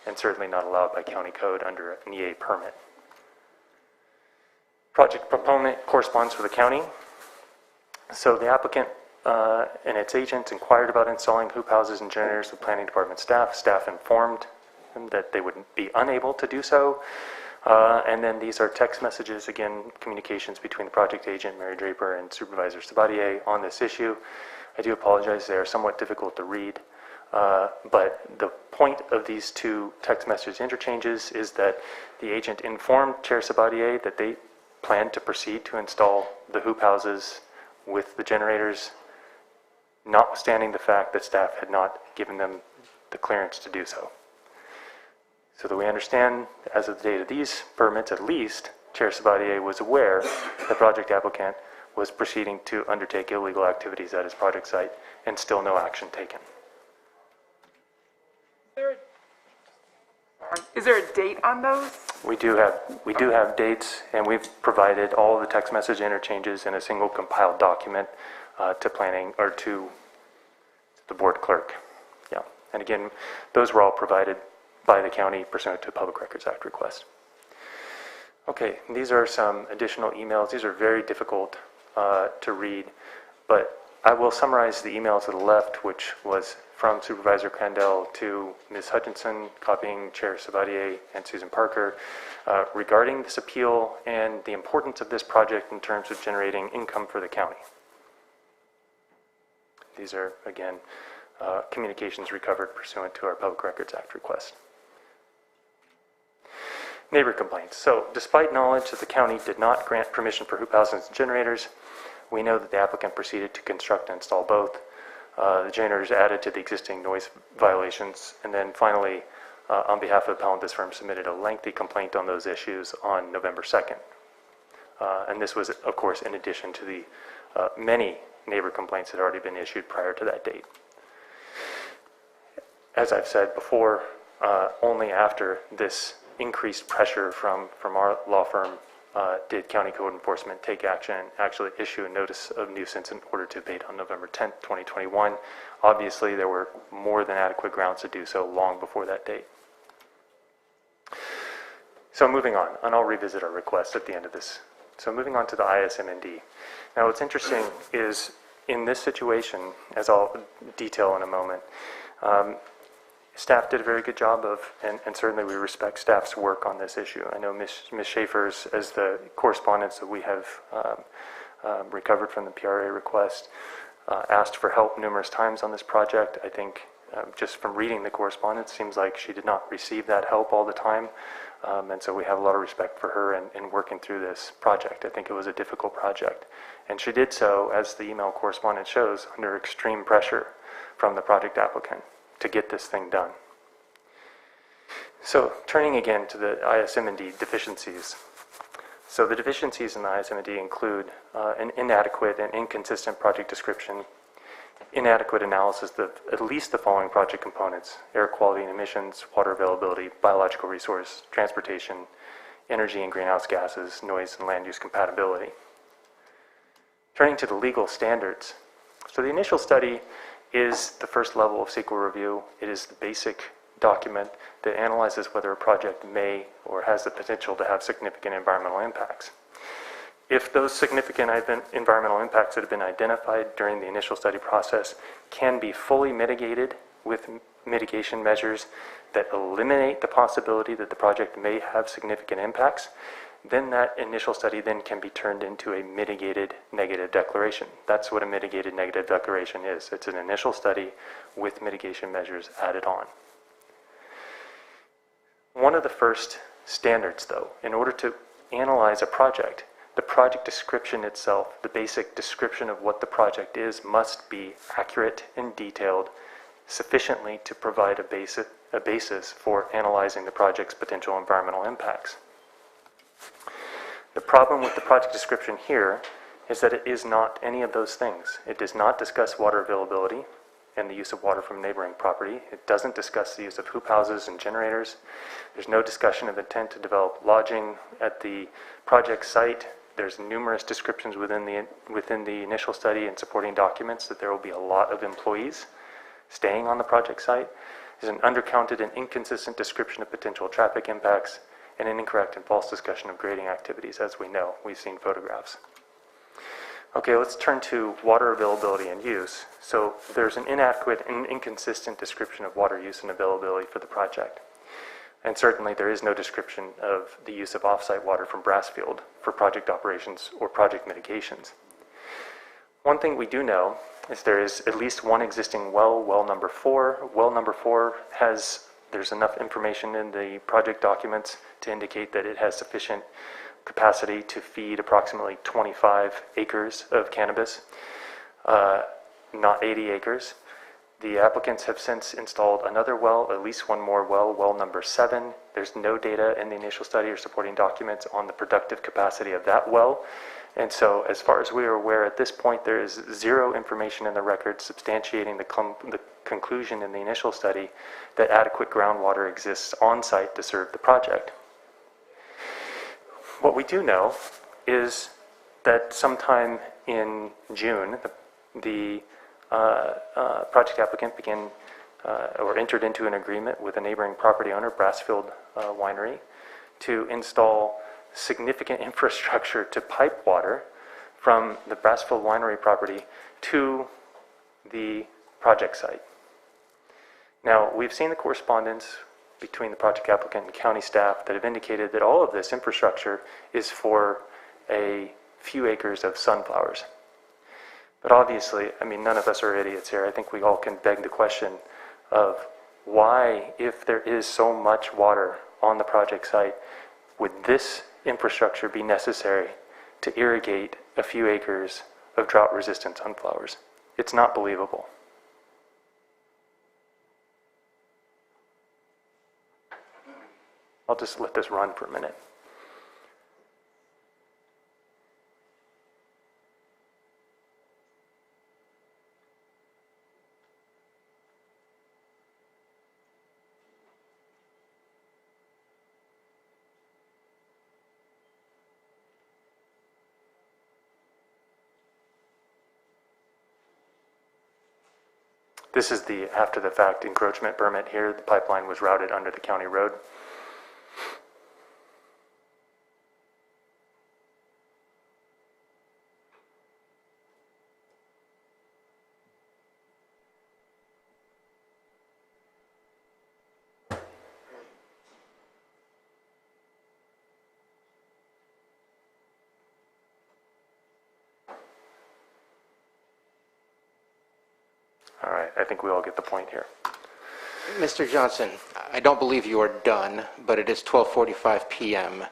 and certainly not allowed by county code under an EA permit. Project proponent corresponds with the county. So the applicant and its agents inquired about installing hoop houses and generators with planning department staff. Staff informed them that they would be unable to do so. And then these are text messages, again, communications between the project agent, Mary Draper, and Supervisor Sabatier on this issue. I do apologize, they are somewhat difficult to read. But the point of these two text message interchanges is that the agent informed Chair Sabatier that they planned to proceed to install the hoop houses with the generators, notwithstanding the fact that staff had not given them the clearance to do so. So that we understand, as of the date of these permits at least, Chair Sabatier was aware the project applicant was proceeding to undertake illegal activities at his project site, and still no action taken. Is there a date on those? We do have dates, and we've provided all of the text message interchanges in a single compiled document to planning, or to the board clerk. Yeah, and again, those were all provided by the county pursuant to a Public Records Act request. Okay, these are some additional emails. These are very difficult to read, but I will summarize the email to the left, which was from Supervisor Crandell to Ms. Hutchinson, copying Chair Sabatier and Susan Parker, regarding this appeal and the importance of this project in terms of generating income for the county. These are, again, communications recovered pursuant to our Public Records Act request. Neighbor complaints. So, despite knowledge that the county did not grant permission for hoop houses and generators, we know that the applicant proceeded to construct and install both. The generators added to the existing noise violations, and then finally, on behalf of the appellant, this firm submitted a lengthy complaint on those issues on November 2nd. And this was, of course, in addition to the many neighbor complaints that had already been issued prior to that date. As I've said before, only after this increased pressure from our law firm did county code enforcement take action and actually issue a notice of nuisance in order to abate on November 10th, 2021. Obviously, there were more than adequate grounds to do so long before that date. So moving on, and I'll revisit our request at the end of this. So moving on to the ISM&D. Now what's interesting is in this situation, as I'll detail in a moment, staff did a very good job of, and certainly we respect staff's work on this issue. I know Ms. Schaefer's, as the correspondence that we have recovered from the PRA request, asked for help numerous times on this project. I think just from reading the correspondence, seems like she did not receive that help all the time. And so we have a lot of respect for her in working through this project. I think it was a difficult project. And she did so, as the email correspondence shows, under extreme pressure from the project applicant to get this thing done. So turning again to the ISM&D deficiencies. So the deficiencies in the ISM&D include an inadequate and inconsistent project description, inadequate analysis of at least the following project components: air quality and emissions, water availability, biological resource, transportation, energy and greenhouse gases, noise and land use compatibility. Turning to the legal standards. So the initial study is the first level of CEQA review. It is the basic document that analyzes whether a project may or has the potential to have significant environmental impacts. If those significant environmental impacts that have been identified during the initial study process can be fully mitigated with mitigation measures that eliminate the possibility that the project may have significant impacts, then that initial study then can be turned into a mitigated negative declaration. That's what a mitigated negative declaration is. It's an initial study with mitigation measures added on. One of the first standards, though, in order to analyze a project, the project description itself, the basic description of what the project is, must be accurate and detailed sufficiently to provide a basis for analyzing the project's potential environmental impacts. The problem with the project description here is that it is not any of those things. It does not discuss water availability and the use of water from neighboring property. It doesn't discuss the use of hoop houses and generators. There's no discussion of intent to develop lodging at the project site. There's numerous descriptions within the initial study and supporting documents that there will be a lot of employees staying on the project site. There's an undercounted and inconsistent description of potential traffic impacts and an incorrect and false discussion of grading activities, as we know. We've seen photographs. Okay, let's turn to water availability and use. So there's an inadequate and inconsistent description of water use and availability for the project. And certainly there is no description of the use of off-site water from Brassfield for project operations or project mitigations. One thing we do know is there is at least one existing well, well number 4. Well number 4 there's enough information in the project documents to indicate that it has sufficient capacity to feed approximately 25 acres of cannabis, not 80 acres. The applicants have since installed another well, at least one more well, well number 7. There's no data in the initial study or supporting documents on the productive capacity of that well. And so as far as we are aware at this point, there is zero information in the record substantiating the conclusion in the initial study that adequate groundwater exists on site to serve the project. What we do know is that sometime in June, the project applicant began or entered into an agreement with a neighboring property owner, Brassfield Winery, to install significant infrastructure to pipe water from the Brassfield Winery property to the project site. Now, we've seen the correspondence between the project applicant and county staff that have indicated that all of this infrastructure is for a few acres of sunflowers. But obviously, I mean, none of us are idiots here. I think we all can beg the question of why, if there is so much water on the project site, would this infrastructure be necessary to irrigate a few acres of drought-resistant sunflowers? It's not believable. I'll just let this run for a minute. This is the after-the-fact encroachment permit here. The pipeline was routed under the county road. All right, I think we all get the point here. Mr. Johnson, I don't believe you are done, but it is 12:45 p.m.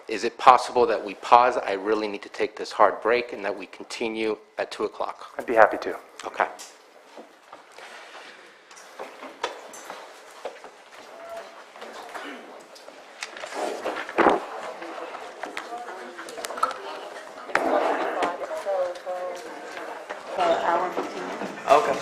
Is it possible that we pause? I really need to take this hard break and that we continue at 2 o'clock. I'd be happy to. Okay. Okay.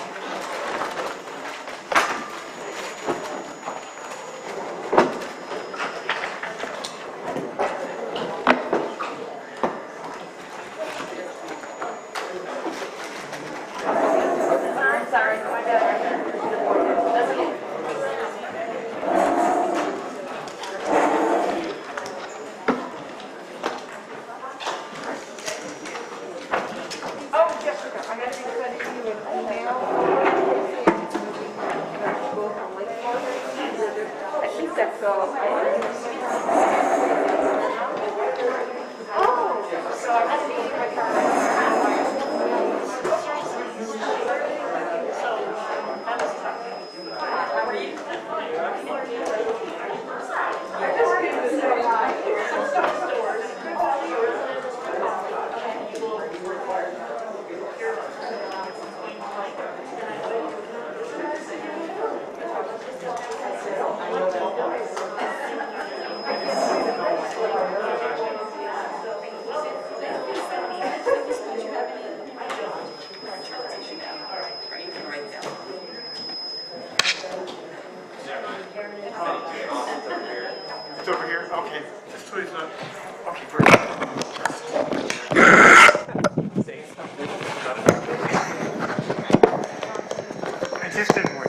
It's over here? Okay. This please not. Okay, great. It just didn't work.